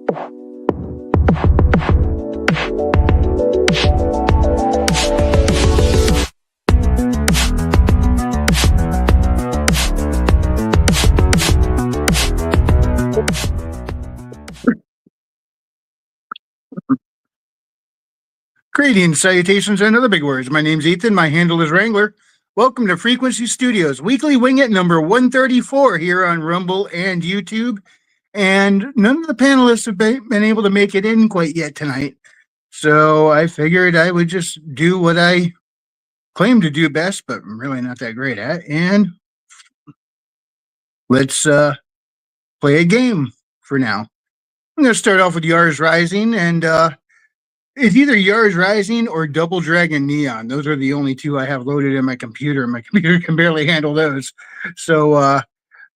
Greetings, salutations, and other big words. My name's Ethan. My handle is Wrangler. Welcome to Frequency Studios, weekly wing it number 134 here on Rumble and YouTube. And none of the panelists have been able to make it in quite yet tonight. So I figured I would just do what I claim to do best, but I'm really not that great at. And let's play a game for now. I'm going to start off with Yars Rising, and it's either Yars Rising or Double Dragon Neon. Those are the only two I have loaded in my computer, and my computer can barely handle those. So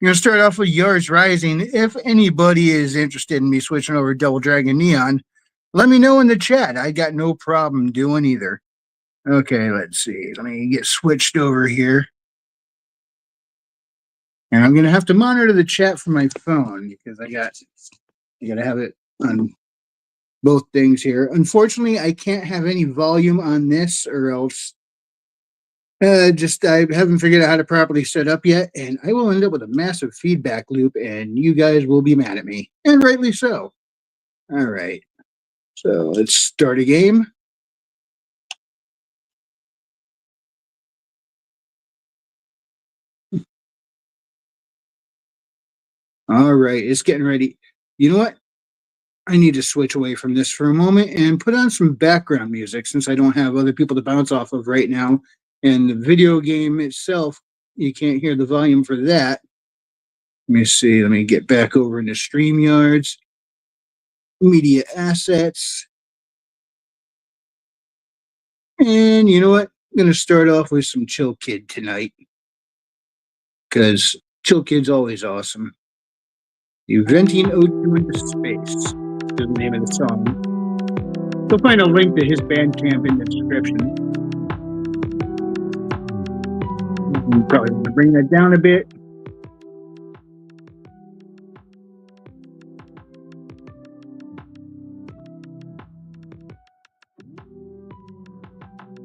I'm going to start off with Yars Rising. If anybody is interested in me switching over to Double Dragon Neon, let me know in the chat. I got no problem doing either. Okay, let's see. Let me get switched over here. And I'm going to have to monitor the chat from my phone because I got to have it on both things here. Unfortunately, I can't have any volume on this or else I haven't figured out how to properly set up yet, and I will end up with a massive feedback loop, and you guys will be mad at me, and rightly so. All right, so let's start a game. All right, it's getting ready. You know what? I need to switch away from this for a moment and put on some background music since I don't have other people to bounce off of right now. And the video game itself, you can't hear the volume for that. Let me see. Let me get back over into StreamYards. Media assets. And you know what? I'm going to start off with some Chill Kid tonight. Because Chill Kid's always awesome. Venting O2 into Space is the name of the song. You'll find a link to his Bandcamp in the description. You probably want to bring that down a bit.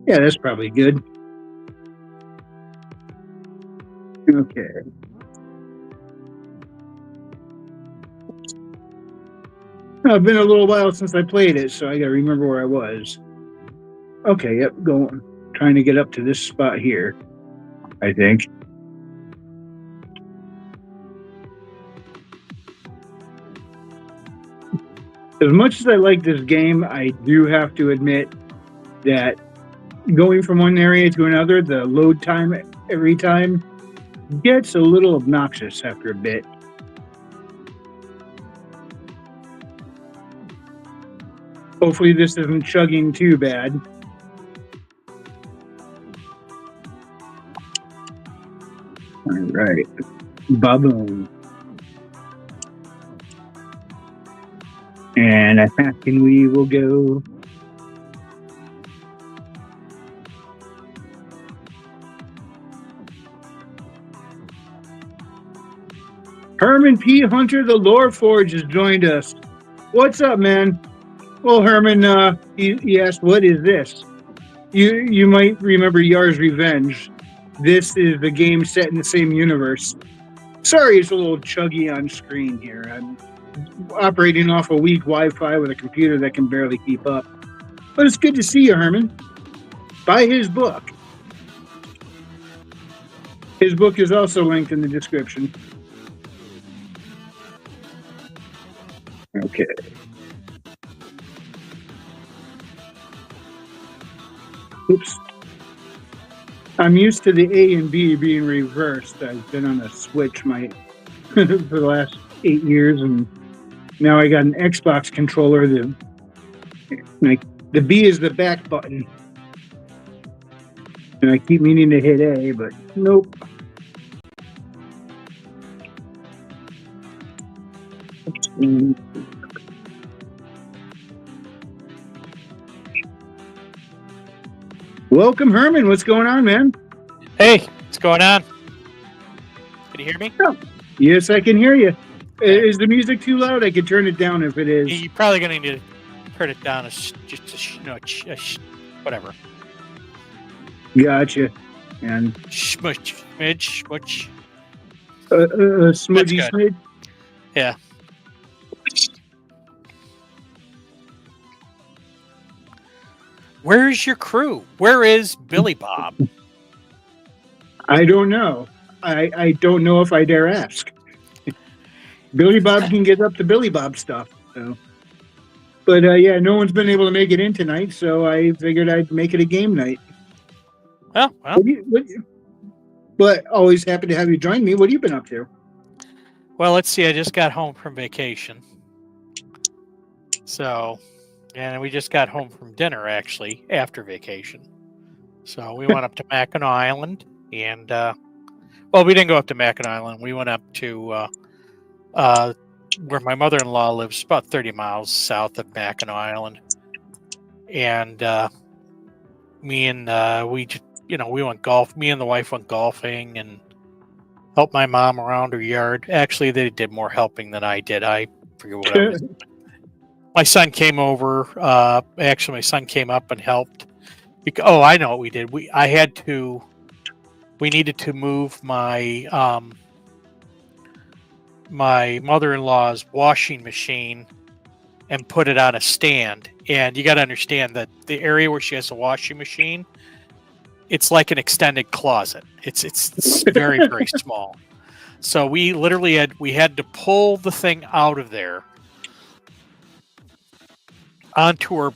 Yeah, that's probably good. Okay. It's been a little while since I played it, so I gotta remember where I was. Okay, yep, going. Trying to get up to this spot here, I think. As much as I like this game, I do have to admit that going from one area to another, the load time every time gets a little obnoxious after a bit. Hopefully this isn't chugging too bad. All right, Baboon. And I think we will go. Herman P. Hunter, the Lore Forge, has joined us. What's up, man? Well, Herman, he asked, what is this? You might remember Yar's Revenge. This is the game set in the same universe. Sorry, it's a little chuggy on screen here. I'm operating off a weak Wi-Fi with a computer that can barely keep up. But it's good to see you, Herman. Buy his book. His book is also linked in the description. Okay. Oops. I'm used to the A and B being reversed. I've been on a Switch for the last 8 years, and now I got an Xbox controller. The B is the back button. And I keep meaning to hit A, but nope. Welcome, Herman. What's going on, man? Hey, what's going on? Can you hear me? Oh, yes, I can hear you. Is the music too loud? I could turn it down if it is. You're probably going to need to turn it down whatever. Gotcha. And Smudge. smudgy smidge. Yeah. Where's your crew? Where is Billy Bob? I don't know. I don't know if I dare ask. Billy Bob can get up to Billy Bob stuff. So. But yeah, no one's been able to make it in tonight, so I figured I'd make it a game night. Well. But always happy to have you join me. What have you been up to? Well, let's see. I just got home from vacation. So, and we just got home from dinner, actually, after vacation. So we went up to Mackinac Island, and, well, we didn't go up to Mackinac Island. We went up to where my mother-in-law lives, about 30 miles south of Mackinac Island. And we went golf. Me and the wife went golfing and helped my mom around her yard. Actually, they did more helping than I did. I forget what I was doing. My son came over. My son came up and helped. I know what we did. We needed to move my my mother-in-law's washing machine and put it on a stand. And you got to understand that the area where she has a washing machine, it's like an extended closet. It's very, very small. So we literally had to pull the thing out of there onto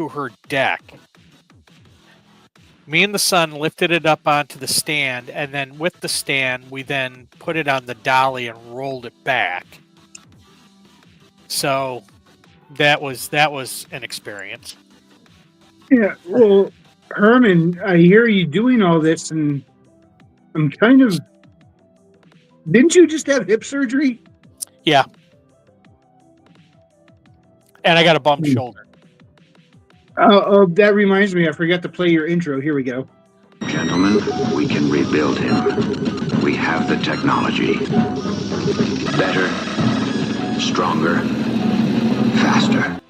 her deck. Me and the son lifted it up onto the stand, and then with the stand, we then put it on the dolly and rolled it back. So that was an experience. Yeah, well, Herman, I hear you doing all this, and I'm kind of... Didn't you just have hip surgery? Yeah. And I got a bumped shoulder. That reminds me, I forgot to play your intro. Here we go. Gentlemen, we can rebuild him. We have the technology. Better, stronger, faster.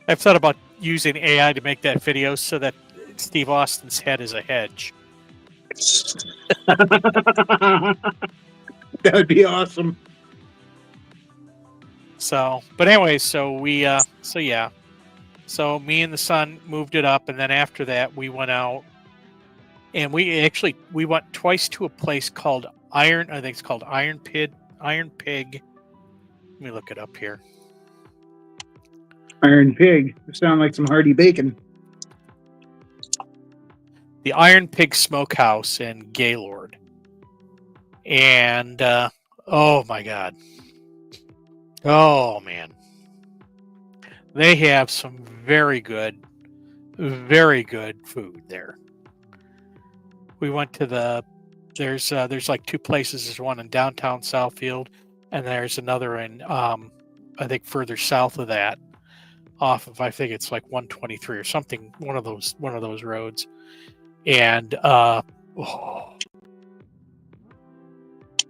I've thought about using AI to make that video so that Steve Austin's head is a hedge. That would be awesome. So, but anyway, so me and the son moved it up, and then after that we went out, and we went twice to a place called Iron Pig. Let me look it up here. Iron Pig. Sound like some hearty bacon. The Iron Pig Smokehouse in Gaylord. And oh my God. Oh man. They have some very good food there. We went to there's like two places. There's one in downtown Southfield, and there's another in I think further south of that, off of, I think it's like 123 or something, one of those roads. And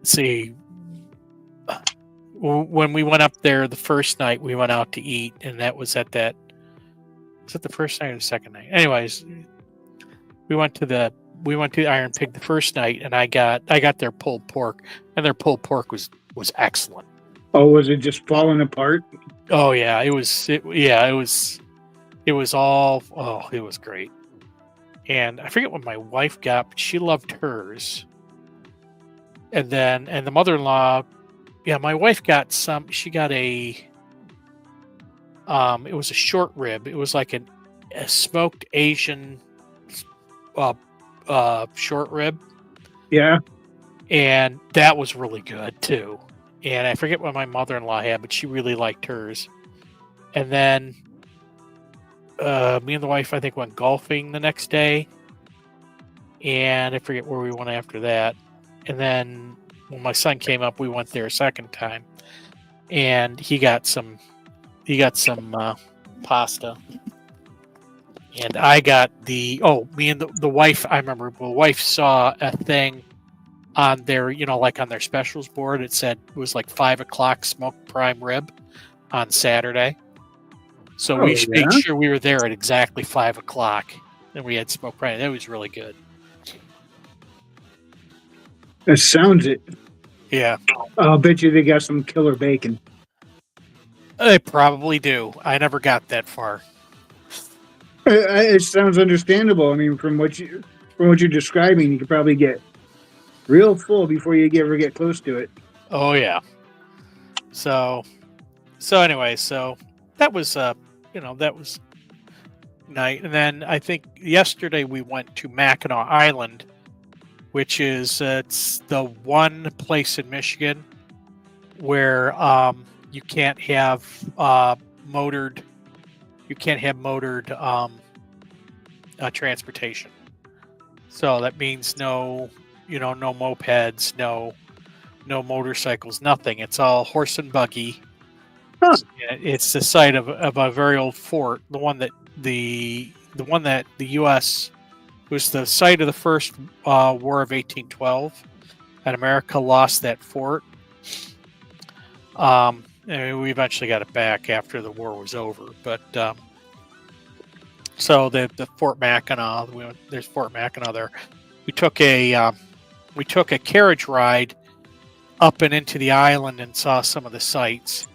see, when we went up there the first night, we went out to eat, and that was was it the first night or the second night? Anyways, we went to the Iron Pig the first night, and I got their pulled pork, and their pulled pork was excellent. Oh, was it just falling apart? Oh yeah, it was great. And I forget what my wife got, but she loved hers. And the mother-in-law, yeah, my wife got some. She got it was a short rib. It was like a smoked Asian short rib. Yeah. And that was really good too. And I forget what my mother-in-law had, but she really liked hers. And then me and the wife, I think, went golfing the next day. And I forget where we went after that. And then when my son came up, we went there a second time. And he got some pasta. And I got me and the wife, I remember the wife saw a thing on their, like on their specials board, it said it was like 5 o'clock smoked prime rib on Saturday. So Oh, we made yeah? sure we were there at exactly 5 o'clock, and we had smoked prime. That was really good. That sounds it. Yeah, I'll bet you they got some killer bacon. they probably do. I never got that far. It sounds understandable. I mean, from what you're describing, you could probably get real full before you ever get close to it. Oh yeah. So anyway, so that was that was night, and then I think yesterday we went to Mackinac Island, which is it's the one place in Michigan where you can't have motored transportation. So that means no mopeds, no motorcycles, nothing. It's all horse and buggy. Huh. It's the site of a very old fort, the one that the U.S. was the site of the first War of 1812, and America lost that fort. And we eventually got it back after the war was over, but so the Fort Mackinac, there's Fort Mackinac there. We took a carriage ride up and into the island and saw some of the sights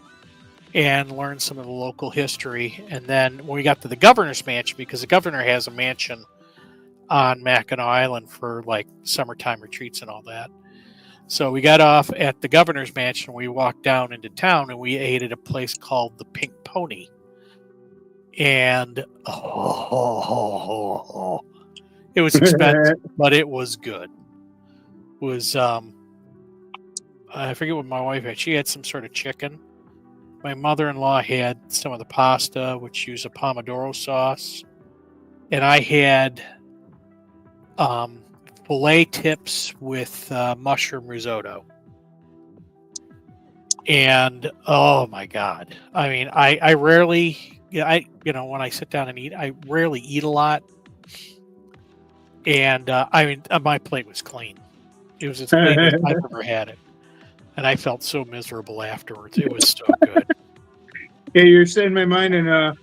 and learned some of the local history. And then when we got to the governor's mansion, because the governor has a mansion on Mackinac Island for like summertime retreats and all that. So we got off at the governor's mansion. We walked down into town and we ate at a place called the Pink Pony. And it was expensive, but it was good. It was I forget what my wife had. She had some sort of chicken. My mother-in-law had some of the pasta, which used a pomodoro sauce, and I had filet tips with mushroom risotto. And oh my God, I mean, I rarely, when I sit down and eat, I rarely eat a lot. And I mean, my plate was clean. It was as clean as I've ever had it. And I felt so miserable afterwards. It was so good. Yeah, you're setting my mind. And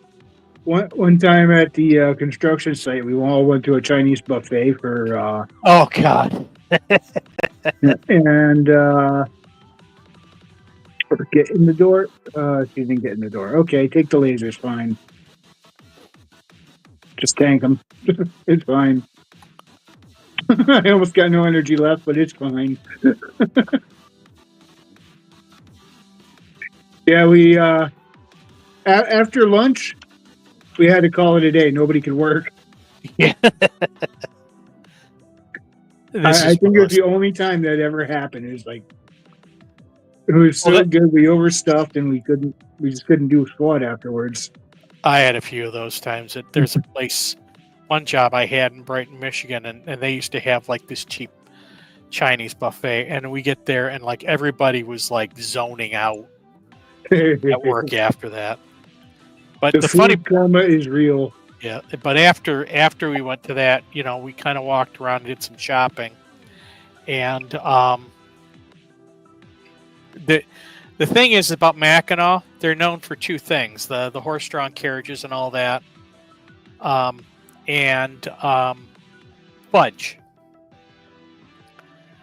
one time at the construction site, we all went to a Chinese buffet for. Oh God! And get in the door. She didn't get in the door. Okay, take the lasers. Fine. Just tank them. It's fine. I almost got no energy left, but it's fine. Yeah, we after lunch, we had to call it a day. Nobody could work. Yeah. I think it was the only time that ever happened. It was like it was so good. We overstuffed and we just couldn't do squat afterwards. I had a few of those times. There's a place, one job I had in Brighton, Michigan, and they used to have like this cheap Chinese buffet, and we get there and like everybody was like zoning out at work after that. But the funny karma is real. Yeah, but after we went to that, we kind of walked around and did some shopping, and the thing is about Mackinac, they're known for two things: the horse-drawn carriages and all that, and fudge.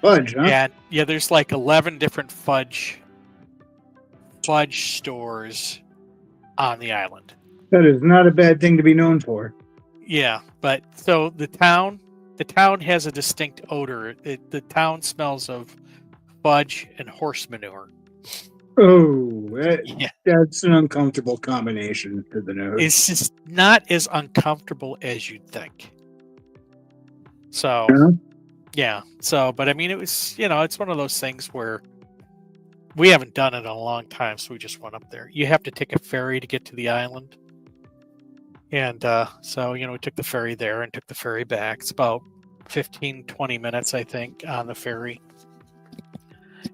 Fudge, huh? And yeah, there's like 11 different fudge stores on the island. That is not a bad thing to be known for. Yeah, but so the town has a distinct odor. The town smells of fudge and horse manure. Oh, that's an uncomfortable combination to the nose. It's just not as uncomfortable as you'd think. So, yeah. So, but I mean, it was, it's one of those things where we haven't done it in a long time, so we just went up there. You have to take a ferry to get to the island. And so, we took the ferry there and took the ferry back. It's about 15, 20 minutes, I think, on the ferry.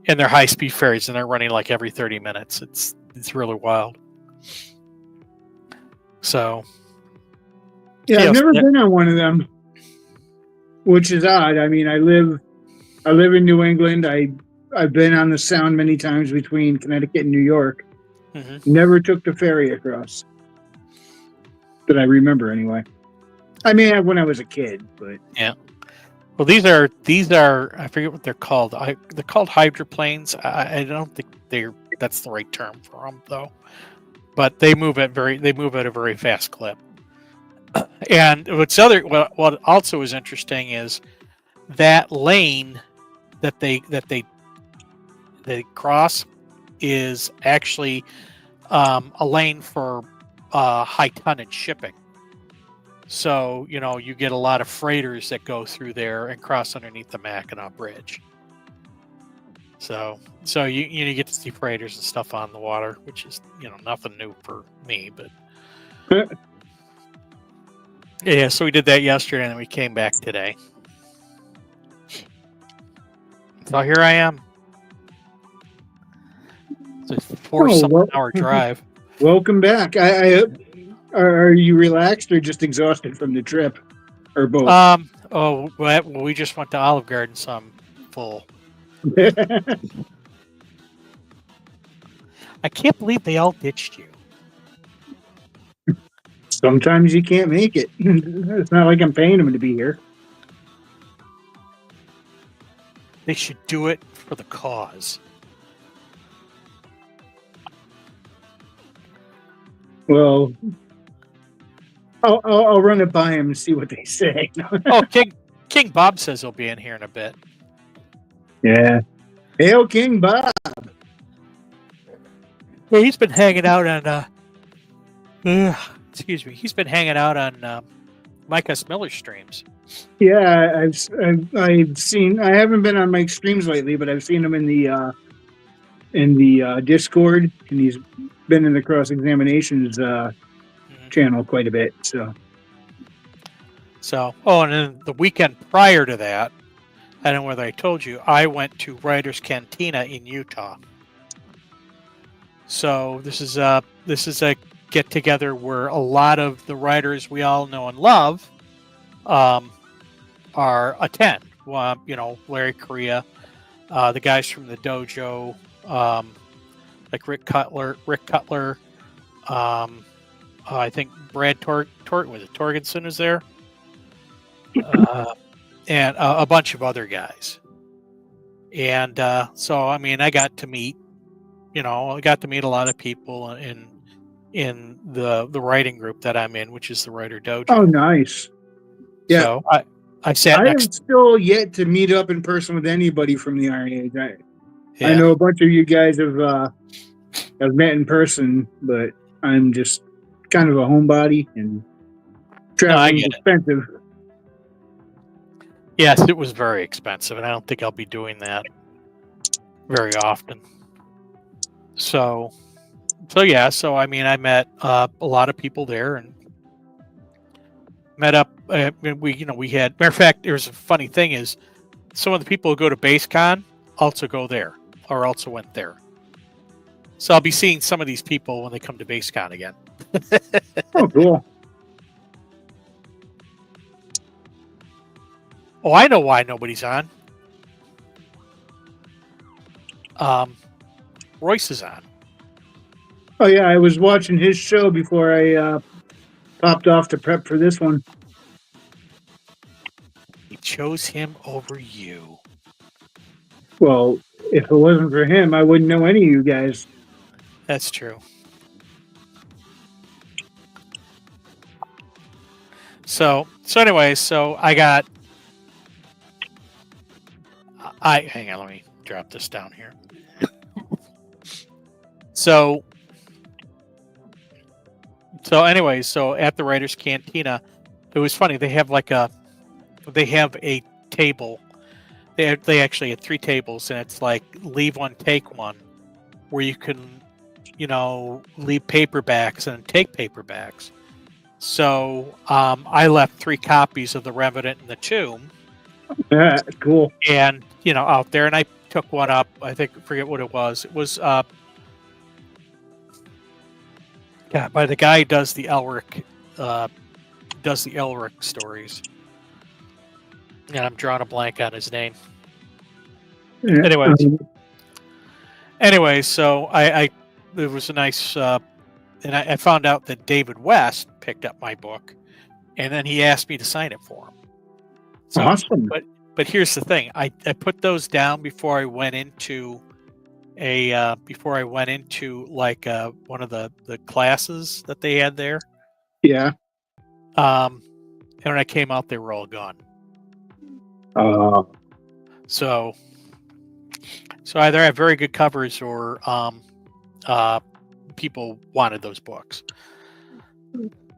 And they're high-speed ferries, and they're running like every 30 minutes. It's really wild. So. Yeah, I've never been on one of them, which is odd. I mean, I live I live in New England. I've been on the Sound many times between Connecticut and New York. Mm-hmm. Never took the ferry across. That I remember anyway. I mean, when I was a kid, but Yeah. Well, these are I forget what they're called. They're called hydroplanes. I don't think that's the right term for them though. But they move at a very fast clip. And what also is interesting is that lane that they cross is actually a lane for high tonnage shipping. So, you get a lot of freighters that go through there and cross underneath the Mackinac Bridge. So you get to see freighters and stuff on the water, which is, nothing new for me, but yeah, so we did that yesterday and then we came back today. So here I am. It's a 4-hour drive. Welcome back. Are you relaxed or just exhausted from the trip, or both? We just went to Olive Garden, so I'm full. I can't believe they all ditched you. Sometimes you can't make it. It's not like I'm paying them to be here. They should do it for the cause. Well, I'll run it by him and see what they say. Oh, King Bawb says he'll be in here in a bit. Yeah. Hail King Bawb. Yeah, he's been hanging out on he's been hanging out on Mike S. Miller streams. Yeah, I've seen. I haven't been on Mike's streams lately, but I've seen him in the Discord, and he's been in the Cross Examinations channel quite a bit. So, and then the weekend prior to that, I don't know whether I told you, I went to Writers Cantina in Utah. So this is a get together where a lot of the writers we all know and love attend. Larry Correia, the guys from the dojo, like Rick Cutler. I think Brad Torgensen is there, and a bunch of other guys. And so, I mean, I got to meet a lot of people in the writing group that I'm in, which is the Writer Dojo. Oh, nice. Yeah. So I sat I next. am still yet to meet up in person with anybody from the Iron Age. Yeah. I know a bunch of you guys have met in person, but I'm just kind of a homebody, and traveling is expensive. Yes, it was very expensive, and I don't think I'll be doing that very often. So I mean, I met a lot of people there and met up. We had. Matter of fact, there's a funny thing is, some of the people who go to BaseCon also go there, or also went there. So I'll be seeing some of these people when they come to BaseCon again. Oh, cool. Oh, I know why nobody's on. Royce is on. Oh, yeah, I was watching his show before I popped off to prep for this one. He chose him over you. Well, if it wasn't for him, I wouldn't know any of you guys. That's true. So anyway, I got. Hang on, let me drop this down here. So anyway, at the Writers Cantina, it was funny. They have a table. They actually had 3 tables, and it's like leave one, take one, where you can, leave paperbacks and take paperbacks. So I left 3 copies of The Revenant and the Tomb. Yeah, cool. And out there, and I took one up. I forget what it was. It was by the guy who does the Elric stories. And I'm drawing a blank on his name. Yeah. Anyways, so I it was a nice, and I found out that David West picked up my book, and then he asked me to sign it for him. So, Awesome. but here's the thing: I put those down before I went into like one of the classes that they had there. Yeah. And when I came out, they were all gone. So either I have very good covers or people wanted those books.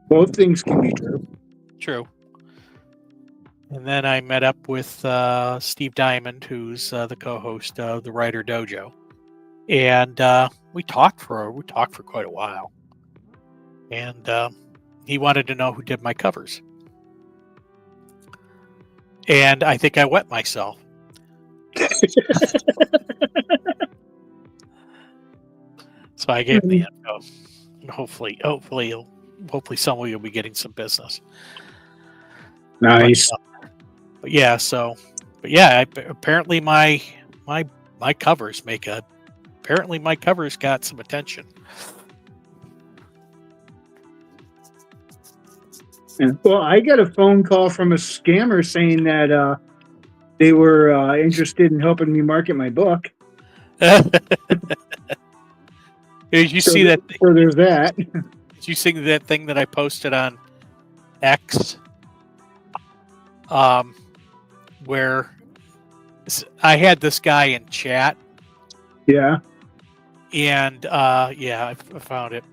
Both things can be true. True. And then I met up with Steve Diamond, who's the co-host of the Writer Dojo, and we talked for quite a while. And he wanted to know who did my covers, and I think I wet myself. So I gave him the info. Hopefully someone will be getting some business. Nice. But apparently my covers my covers got some attention. Well, I got a phone call from a scammer saying that they were interested in helping me market my book. Did you see that? Or there's that. Did you see that thing that I posted on X? Where I had this guy in chat. Yeah. And I found it.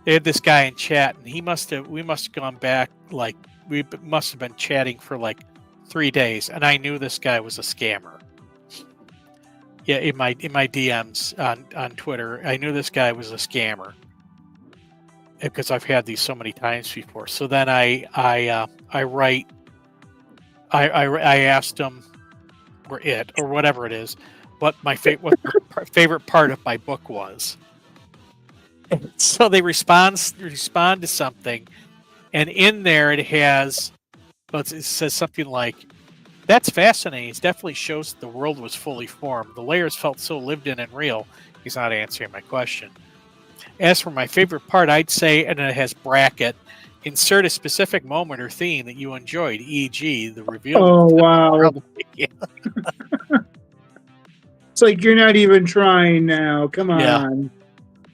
They had this guy in chat, and we must have gone back, like, we must have been chatting for like 3 days, and I knew this guy was a scammer. Yeah, in my DMs on Twitter, I knew this guy was a scammer because I've had these so many times before. So then I asked him, or whatever it is, what my favorite part of my book was. So they respond to something, and in there it says something like, "That's fascinating. It definitely shows that the world was fully formed. The layers felt so lived in and real." He's not answering my question. As for my favorite part, I'd say, and it has bracket, insert a specific moment or theme that you enjoyed, e.g., the reveal. Oh, wow. It's like you're not even trying now. Come on. Yeah.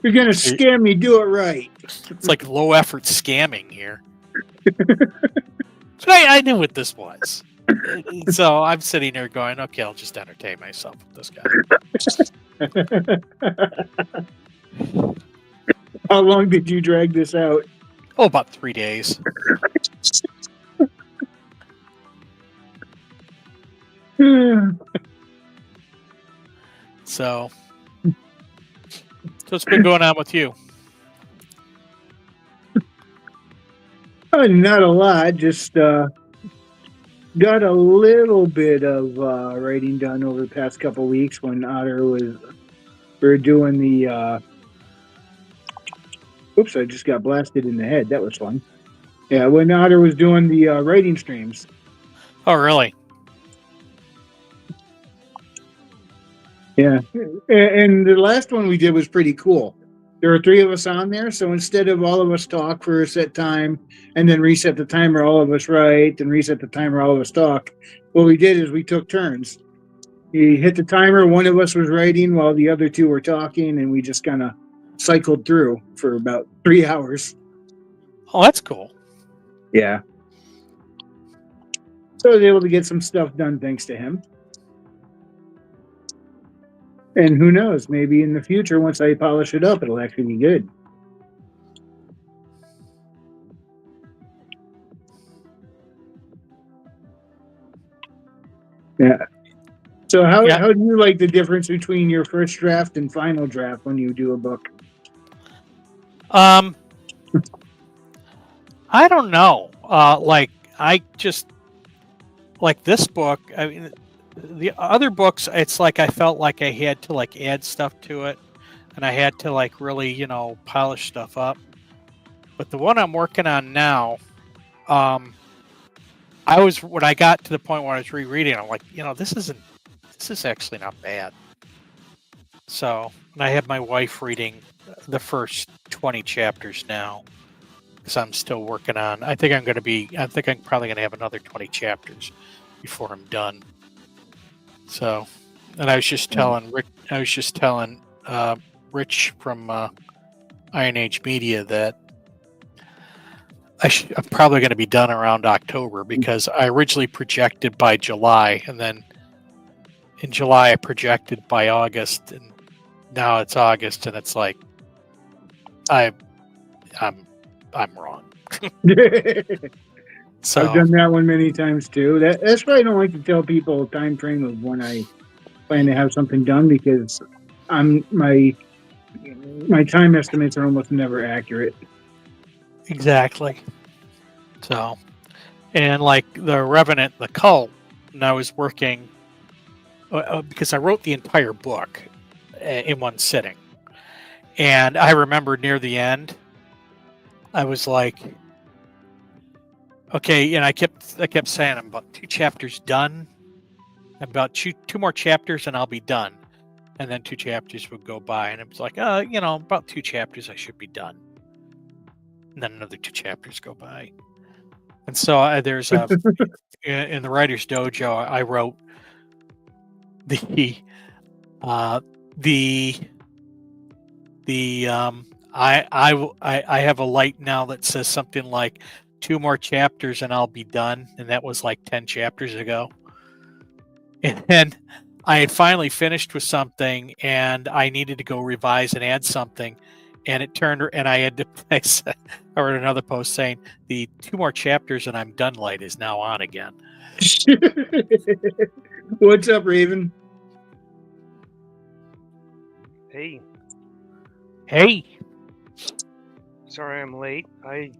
You're going to scam me. Do it right. It's like low effort scamming here. So I knew what this was. So I'm sitting there going, okay, I'll just entertain myself with this guy. How long did you drag this out? Oh, about 3 days. So what's been going on with you? Not a lot. Just got a little bit of writing done over the past couple weeks when we were doing the. Oops! I just got blasted in the head. That was fun. Yeah, when Otter was doing the writing streams. Oh, really? Yeah, and the last one we did was pretty cool. There were 3 of us on there, so instead of all of us talk for a set time and then reset the timer, all of us write, and reset the timer, all of us talk, what we did is we took turns. We hit the timer, one of us was writing while the other 2 were talking, and we just kind of cycled through for about 3 hours. Oh, that's cool. Yeah. So I was able to get some stuff done thanks to him. And who knows, maybe in the future, once I polish it up, it'll actually be good. Yeah. So how do you like the difference between your first draft and final draft when you do a book? I don't know. Like this book, I mean, the other books, it's like I felt like I had to like add stuff to it, and I had to like really, polish stuff up. But the one I'm working on now, when I got to the point where I was rereading, I'm like, this isn't this is actually not bad. So, and I have my wife reading the first 20 chapters now because I'm still working on. I think I'm probably going to have another 20 chapters before I'm done. So, and I was just telling Rich from Iron Age Media that I'm probably going to be done around October because I originally projected by July, and then in July I projected by August, and now it's August, and it's like I'm wrong. So I've done that one many times too. That's why I don't like to tell people a time frame of when I plan to have something done, because my time estimates are almost never accurate. exactly. So, and like the Revenant, the Cult, and I was working because I wrote the entire book in one sitting, and I remember near the end, I was like, okay, and I kept saying I'm about 2 chapters done, about two more chapters, and I'll be done. And then 2 chapters would go by, and it was like, about 2 chapters, I should be done. And then another 2 chapters go by. And so there's in the Writer's Dojo, I wrote I have a light now that says something like 2 more chapters and I'll be done, and that was like 10 chapters ago. And then I had finally finished with something, and I needed to go revise and add something, and it turned, and I had to. I wrote another post saying the 2 more chapters and I'm done light is now on again. What's up, Raven? Hey, Hey, sorry I'm late. I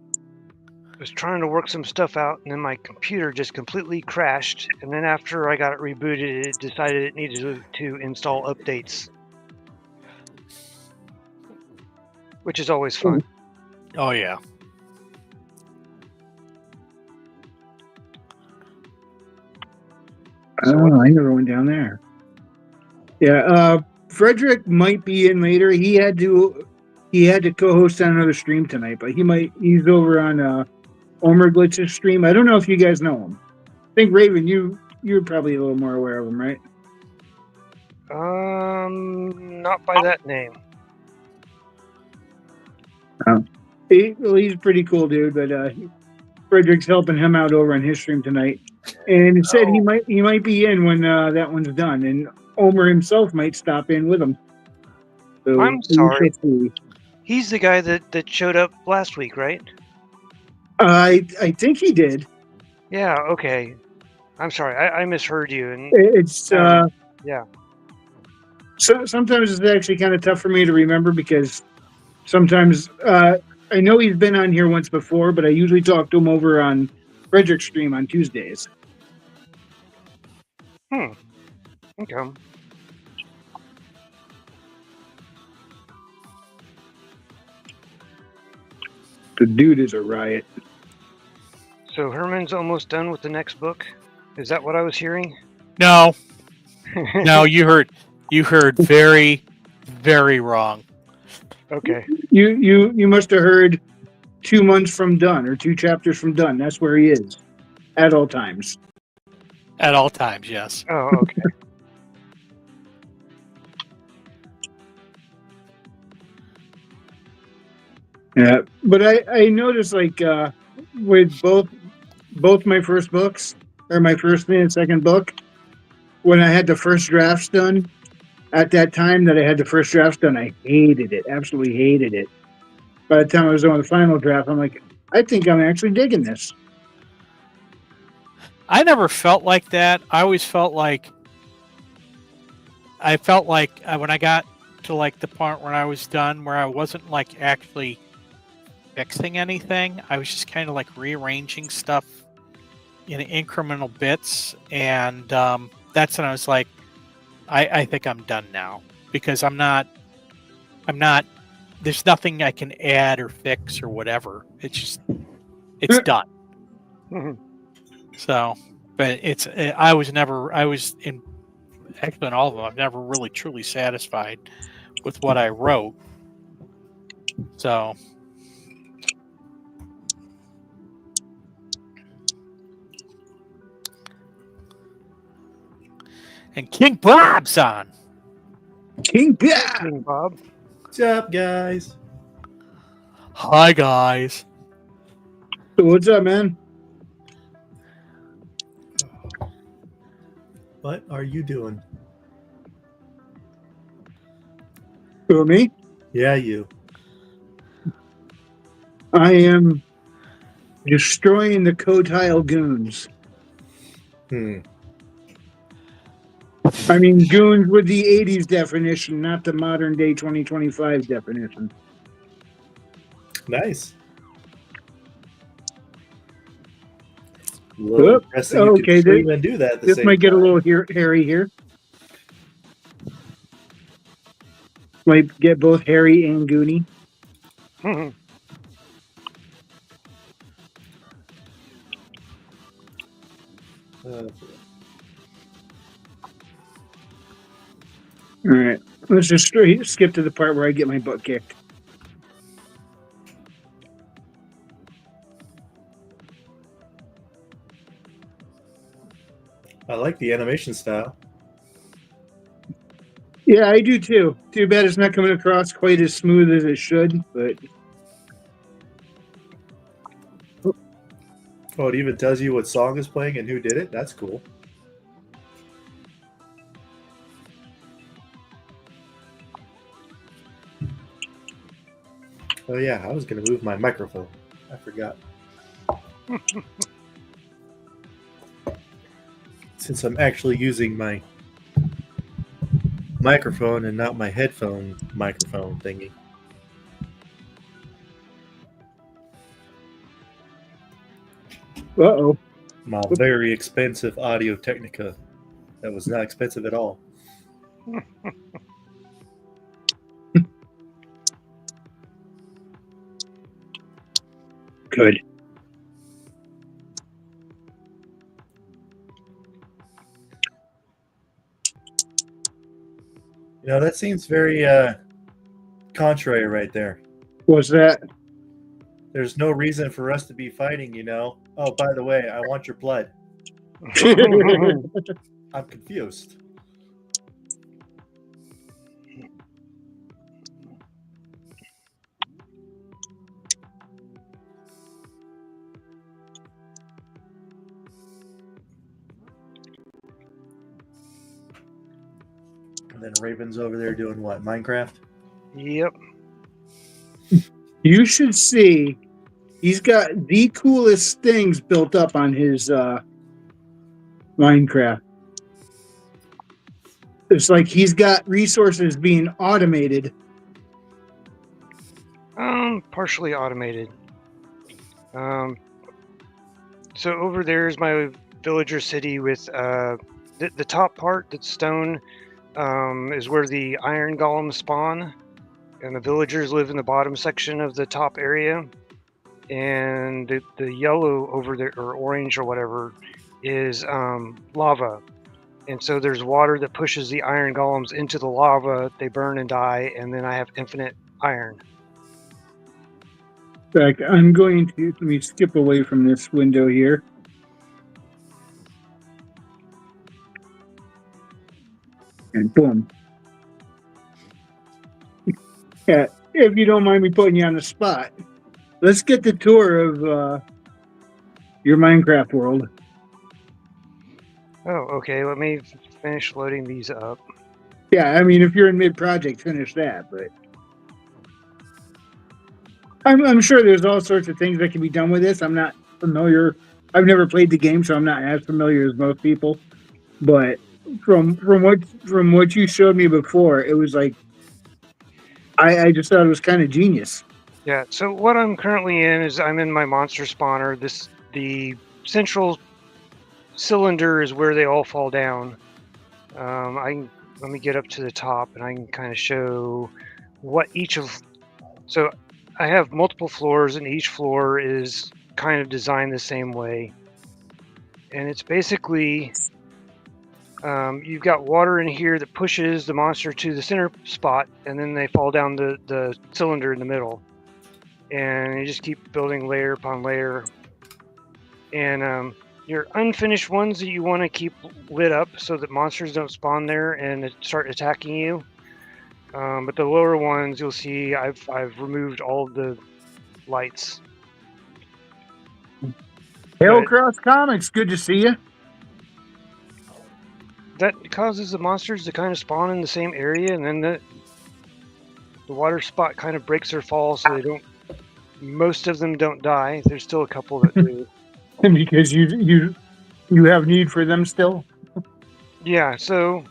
was trying to work some stuff out, and then my computer just completely crashed. And then after I got it rebooted, it decided it needed to install updates, which is always fun. oh yeah. Oh, I never went down there. Yeah, Frederick might be in later. He had to co-host on another stream tonight, but he's over on Omer Glitz's stream. I don't know if you guys know him. I think Raven, you're probably a little more aware of him, right? Not by that name. He's a pretty cool dude, but Frederick's helping him out over on his stream tonight, and he said he might be in when that one's done, and Omer himself might stop in with him. So I'm sorry. He's the guy that showed up last week, right? I think he did. Yeah. Okay. I'm sorry. I misheard you. And It's yeah. So sometimes it's actually kind of tough for me to remember, because sometimes I know he's been on here once before, but I usually talk to him over on Frederick's stream on Tuesdays. Okay. The dude is a riot. So Herman's almost done with the next book. Is that what I was hearing? No, no, you heard very, very wrong. Okay. You must have heard 2 months from done, or 2 chapters from done. That's where he is at all times. At all times, yes. Oh, okay. Yeah, but I noticed, like, with both my first books, or my first and second book, when I had the first drafts done, at that time that I had the first drafts done, I hated it, absolutely hated it. By the time I was on the final draft, I'm like, I think I'm actually digging this. I never felt like that. I always felt like when I got to like the part where I was done, where I wasn't like actually fixing anything. I was just kind of like rearranging stuff in incremental bits, and that's when I was like, I think I'm done now, because I'm not. There's nothing I can add or fix or whatever. It's done. Mm-hmm. So, but I was actually, in all of them, I've never really truly satisfied with what I wrote. So, and King Bob's on. King Bobb. King Bob. What's up, guys? Hi, guys. So what's up, man? What are you doing? Who, me? Yeah, you. I am destroying the Kotile goons. I mean, goons with the 80s definition, not the modern day 2025 definition. Nice. A little Oop. impressive you Okay, can scream and do that at the This same might get a time. little hairy here. Might get both hairy and goony. Uh, All right, let's just skip to the part where I get my butt kicked. I like the animation style. Yeah, I do too. Too bad it's not coming across quite as smooth as it should, but Oh, it even tells you what song is playing and who did it. That's cool. Oh yeah, I was going to move my microphone. I forgot. Since I'm actually using my microphone and not my headphone microphone thingy. uh-oh. My very expensive Audio Technica. That was not expensive at all. Good. You know, that seems very contrary right there. What's that? There's no reason for us to be fighting, you know. Oh, by the way, I want your blood. I'm confused. And then Raven's over there doing what? Minecraft? Yep. You should see, he's got the coolest things built up on his Minecraft. It's like he's got resources being automated. Partially automated. So over there is my villager city with the top part that's stone is where the iron golems spawn, and the villagers live in the bottom section of the top area. And the yellow over there, or orange or whatever, is lava. And so there's water that pushes the iron golems into the lava. They burn and die, and then I have infinite iron. In fact, I'm going to, let me skip away from this window here. And boom. Yeah, if you don't mind me putting you on the spot, let's get the tour of your Minecraft world. Oh, okay. Let me finish loading these up. Yeah, I mean, if you're in mid-project, finish that, but I'm sure there's all sorts of things that can be done with this. I'm not familiar. I've never played the game, so I'm not as familiar as most people. But from what you showed me before, it was like I just thought it was kind of genius. Yeah. So what I'm currently in is I'm in my monster spawner. The central cylinder is where they all fall down. Let me get up to the top and I can kind of show what each of. So I have multiple floors, and each floor is kind of designed the same way. And it's basically You've got water in here that pushes the monster to the center spot, and then they fall down the cylinder in the middle. And you just keep building layer upon layer. And your unfinished ones that you want to keep lit up so that monsters don't spawn there and start attacking you. But the lower ones, you'll see I've removed all of the lights. Hail But Cross Comics, good to see you. that causes the monsters to kind of spawn in the same area, and then the water spot kind of breaks their fall, so they don't. Most of them don't die. There's still a couple that do. Because you have need for them still. Yeah, so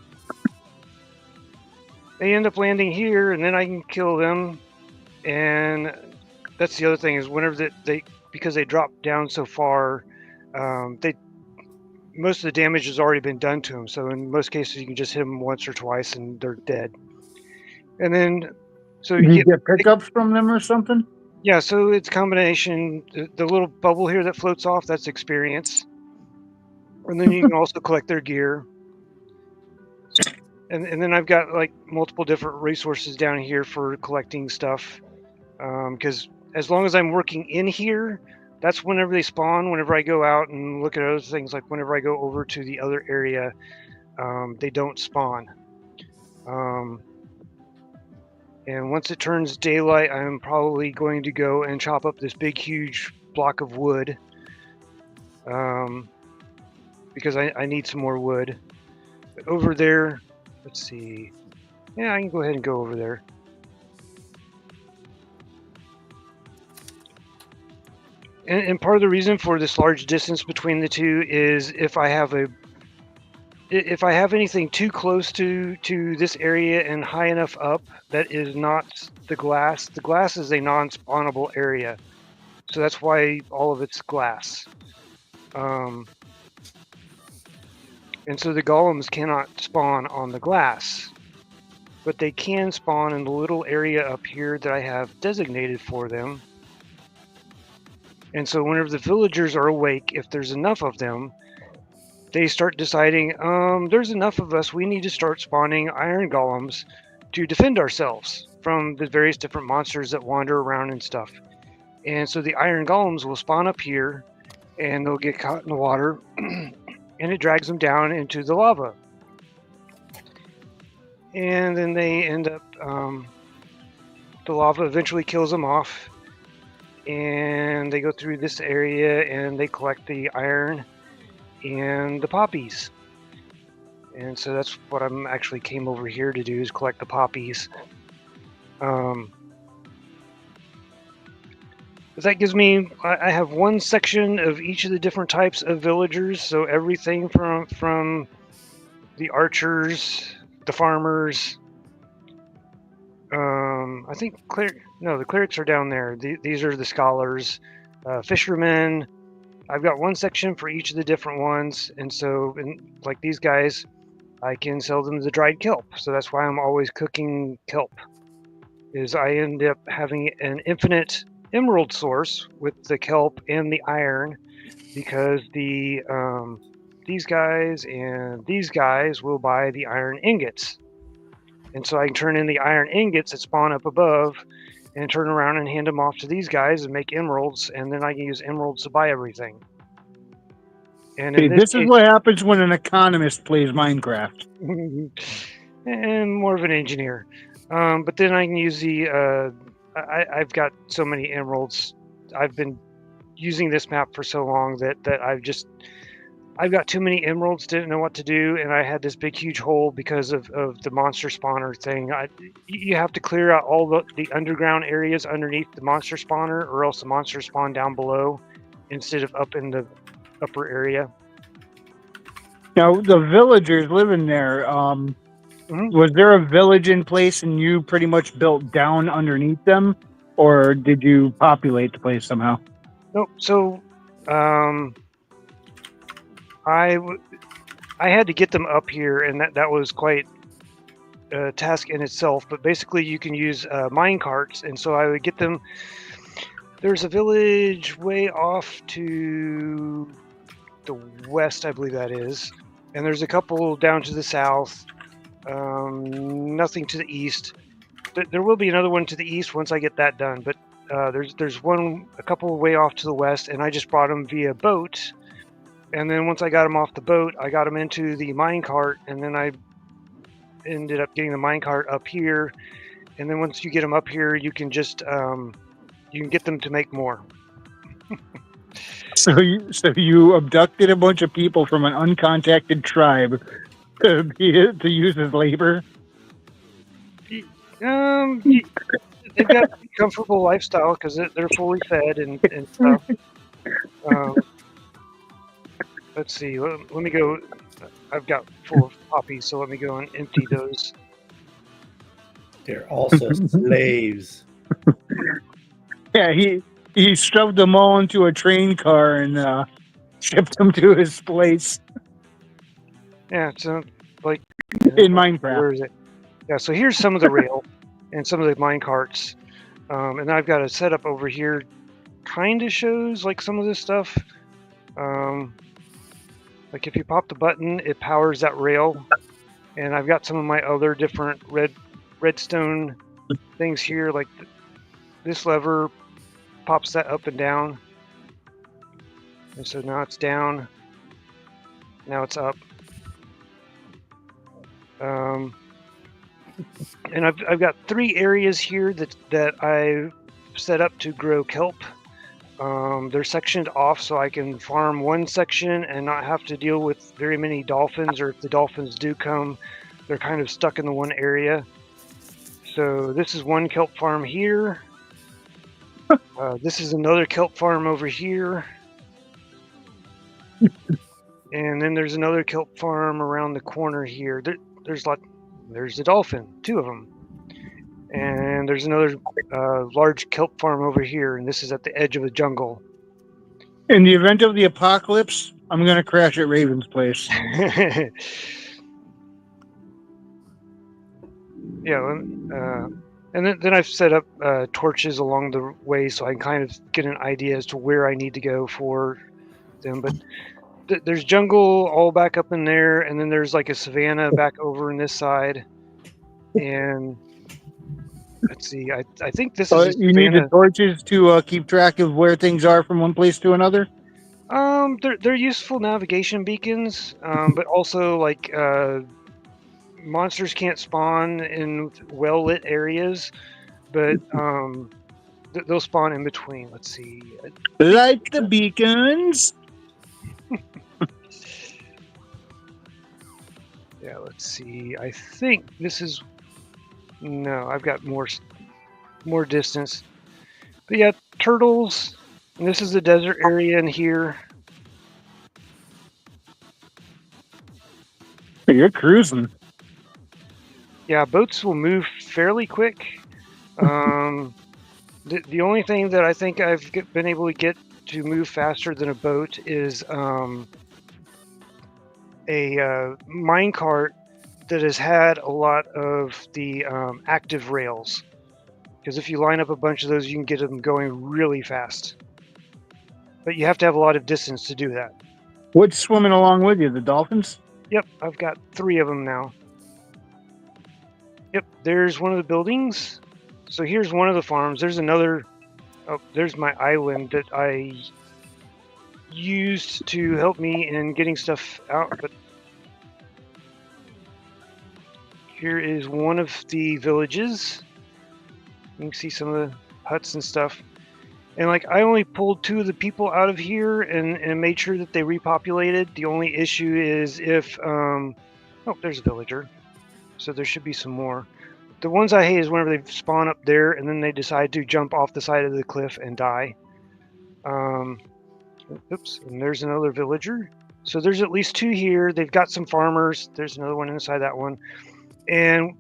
they end up landing here, and then I can kill them. And that's the other thing is whenever because they drop down so far, most of the damage has already been done to them. So in most cases, you can just hit them once or twice, and they're dead. And then, so You get pickups from them or something? Yeah, so it's a combination. The little bubble here that floats off, that's experience. And then you can also collect their gear. And then I've got like multiple different resources down here for collecting stuff. Because as long as I'm working in here, that's whenever they spawn. Whenever I go out and look at other things, like whenever I go over to the other area, they don't spawn. And once it turns daylight, I'm probably going to go and chop up this big, huge block of wood. Because I need some more wood. But over there, let's see. Yeah, I can go ahead and go over there. And part of the reason for this large distance between the two is if I have anything too close to this area and high enough up that is not the glass is a non-spawnable area, so that's why all of it's glass. And so the golems cannot spawn on the glass, but they can spawn in the little area up here that I have designated for them. And so whenever the villagers are awake, if there's enough of them, they start deciding, there's enough of us, we need to start spawning iron golems to defend ourselves from the various different monsters that wander around and stuff. And so the iron golems will spawn up here, and they'll get caught in the water, and it drags them down into the lava. And then they end up, the lava eventually kills them off, and they go through this area, and they collect the iron and the poppies. And so that's what I'm actually came over here to do, is collect the poppies. That gives me, I have one section of each of the different types of villagers. So everything from the archers, the farmers, I think the clerics are down there. These are the scholars, fishermen. I've got one section for each of the different ones. And so, like these guys, I can sell them the dried kelp. So that's why I'm always cooking kelp, is I end up having an infinite emerald source with the kelp and the iron, because these guys and these guys will buy the iron ingots. And so I can turn in the iron ingots that spawn up above and turn around and hand them off to these guys and make emeralds, and then I can use emeralds to buy everything. And See, this is what happens when an economist plays Minecraft. And more of an engineer. But then I can use the... I've got so many emeralds. I've been using this map for so long that I've got too many emeralds, didn't know what to do, and I had this big huge hole because of the monster spawner thing. You have to clear out all the underground areas underneath the monster spawner, or else the monsters spawn down below instead of up in the upper area. Now, the villagers living there, was there a village in place and you pretty much built down underneath them, or did you populate the place somehow? Nope. So, I had to get them up here, and that was quite a task in itself. But basically, you can use mine carts, and so I would get them. There's a village way off to the west, I believe that is, and there's a couple down to the south. Nothing to the east. There will be another one to the east once I get that done, but there's one a couple way off to the west, and I just brought them via boat. And then once I got them off the boat, I got them into the minecart, and then I ended up getting the minecart up here. And then once you get them up here, you can just you can get them to make more. So you abducted a bunch of people from an uncontacted tribe to use as labor. They've got a comfortable lifestyle because they're fully fed and stuff. Let's see. Let me go. I've got full of poppies, so let me go and empty those. They're also slaves. Yeah, he shoved them all into a train car and shipped them to his place Yeah, so like in Minecraft. where is it? Yeah, so here's some of the rail and some of the mine carts, and I've got a setup over here. Kind of shows like some of this stuff. Like if you pop the button, it powers that rail, and I've got some of my other different redstone things here. Like this lever pops that up and down, and so now it's down. Now it's up. And I've got 3 areas here that I've set up to grow kelp. They're sectioned off so I can farm one section and not have to deal with very many dolphins, or if the dolphins do come, they're kind of stuck in the one area. So this is one kelp farm here. This is another kelp farm over here. And then there's another kelp farm around the corner here. There's a dolphin, 2 of them. And there's another large kelp farm over here, and this is at the edge of the jungle. In the event of the apocalypse, I'm going to crash at Raven's place. Yeah, and then I've set up torches along the way so I can kind of get an idea as to where I need to go for them. But there's jungle all back up in there, and then there's like a savanna back over in this side. And let's see, I think this is you need the torches to keep track of where things are from one place to another? They're useful navigation beacons, but also like monsters can't spawn in well-lit areas, but they'll spawn in between. Let's see. Light the beacons. Yeah, let's see. I think this is... No, I've got more distance. But yeah, turtles. And this is the desert area in here. You're cruising. Yeah, boats will move fairly quick. The only thing that I think I've been able to get to move faster than a boat is a minecart that has had a lot of the active rails. Because if you line up a bunch of those, you can get them going really fast. But you have to have a lot of distance to do that. What's swimming along with you? The dolphins? Yep, I've got 3 of them now. Yep, there's one of the buildings. So here's one of the farms. There's another... Oh, there's my island that I used to help me in getting stuff out. But here is one of the villages. You can see some of the huts and stuff. And like I only pulled 2 of the people out of here and made sure that they repopulated. The only issue is if oh, there's a villager. So there should be some more. The ones I hate is whenever they spawn up there and then they decide to jump off the side of the cliff and die. Oops, and there's another villager. So there's at least 2 here. They've got some farmers. There's another one inside that one. And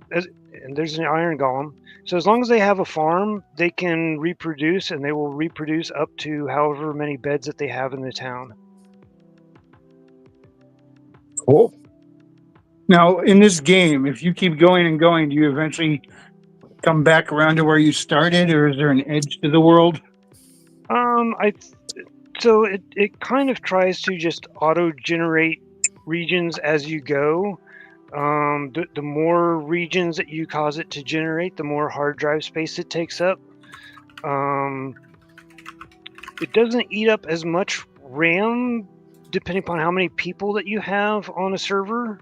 there's an iron golem. So as long as they have a farm, they can reproduce, and they will reproduce up to however many beds that they have in the town. Cool. Now, in this game, if you keep going and going, do you eventually come back around to where you started, or is there an edge to the world? So it kind of tries to just auto-generate regions as you go. The more regions that you cause it to generate, the more hard drive space it takes up. It doesn't eat up as much RAM depending upon how many people that you have on a server,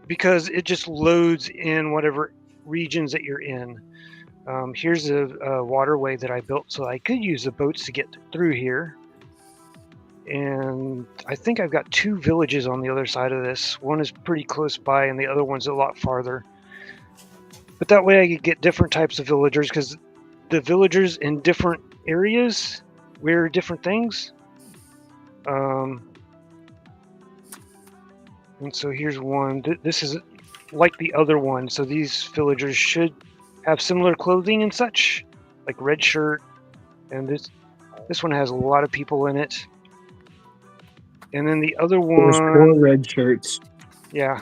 because it just loads in whatever regions that you're in. Here's a waterway that I built so I could use the boats to get through here. And I think I've got 2 villages on the other side of this. One is pretty close by and the other one's a lot farther. But that way I could get different types of villagers, because the villagers in different areas wear different things. And so here's one. This is like the other one. So these villagers should have similar clothing and such, like red shirt. And this one has a lot of people in it. And then the other There's 4 one, red shirts. yeah.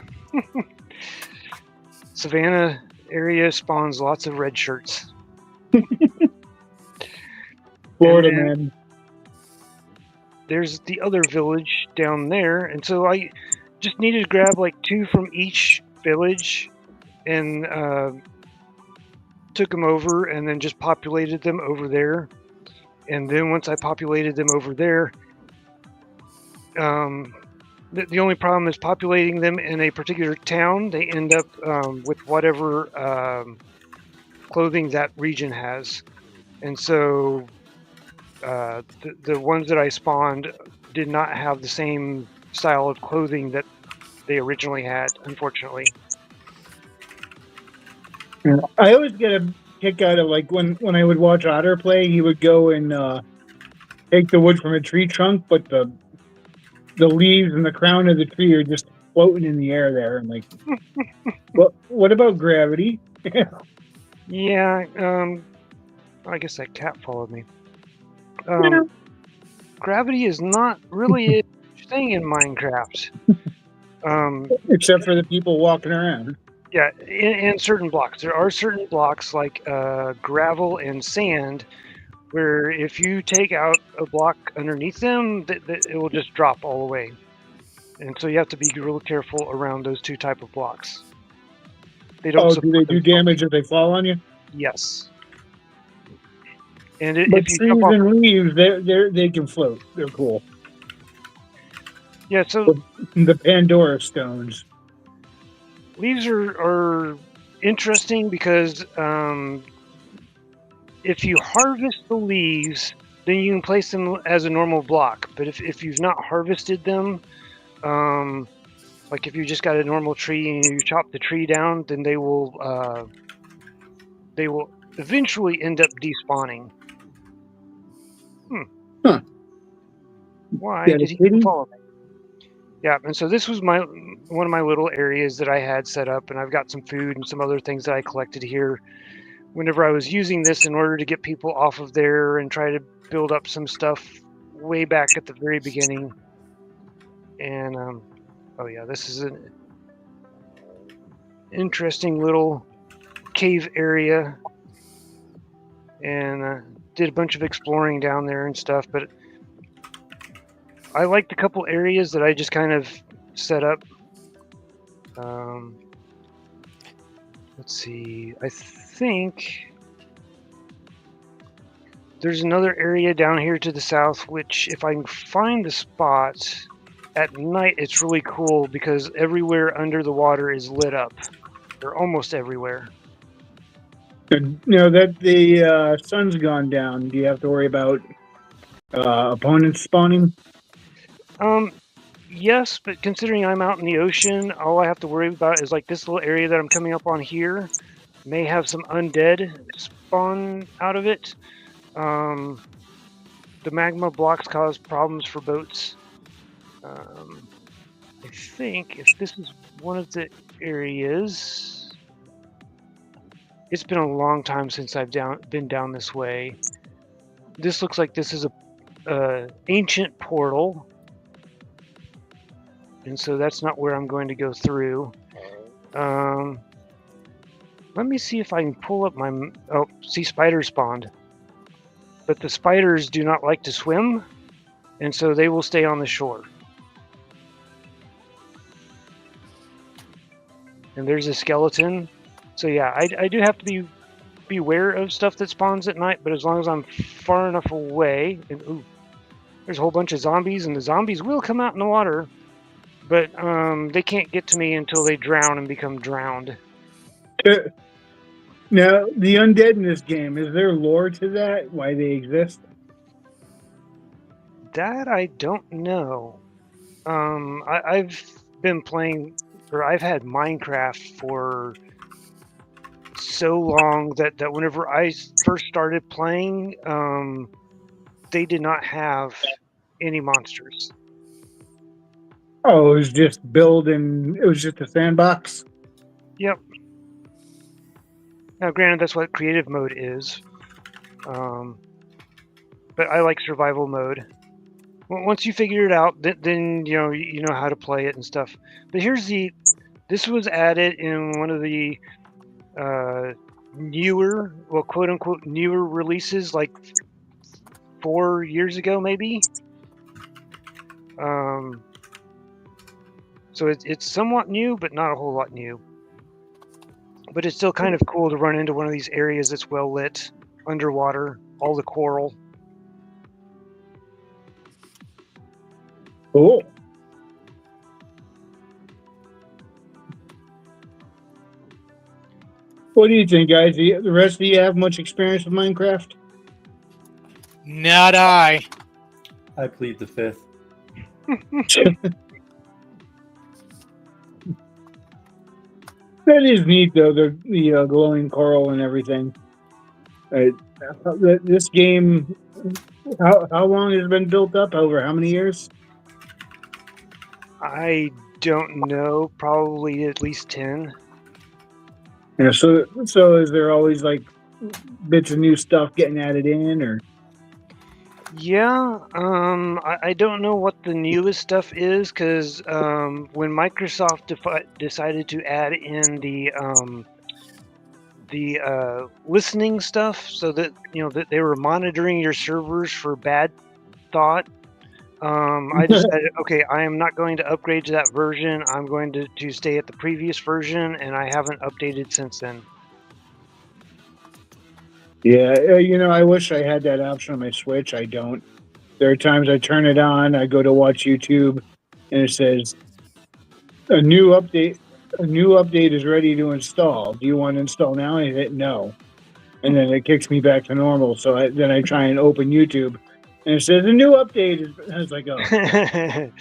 Savannah area spawns lots of red shirts. Florida And then man. there's the other village down there, and so I just needed to grab like 2 from each village and took them over and then just populated them over there. And then once I populated them over there, the only problem is populating them in a particular town. They end up with whatever clothing that region has. And so the ones that I spawned did not have the same style of clothing that they originally had, unfortunately. Yeah. I always get a kick out of like when I would watch Otter play, he would go and take the wood from a tree trunk, but the leaves and the crown of the tree are just floating in the air there. And like, what about gravity? Yeah, I guess that cat followed me. Yeah. Gravity is not really a thing in Minecraft. Except for the people walking around. Yeah, in certain blocks. There are certain blocks like gravel and sand where if you take out a block underneath them, it will just drop all the way. And so you have to be real careful around those 2 type of blocks. They don't. Oh, do they do damage if they fall on you? Yes. And But if you trees jump off, and leaves, they can float. They're cool. yeah. So The Pandora stones. leaves are interesting because if you harvest the leaves, then you can place them as a normal block. But if you've not harvested them, like if you just got a normal tree and you chop the tree down, then they will eventually end up despawning. Huh. Why Yeah, did he kidding? follow me? Yeah, and so this was one of my little areas that I had set up, and I've got some food and some other things that I collected here whenever I was using this in order to get people off of there and try to build up some stuff way back at the very beginning. And oh yeah, this is an interesting little cave area, and did a bunch of exploring down there and stuff, but I liked a couple areas that I just kind of set up. Let's see, I think there's another area down here to the south, which if I can find the spot at night, it's really cool because everywhere under the water is lit up. They're almost everywhere. And, that the sun's gone down. Do you have to worry about opponents spawning? Yes, but considering I'm out in the ocean, all I have to worry about is like this little area that I'm coming up on here may have some undead spawn out of it. The magma blocks cause problems for boats. I think if this is one of the areas, it's been a long time since I've been down this way. This looks like this is a ancient portal. And so that's not where I'm going to go through. Let me see if I can pull up my... Oh, see, spiders spawned. But the spiders do not like to swim, and so they will stay on the shore. and there's a skeleton. So yeah, I do have to be aware of stuff that spawns at night, but as long as I'm far enough away, and ooh, there's a whole bunch of zombies, and the zombies will come out in the water, but they can't get to me until they drown and become drowned. Now, the undead in this game, is there lore to that? Why they exist? That I don't know. I've been playing, or I've had Minecraft for so long that whenever I first started playing, they did not have any monsters. Oh, it was just it was just a sandbox? Yep. Now, granted, that's what creative mode is, but I like survival mode. Once you figure it out, then you know how to play it and stuff. But this was added in one of the newer, well, quote unquote, newer releases, like 4 years ago, maybe. So it's somewhat new, but not a whole lot new. But it's still kind of cool to run into one of these areas that's well lit, underwater, all the coral. Cool. What do you think, guys? The rest of you have much experience with Minecraft? Not I. I plead the fifth. That is neat, though, the glowing coral and everything. This game, how long has it been built up? Over how many years? I don't know, probably at least 10. Yeah, so is there always like bits of new stuff getting added in, or? Yeah, I don't know what the newest stuff is, because when Microsoft decided to add in the listening stuff, so that that they were monitoring your servers for bad thought, I decided, okay, I am not going to upgrade to that version. I'm going to stay at the previous version, and I haven't updated since then. Yeah, I wish I had that option on my Switch. I don't. There are times I turn it on, I go to watch YouTube, and it says a new update is ready to install. Do you want to install now? And I hit no, and then it kicks me back to normal. So then I try and open YouTube, and it says a new update. I was like, oh,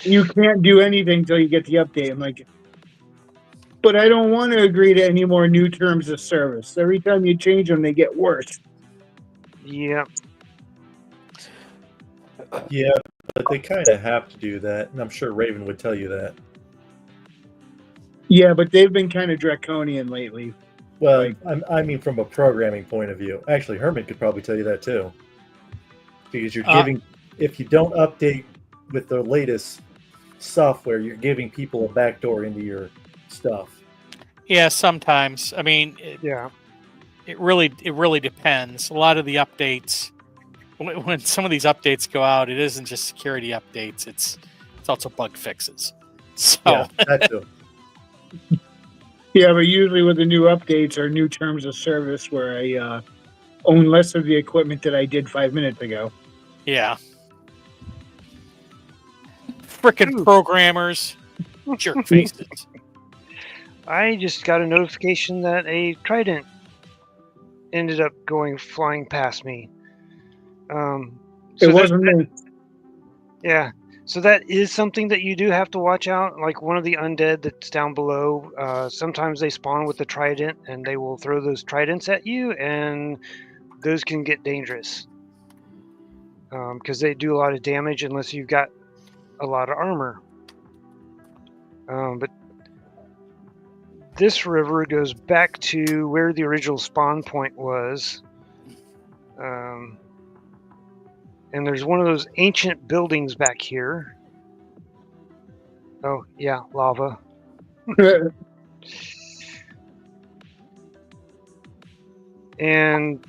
you can't do anything until you get the update. I'm like, but I don't want to agree to any more new terms of service. Every time you change them, they get worse. Yeah. Yeah, but they kind of have to do that, and I'm sure Raven would tell you that. Yeah, but they've been kind of draconian lately. Well, I mean, from a programming point of view. Actually, Herman could probably tell you that too. Because you're giving, if you don't update with the latest software, you're giving people a backdoor into your stuff. Yeah, sometimes. I mean, Yeah. it really depends. A lot of the updates, when some of these updates go out, it isn't just security updates. It's also bug fixes. So Yeah, that too. Yeah, but usually with the new updates are new terms of service where I own less of the equipment that I did 5 minutes ago. yeah, frickin' programmers, jerk faces. I just got a notification that a trident ended up flying past me. It wasn't me. Yeah, so that is something that you do have to watch out. Like one of the undead that's down below, sometimes they spawn with the trident, and they will throw those tridents at you, and those can get dangerous because they do a lot of damage unless you've got a lot of armor. But this river goes back to where the original spawn point was. And there's one of those ancient buildings back here. Oh, yeah, lava. And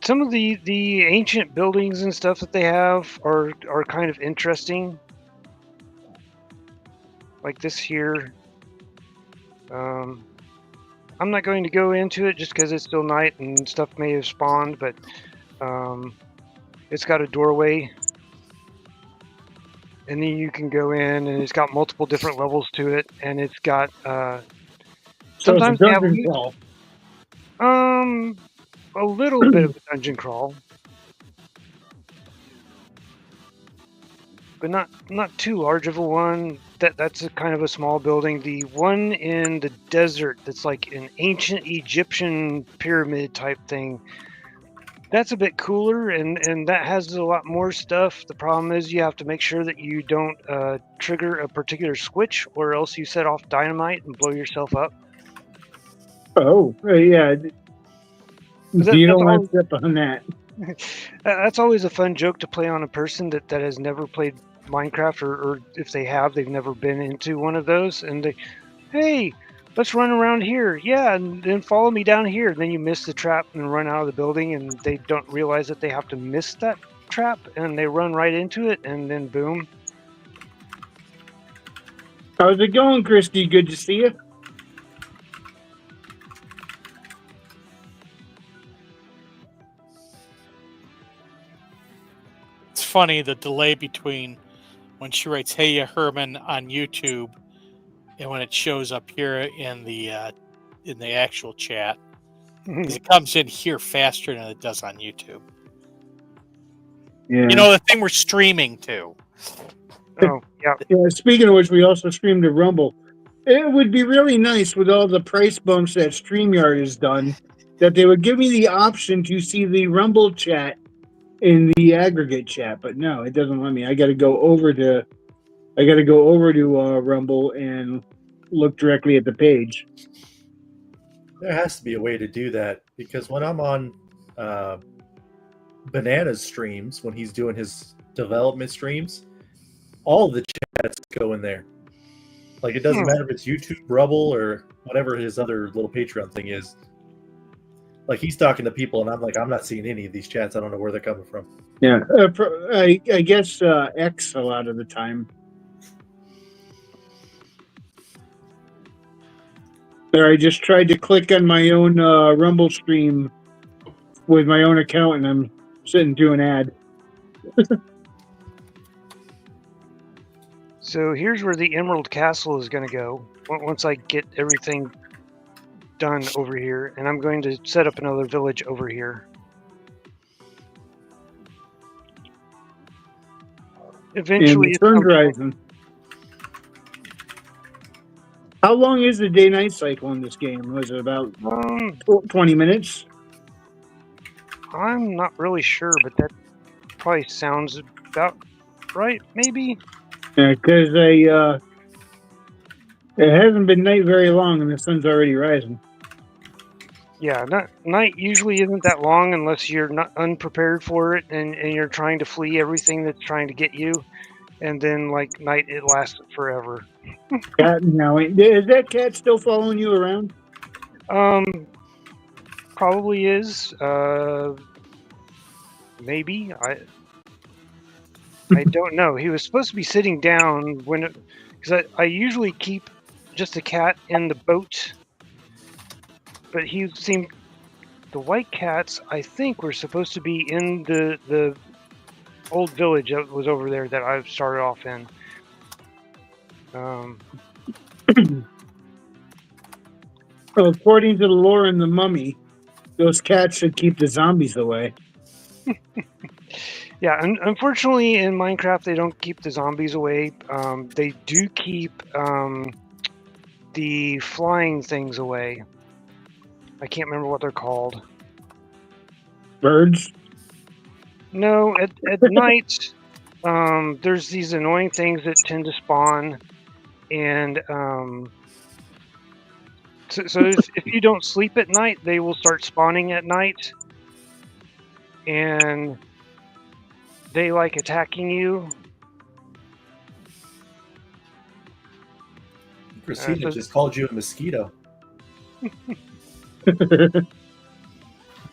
some of the ancient buildings and stuff that they have are kind of interesting. Like this here. I'm not going to go into it just because it's still night and stuff may have spawned, but it's got a doorway, and then you can go in, and it's got multiple different levels to it, and it's got So sometimes it's a they have dungeon crawl. a little bit of a dungeon crawl, but not too large of a one. That's a kind of a small building. The one in the desert that's like an ancient Egyptian pyramid type thing, that's a bit cooler, and that has a lot more stuff. The problem is you have to make sure that you don't trigger a particular switch, or else you set off dynamite and blow yourself up. Oh, yeah. You don't want always, to step on that. that's always a fun joke to play on a person that has never played Minecraft, or if they have, they've never been into one of those, and they, hey, let's run around here, yeah, and then follow me down here. And then you miss the trap and run out of the building, and they don't realize that they have to miss that trap, and they run right into it, and then boom. How's it going, Christy? Good to see you. It's funny the delay between when she writes "Hey Herman" on YouTube and when it shows up here in the actual chat, because it comes in here faster than it does on YouTube. Yeah. You know, the thing we're streaming to. Oh, yeah. Yeah. Speaking of which, we also streamed to Rumble. It would be really nice with all the price bumps that StreamYard has done that they would give me the option to see the Rumble chat in the aggregate chat, but no, it doesn't let me. I got to go over to Rumble and look directly at the page. There has to be a way to do that, because when I'm on Banana's streams, when he's doing his development streams, all the chats go in there. Like, it doesn't matter if it's YouTube, Rumble, or whatever his other little Patreon thing is. Like, he's talking to people, and I'm like, I'm not seeing any of these chats. I don't know where they're coming from. Yeah, I guess X a lot of the time. There, I just tried to click on my own Rumble stream with my own account, and I'm sitting through an ad. So here's where the Emerald Castle is going to go once I get everything done over here, and I'm going to set up another village over here. Eventually, the sun's rising. How long is the day-night cycle in this game? Was it about 20 minutes? I'm not really sure, but that probably sounds about right, maybe? Yeah, because it hasn't been night very long, and the sun's already rising. Yeah, night usually isn't that long unless you're not unprepared for it, and you're trying to flee everything that's trying to get you. And then, like, night, it lasts forever. Cat, now, is that cat still following you around? Probably is. Maybe. I don't know. He was supposed to be sitting down because I usually keep just a cat in the boat, but the white cats, I think, were supposed to be in the old village that was over there that I started off in. Well, according to the lore in The Mummy, those cats should keep the zombies away. Yeah, unfortunately in Minecraft they don't keep the zombies away. They do keep the flying things away. I can't remember what they're called. Birds? No, at night there's these annoying things that tend to spawn, and so if you don't sleep at night, they will start spawning at night, and they like attacking you. Christina just called you a mosquito.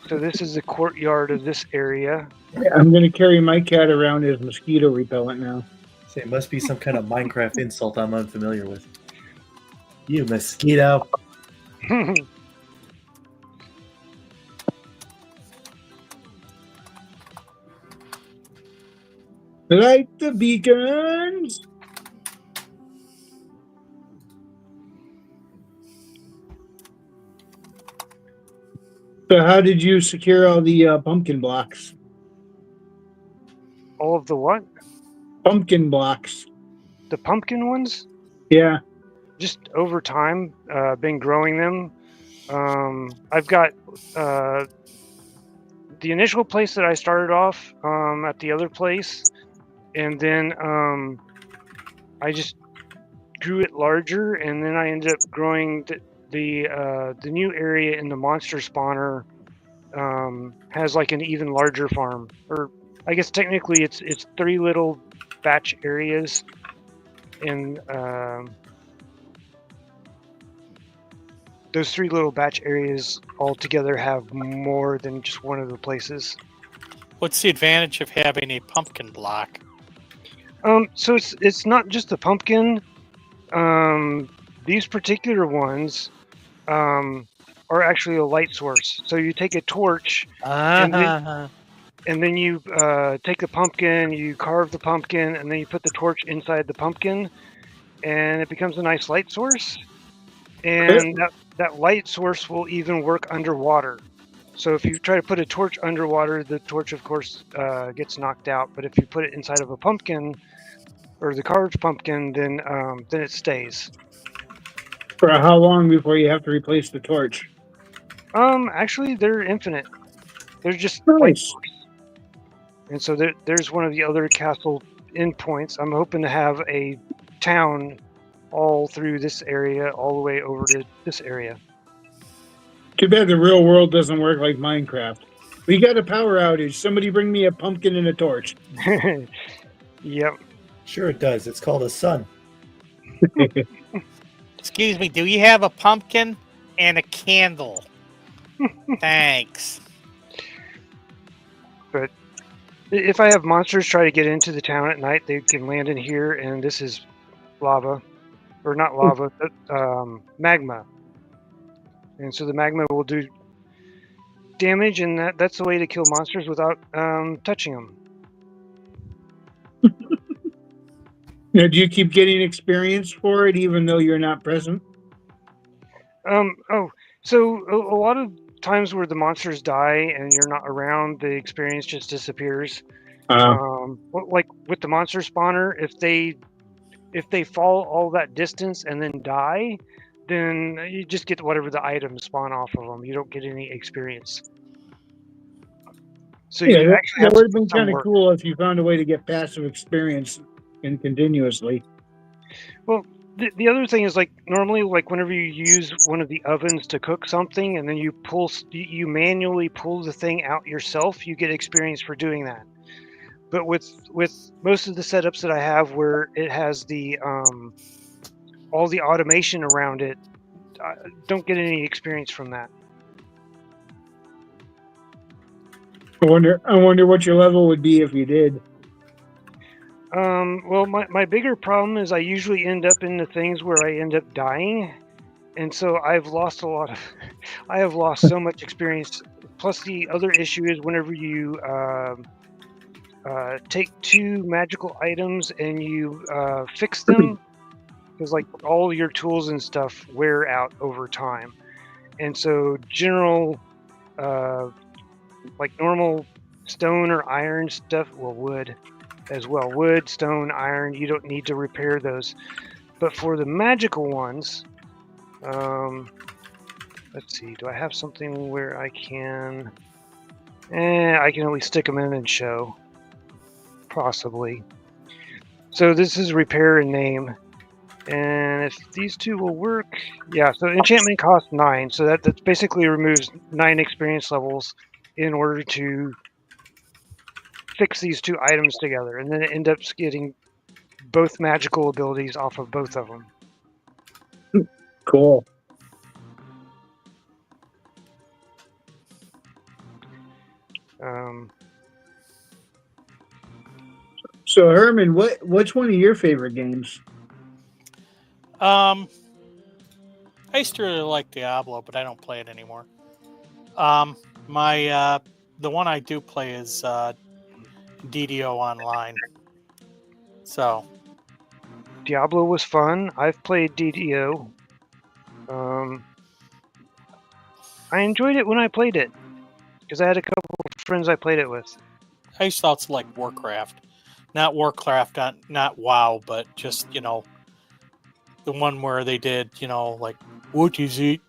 So this is the courtyard of this area. Yeah, I'm going to carry my cat around as mosquito repellent now. Say, it must be some kind of Minecraft insult I'm unfamiliar with. You mosquito. Light the beacons. So how did you secure all the pumpkin blocks? All of the what? Pumpkin blocks. The pumpkin ones? Yeah. Just over time, been growing them. I've got the initial place that I started off at the other place, and then I just grew it larger, and then I ended up growing the new area in the monster spawner has like an even larger farm, or I guess technically it's 3 little batch areas, and those 3 little batch areas all together have more than just one of the places. What's the advantage of having a pumpkin block? So it's not just the pumpkin. These particular ones are actually a light source. So you take a torch and then you take the pumpkin, you carve the pumpkin, and then you put the torch inside the pumpkin, and it becomes a nice light source. And that light source will even work underwater. So if you try to put a torch underwater, the torch, of course, gets knocked out. But if you put it inside of a pumpkin or the carved pumpkin, then it stays. For how long before you have to replace the torch? Actually, they're infinite. They're just light Nice. source. And so there's one of the other castle endpoints. I'm hoping to have a town all through this area, all the way over to this area. Too bad the real world doesn't work like Minecraft. We got a power outage. Somebody bring me a pumpkin and a torch. Yep. Sure it does. It's called a sun. Excuse me, do you have a pumpkin and a candle? Thanks. But if I have monsters try to get into the town at night, they can land in here, and this is lava. Or not lava, but magma. And so the magma will do damage, and that's the way to kill monsters without touching them. Now, do you keep getting experience for it even though you're not present? So a lot of times where the monsters die and you're not around, the experience just disappears. Like with the monster spawner, if they fall all that distance and then die, then you just get whatever the items spawn off of them. You don't get any experience. So Yeah, you actually that have would have been some kind of work. cool if you found a way to get passive experience and continuously. Well, the other thing is, like, normally, like, whenever you use one of the ovens to cook something and then you manually pull the thing out yourself, you get experience for doing that. But with most of the setups that I have where it has the all the automation around it, I don't get any experience from that. I wonder what your level would be if you did. Well, my bigger problem is I usually end up in the things where I end up dying, and so I've lost I have lost so much experience. Plus, the other issue is whenever you take 2 magical items and you fix them, because like all your tools and stuff wear out over time, and so general like normal stone or iron stuff, well, wood as well, wood, stone, iron, you don't need to repair those. But for the magical ones, let's see, do I have something where I can I can only stick them in and show, possibly. So this is repair and name, and if these 2 will work, yeah, so enchantment costs 9, so that basically removes 9 experience levels in order to fix these 2 items together, and then it ends up getting both magical abilities off of both of them. Cool. So Herman, what's one of your favorite games? I used to really like Diablo, but I don't play it anymore. The one I do play is DDO Online. So Diablo was fun. I've played DDO. I enjoyed it when I played it because I had a couple of friends I played it with. I used to also like Warcraft. Not Warcraft, not WoW, but just, the one where they did, like, what is it?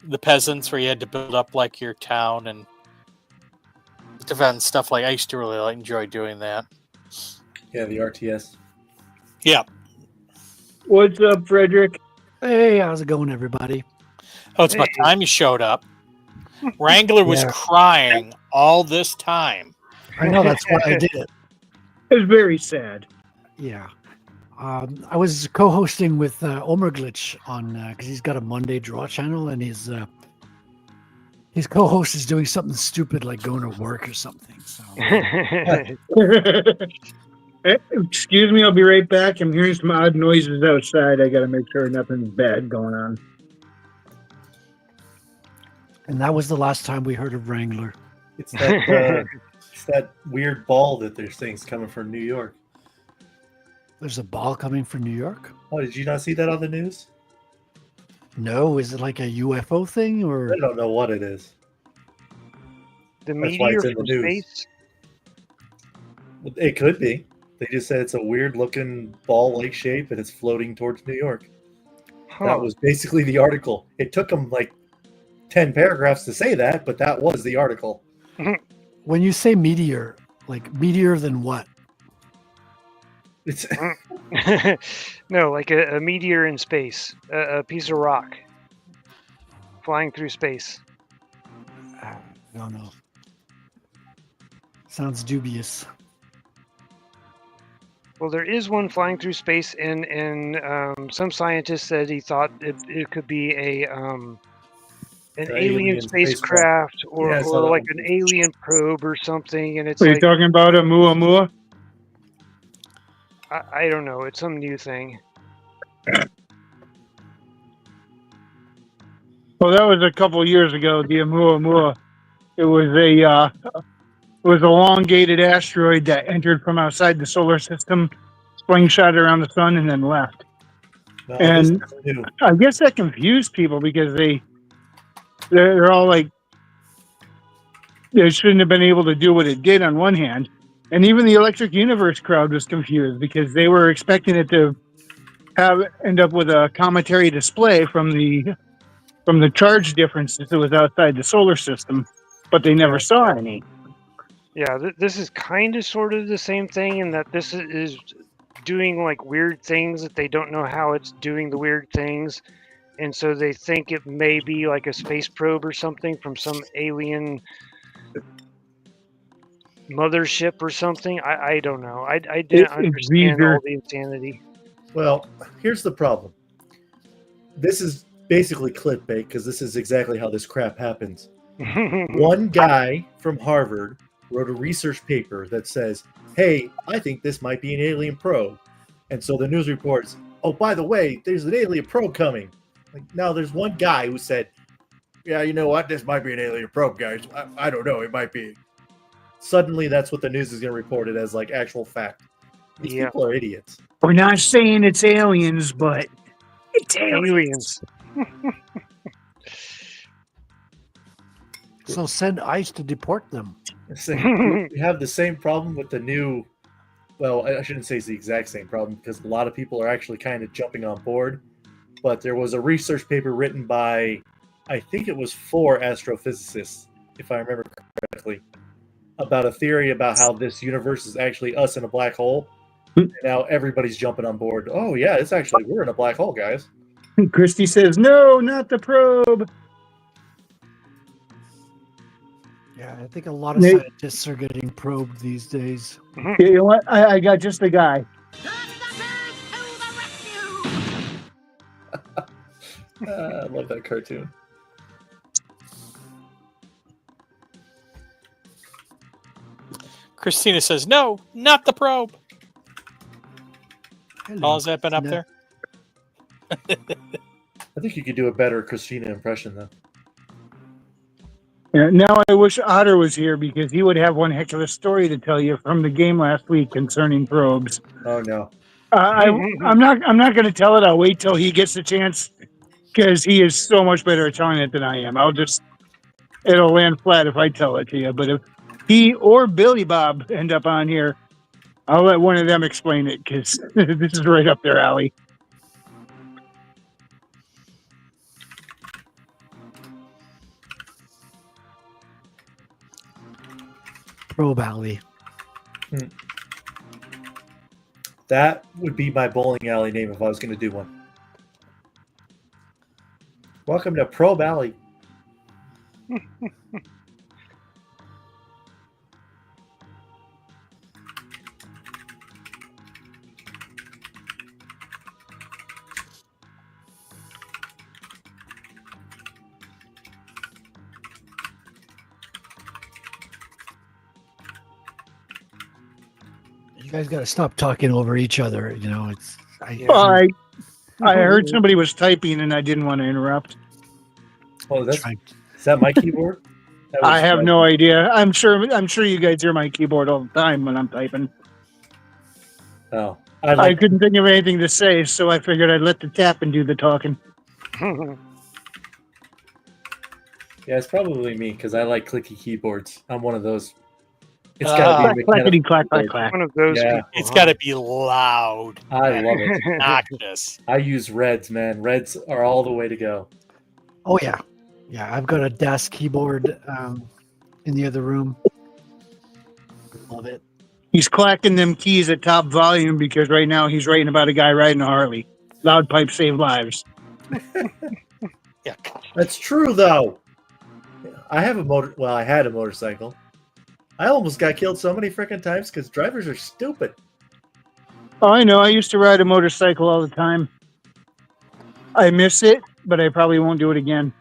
The peasants, where you had to build up like your town and defend stuff. Like, I used to really enjoy doing that. Yeah, the RTS. Yeah. What's up, Frederick? Hey, how's it going, everybody? Oh, it's about Hey. time you showed up. Wrangler was Yeah. crying all this time. I know that's why I did it. It's very sad. Yeah. I was co-hosting with Omerglitch on because he's got a Monday Draw channel, and his co-host is doing something stupid like going to work or something. So Excuse me, I'll be right back. I'm hearing some odd noises outside. I got to make sure nothing's bad going on. and that was the last time we heard of Wrangler. It's that weird ball that they're saying is coming from New York. There's a ball coming from New York. Oh, did you not see that on the news? No, is it like a UFO thing or? I don't know what it is. The That's why meteor it's in the from news. space. It could be. They just said it's a weird looking ball-like shape and it's floating towards New York. Huh. That was basically the article. It took them like 10 paragraphs to say that, but that was the article. When you say meteor, like meteor than what? It's No, like a meteor in space, a piece of rock flying through space. I don't know. Sounds dubious. Well, there is one flying through space, and some scientist said he thought it could be an alien spacecraft or, Yeah, I saw or that like one an too. alien probe or something. And it's Are you like, talking about a Muamua? I don't know. It's some new thing. Well, that was a couple years ago. The Oumuamua. It was an elongated asteroid that entered from outside the solar system, slingshot around the sun, and then left. No, And this is new. I guess that confused people because they're all like, they shouldn't have been able to do what it did on one hand. And even the Electric Universe crowd was confused because they were expecting it to end up with a cometary display from the charge differences that was outside the solar system, but they never saw any. Yeah, this is kind of sort of the same thing in that this is doing like weird things that they don't know how it's doing the weird things. And so they think it may be like a space probe or something from some alien mothership or something. I don't know. I didn't It's understand either- all the insanity. Well, here's the problem. This is basically clickbait because this is exactly how this crap happens. One guy from Harvard wrote a research paper that says, hey, I think this might be an alien probe. And so the news reports, oh, by the way, there's an alien probe coming. Like, now there's one guy who said, yeah, you know what? This might be an alien probe, guys. I don't know. It might be. Suddenly, that's what the news is going to report it as, like, actual fact. These Yeah. people are idiots. We're not saying it's aliens, but it's Aliens. So send ICE to deport them. We have the same problem with the new. Well, I shouldn't say it's the exact same problem because a lot of people are actually kind of jumping on board. But there was a research paper written by, I think it was 4 astrophysicists, if I remember correctly, about a theory about how this universe is actually us in a black hole. And now everybody's jumping on board. Oh yeah, it's actually we're in a black hole, guys. Christy says, no, not the probe. Yeah, I think a lot of Nate- scientists are getting probed these days. You know what? I got just the guy. I love that cartoon. Christina says, no, not the probe. Hello, Paul's that been up Christina. there? I think you could do a better Christina impression though. Yeah, now I wish Otter was here because he would have one heck of a story to tell you from the game last week concerning probes. Oh no. I'm not going to tell it. I'll wait till he gets the chance because he is so much better at telling it than I am. It'll land flat if I tell it to you. But if he or Billy Bob end up on here, I'll let one of them explain it because this is right up their alley. Probe Alley. That would be my bowling alley name if I was going to do one. Welcome to Probe Alley. You guys got to stop talking over each other. You know, it's. I heard somebody was typing and I didn't want to interrupt. Oh, is trying- that my keyboard? That was I have my- no idea. I'm sure you guys hear my keyboard all the time when I'm typing. Oh, I couldn't think of anything to say, so I figured I'd let the tapping do the talking. Yeah, it's probably me because I like clicky keyboards. I'm one of those. It's got to be a Clackety mechanical clack clack keyboard. clack. One of those. Yeah. people, It's huh? got to be loud, I love it. obnoxious. I use Reds, man. Reds are all the way to go. Oh yeah, yeah. I've got a desk keyboard in the other room. Love it. He's clacking them keys at top volume because right now he's writing about a guy riding a Harley. Loud pipe save lives. Yeah. That's true, though. I have a motor. Well, I had a motorcycle. I almost got killed so many freaking times because drivers are stupid. Oh, I know. I used to ride a motorcycle all the time. I miss it, but I probably won't do it again.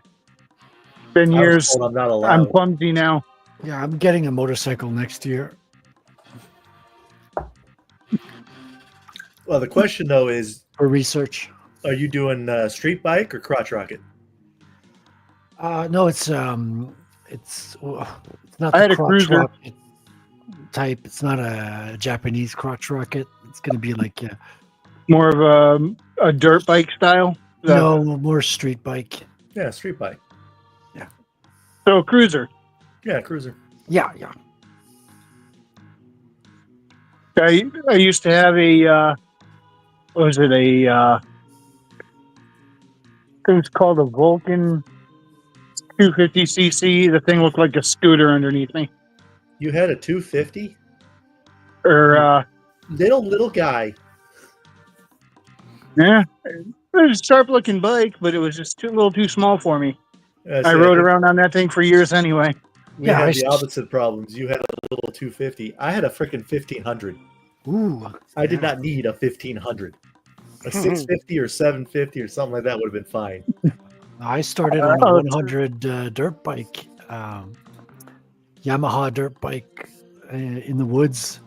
Been I was years. told I'm not I'm allowed. clumsy now. Yeah, I'm getting a motorcycle next year. Well, the question though is, For research. are you doing street bike or crotch rocket? No, it's not I had the a crotch cruiser. rocket type. It's not a Japanese crotch rocket. It's gonna be like More of a dirt bike style. no more street bike. Yeah, street bike. So a cruiser. Yeah, cruiser. Yeah. I used to have a what was it, it was called a Vulcan 250cc. The thing looked like a scooter underneath me. You had a 250? Or Little guy. yeah. It was a sharp looking bike, but it was just a little too small for me. I rode around on that thing for years anyway. We Yeah, had I the s- opposite problems. You had a little 250. I had a freaking 1500. Ooh. I did not need a 1500. A 650 or 750 or something like that would have been fine. I started on Oh, a 100 dirt bike, Yamaha dirt bike in the woods.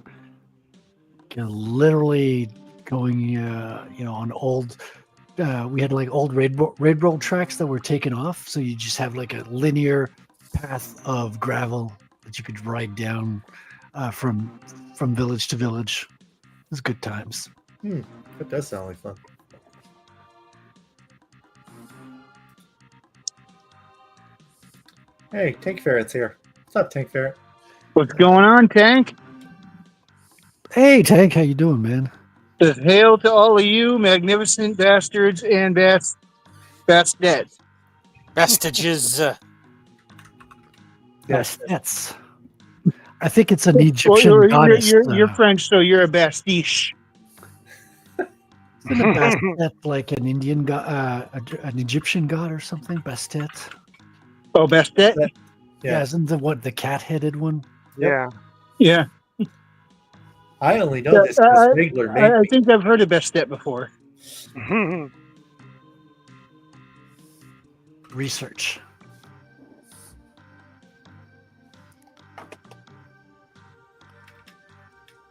Literally going, on old. We had like old railroad tracks that were taken off, so you just have like a linear path of gravel that you could ride down from village to village. It was good times. That does sound like fun. Hey, Tank Ferret's here. What's up, Tank Ferret? What's going on, Tank? Hey, Tank, how you doing, man? Says hail to all of you, magnificent bastards and bastards. Vestiges. Yes. That's. I think it's an Well, Egyptian goddess. you're French, so you're a bastiche. Isn't a Bastet like an Indian god, an Egyptian god or something? Bastet. Oh, bastet? Yeah, Yeah. isn't the cat-headed one? Yeah. Yeah. I only know this because Stigler made I me. think I've heard of bastet before. Research.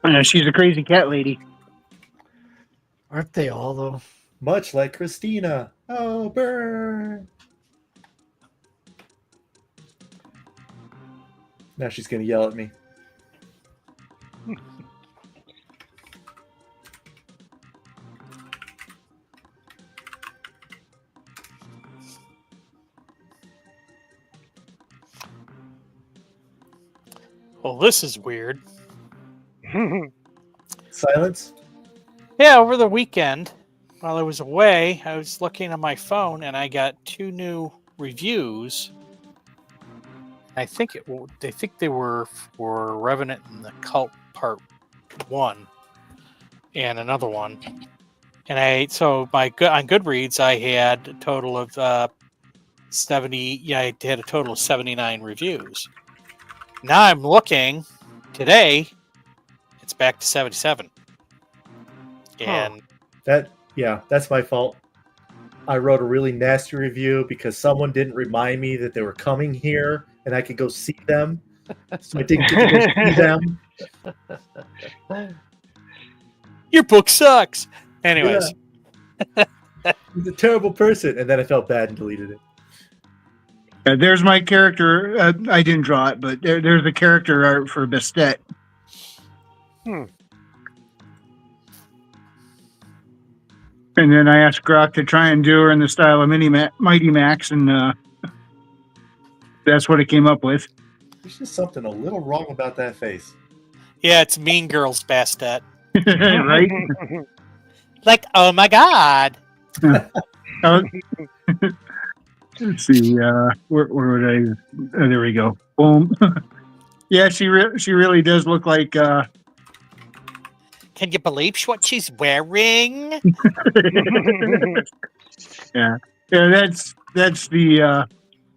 I know she's a crazy cat lady. Aren't they all though? Much like Christina. Oh, burn. Now she's going to yell at me. Well, this is weird. Silence? Yeah, over the weekend, while I was away, I was looking on my phone and I got 2 new reviews. I think they were for Revenant and the Cult Part 1 and another one. And on Goodreads I had a total of 70. Yeah, I had a total of 79 reviews. Now I'm looking today, it's back to 77. And that's my fault. I wrote a really nasty review because someone didn't remind me that they were coming here and I could go see them. So I didn't get to go see them. your book sucks. Anyways. Yeah. He's a terrible person. And then I felt bad and deleted it. There's my character. I didn't draw it, but there's the character art for Bastet. And then I asked Grok to try and do her in the style of Mighty Max, and that's what it came up with. There's just something a little wrong about that face. Yeah, it's Mean Girls Bastet. Right? Like, oh my god. Let's see. Where would I? Oh, there we go. Boom. Yeah, she really does look like. Can you believe what she's wearing? Yeah. That's the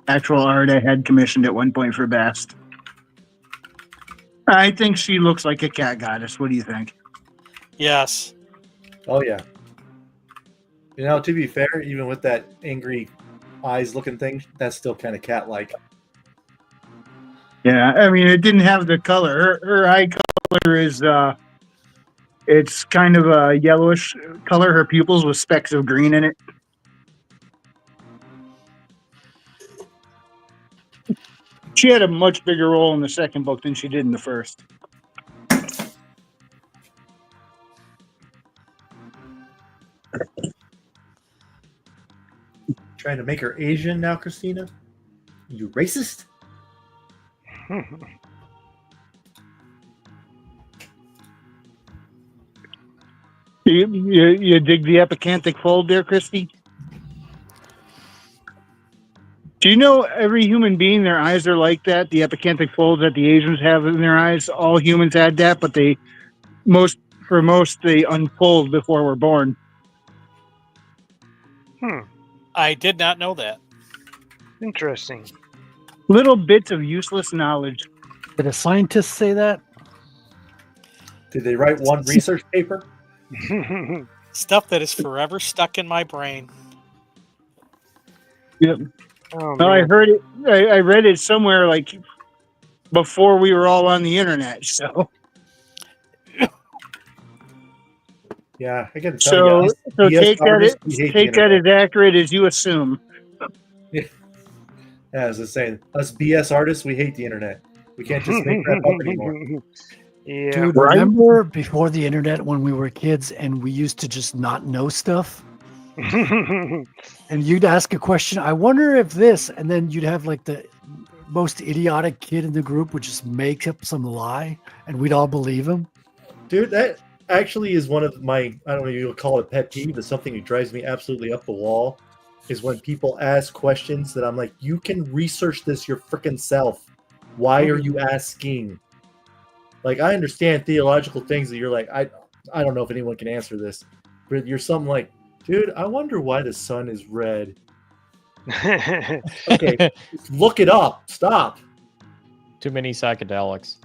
actual art I had commissioned at one point for Bast. I think she looks like a cat goddess. What do you think? Yes. Oh yeah. You know, to be fair, even with that angry eyes looking thing, that's still kind of cat-like. Yeah, I mean, it didn't have the color. Her eye color is it's kind of a yellowish color. Her pupils with specks of green in it. She had a much bigger role in the second book than she did in the first. Trying to make her Asian now, Christina? You racist? You dig the epicanthic fold there, Christy? Do you know every human being, their eyes are like that? The epicanthic folds that the Asians have in their eyes, all humans had that, but they unfold before we're born. I did not know that. Interesting. Little bits of useless knowledge. Did a scientist say that? Did they write one research paper? Stuff that is forever stuck in my brain. Yep. Oh, Well, I man. heard it. I read it somewhere like before we were all on the internet. So, Yeah, I gotta tell so you. take that as accurate as you assume. Yeah, as I was saying, us BS artists, we hate the internet. We can't just make crap up anymore. Yeah. Dude, Right? remember before the internet when we were kids and we used to just not know stuff? And you'd ask a question, I wonder if this, and then you'd have like the most idiotic kid in the group would just make up some lie and we'd all believe him. Dude, that actually is one of my, I don't know if you'll call it pet peeve, but something that drives me absolutely up the wall is when people ask questions that I'm like, you can research this your freaking self. Why are you asking? Like, I understand theological things that you're like, I don't know if anyone can answer this, but you're something like, dude, I wonder why the sun is red. Okay, look it up. Stop. Too many psychedelics.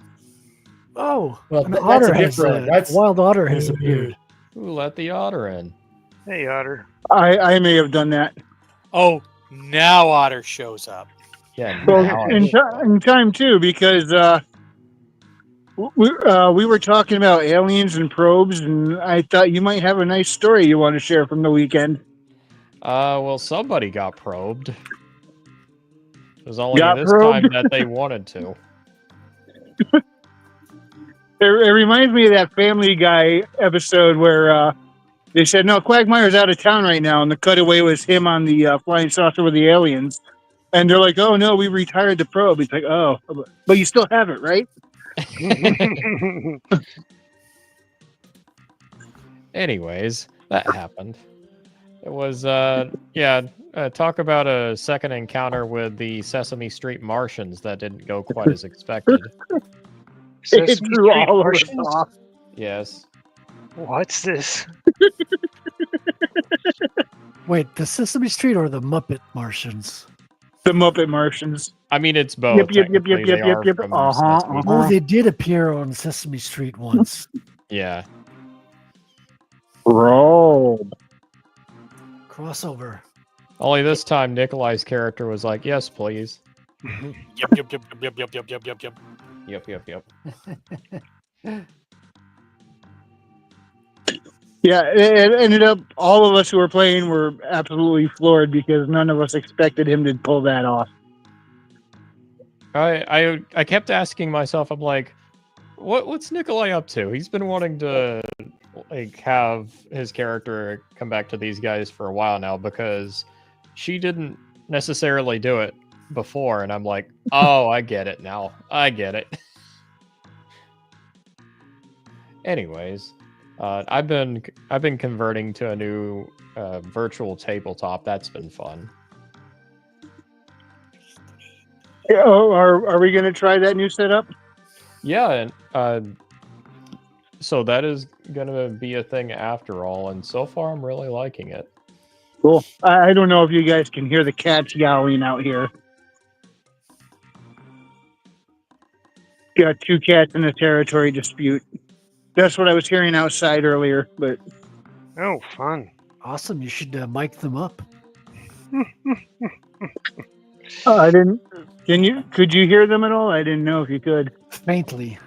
Oh, Well, an that's otter a has, different- a that's- wild otter has appeared. Who let the otter in? Hey, Otter. I may have done that. Oh, now Otter shows up. Yeah, Well, now I in understand. time too, because we were talking about aliens and probes, and I thought you might have a nice story you want to share from the weekend. Well, somebody got probed. It was only Got this probed? time that they wanted to. It reminds me of that Family Guy episode where they said, no, Quagmire's out of town right now. And the cutaway was him on the flying saucer with the aliens. And they're like, oh, no, we retired the probe. He's like, oh, but you still have it, right? Anyways, that happened. It was, talk about a second encounter with the Sesame Street Martians that didn't go quite as expected. It Sesame threw Street all of us Martians? off. Yes. What's this? Wait, the Sesame Street or the Muppet Martians? The Muppet Martians. I mean, it's both. Yep. Technically, they are from Sesame Oh, Street. they did appear on Sesame Street once. Yeah. Roll. Crossover. Only this time, Nikolai's character was like, yes, please. Yep. Yep. Yeah, it ended up, all of us who were playing were absolutely floored because none of us expected him to pull that off. I kept asking myself, I'm like, what's Nikolai up to? He's been wanting to have his character come back to these guys for a while now because she didn't necessarily do it before, and I'm like, oh, I get it now. I get it. Anyways, I've been converting to a new virtual tabletop. That's been fun. Oh, are we going to try that new setup? Yeah, and so that is going to be a thing after all, and so far I'm really liking it. Cool. I don't know if you guys can hear the cats yowling out here. Got 2 cats in a territory dispute. That's what I was hearing outside earlier, but Oh, fun. Awesome. You should mic them up. I didn't. Could you hear them at all? I didn't know if you could. Faintly.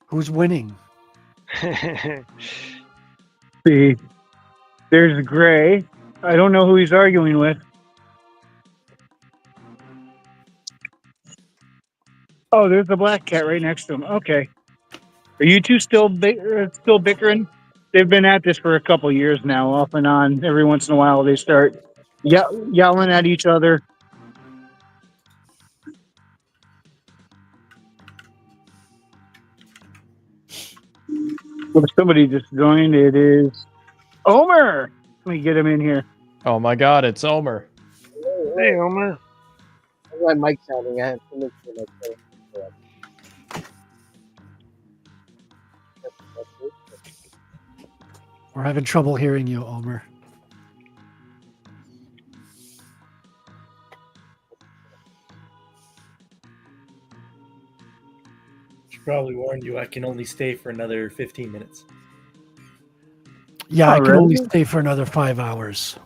Who's winning? See, there's Gray. I don't know who he's arguing with. Oh, there's the black cat right next to him. Okay. Are you two still bickering? They've been at this for a couple years now, off and on. Every once in a while, they start yelling at each other. Well, somebody just joined. It is Omer. Let me get him in here. Oh my god, it's Omer. Hey, Homer. My mic sounding. I have to make sure my phone is correct. We're having trouble hearing you, Omer. Should probably warn you, I can only stay for another 15 minutes. Yeah, I can Alright. only stay for another 5 hours.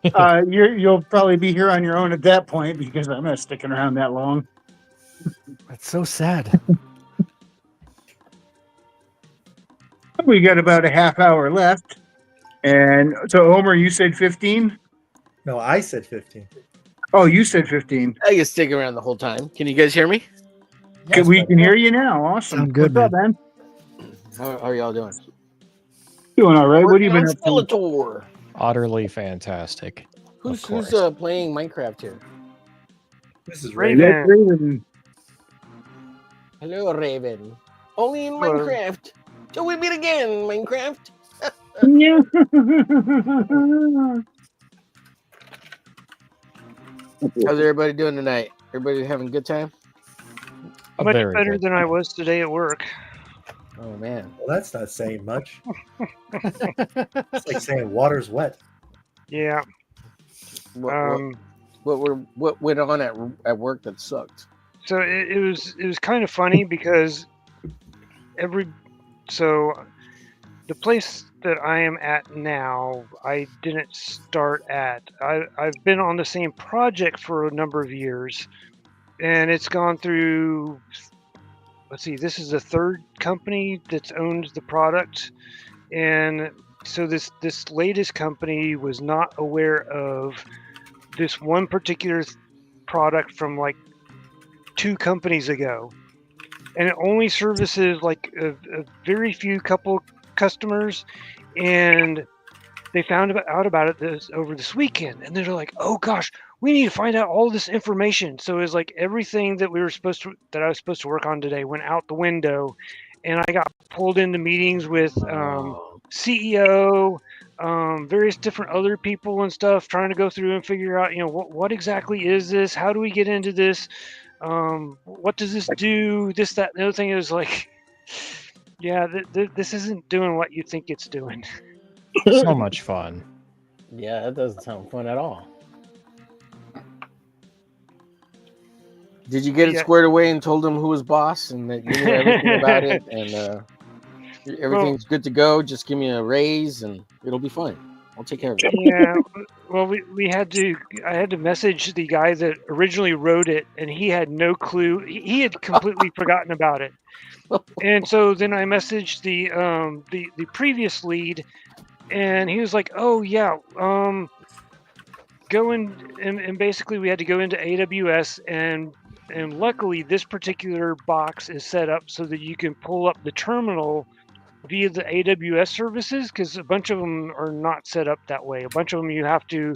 You'll probably be here on your own at that point because I'm not sticking around that long. That's so sad. We got about a half hour left. And so, Homer, you said 15? No, I said 15. Oh, you said 15. I can stick around the whole time. Can you guys hear me? We can hear you now. Awesome. Sound good, What's up, man? How are y'all doing? Doing all right. What have you Working been on up to? Skeletor. Utterly fantastic. Who's Of course. playing Minecraft here? This is Raven. Raven. That's Raven. Hello, Raven. Only in Hello. Minecraft. Till we meet again, Minecraft. Yeah. How's everybody doing tonight? Everybody having a good time? A Much very better good than I time. was today at work. Oh man. Well, that's not saying much. It's like saying water's wet. Yeah. What went on at work that sucked? So it was kind of funny because the place that I am at now, I didn't start at. I've been on the same project for a number of years, and it's gone through. Let's see, this is the third company that's owns the product, and so this latest company was not aware of this one particular product from like 2 companies ago, and it only services like a very few couple customers, and they found out about it over this weekend, and they're like, "Oh gosh, we need to find out all this information." So it was like everything that I was supposed to work on today went out the window, and I got pulled into meetings with CEO, various different other people and stuff, trying to go through and figure out, what exactly is this? How do we get into this? What does this do? This, that, and the other thing. It was like, yeah, this isn't doing what you think it's doing. So much fun. Yeah, that doesn't sound fun at all. Did you get it squared away and told him who was boss and that you knew everything about it and everything's good to go? Just give me a raise and it'll be fine. I'll take care of it. Yeah, well, I had to message the guy that originally wrote it, and he had no clue. He had completely forgotten about it. And so then I messaged the previous lead, and he was like, "Oh yeah, go in," and basically we had to go into AWS, and luckily this particular box is set up so that you can pull up the terminal via the AWS services, because a bunch of them are not set up that way. A bunch of them you have to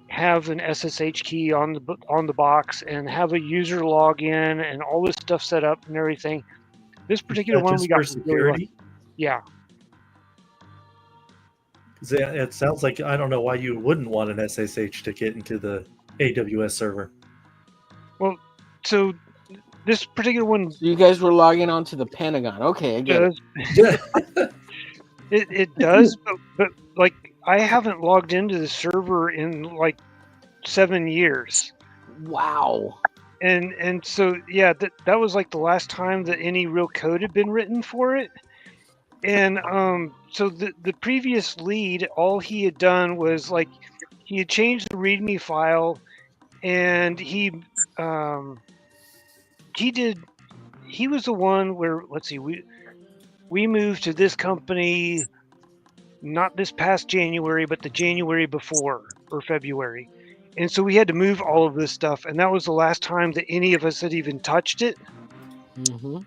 have an SSH key on the box and have a user login and all this stuff set up and everything. This particular one we got for security. Yeah. It sounds like I don't know why you wouldn't want an SSH to get into the AWS server. Well, so this particular one, So you guys were logging onto the Pentagon. Okay, I get it. It does, but like I haven't logged into the server in like 7 years. Wow. And so yeah, that was like the last time that any real code had been written for it. And so the previous lead, all he had done was like he had changed the README file, and he was the one where, let's see, we moved to this company not this past January, but the January before, or February. And so we had to move all of this stuff, and that was the last time that any of us had even touched it. Mm-hmm.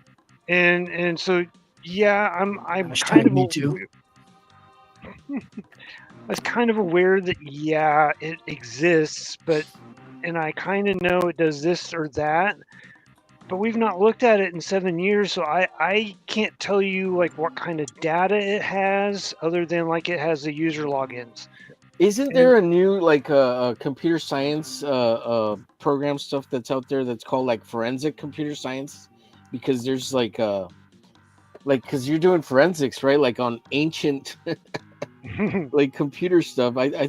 And so yeah, I'm Hashtag me too. I was kind of aware that yeah, it exists, and I kind of know it does this or that, but we've not looked at it in 7 years, so I can't tell you like what kind of data it has, other than like it has the user logins. Isn't there a new like computer science program stuff that's out there that's called like forensic computer science? Because there's like because you're doing forensics, right? Like on ancient like computer stuff. I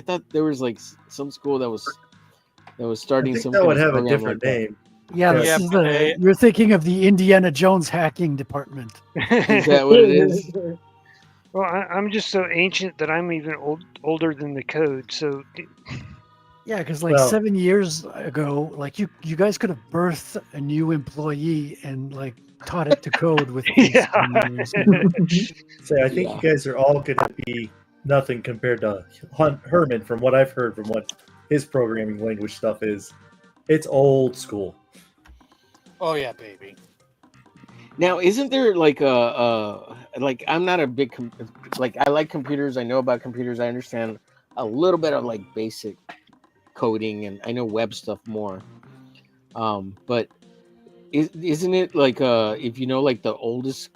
thought there was like some school that was starting some. That would have a different name. Yeah, this is you're thinking of the Indiana Jones hacking department. Is that what it is? Well, I'm just so ancient that I'm even older than the code. So yeah, because like 7 years ago, like you guys could have birthed a new employee and like taught it to code with. Yeah. So I think you guys are all going to be nothing compared to Herman. From what I've heard, from what his programming language stuff is, it's old school. Oh yeah, baby. Now, isn't there like like I'm not a big like I like computers. I know about computers. I understand a little bit of like basic coding, and I know web stuff more. But isn't it like if you know like the oldest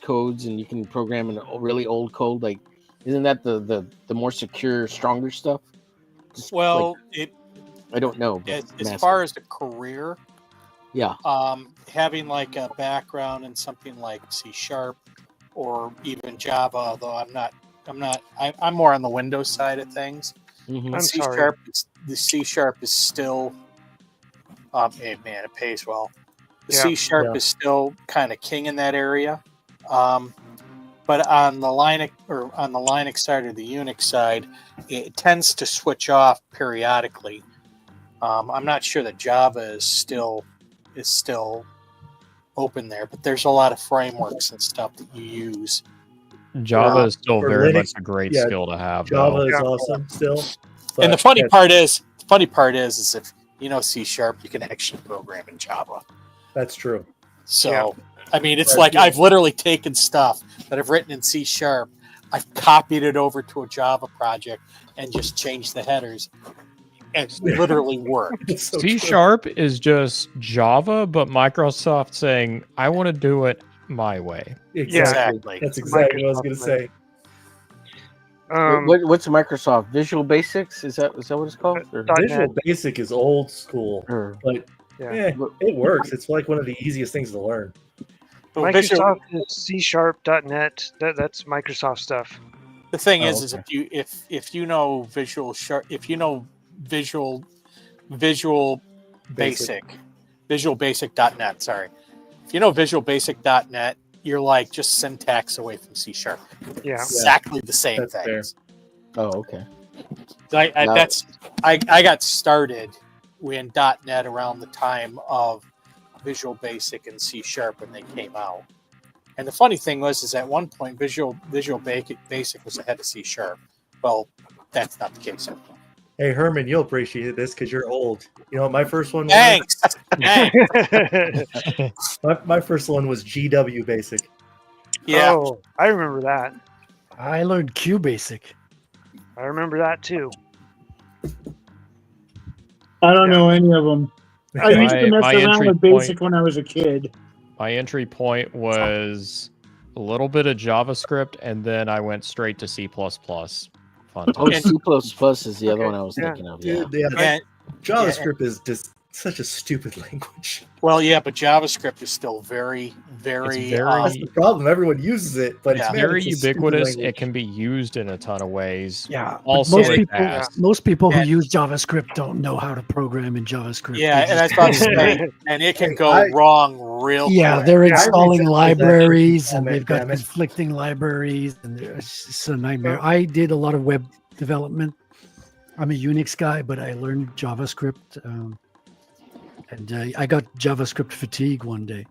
codes and you can program in a really old code, like isn't that the more secure, stronger stuff? Just, well, like, I don't know. As far as the career. Yeah. Having like a background in something like C# or even Java, although I'm more on the Windows side of things. Mm-hmm. The C# is still, hey, man, it pays well. The C# is still kind of king in that area. But on the Linux side or the Unix side, it tends to switch off periodically. I'm not sure that Java is still open there, but there's a lot of frameworks and stuff that you use. Java is still very Linux, much a great skill to have. Java is awesome still. And the funny part is if C#, you can actually program in Java. That's true. So, I mean, it's That's like good. I've literally taken stuff that I've written in C#, I've copied it over to a Java project and just changed the headers. And it literally worked. It's so C true. is just Java, but Microsoft saying, I want to do it my way. Exactly. That's exactly what I was going to Microsoft say. What's Microsoft Visual Basics? Is that what it's called? Or- Visual Basic is old school, or- but Yeah. it works. It's like one of the easiest things to learn. But Visual- Microsoft is C#.net. That's Microsoft stuff. the thing Oh, is if you know Visual Basic, VisualBasic.net. Sorry, if you know VisualBasic.net, you're like just syntax away from C#. Yeah. Exactly the same That's fair. things. Oh, okay. I got started in .NET around the time of Visual Basic and C# when they came out. And the funny thing is at one point Visual Basic was ahead of C#. Well, that's not the case anymore. Hey, Herman, you'll appreciate this because you're old. You know what my first one was? Thanks. Thanks. My first one was GW Basic. Yeah. Oh, I remember that. I learned QBasic. I remember that too. I don't know any of them. I used to mess My around entry with Basic when I was a kid. My entry point was a little bit of JavaScript, and then I went straight to C++. Fun Oh, time. C++ is the other one I was thinking of. Yeah. Dude, yeah, And- JavaScript is just such a stupid language. well, yeah, but JavaScript is still very, very. It's very- That's the problem. Everyone uses it, but Yeah. it's Very it's a stupid ubiquitous. language. It can be used in a ton of ways. Yeah, but Also, most it people, has. most people who And- use JavaScript don't know how to program in JavaScript. Yeah, They and I was just- about to say, and it can go wrong real yeah, quick. they're Yeah, I installing read that libraries, section, and they've got damn it. conflicting libraries, and it's just a nightmare. I did a lot of web development. I'm a Unix guy, but I learned JavaScript, and I got JavaScript fatigue one day.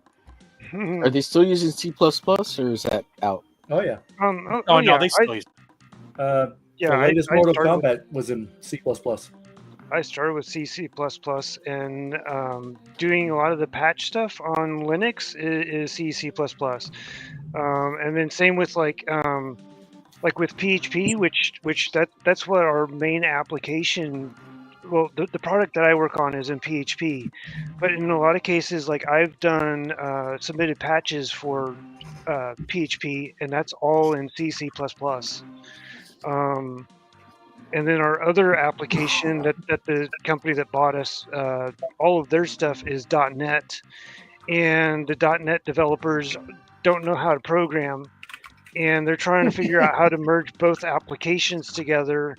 Are they still using C++, or is that out? Oh yeah. Oh, yeah, no, they still use The yeah, latest I Mortal started- Kombat was in C++. I started with C++, and doing a lot of the patch stuff on Linux is C++. And then same with like with PHP, which that's what our main application. Well, the product that I work on is in PHP, but in a lot of cases, like I've done submitted patches for PHP, and that's all in C++. And then our other application that the company that bought us, all of their stuff is .NET, and the .NET developers don't know how to program, and they're trying to figure out how to merge both applications together.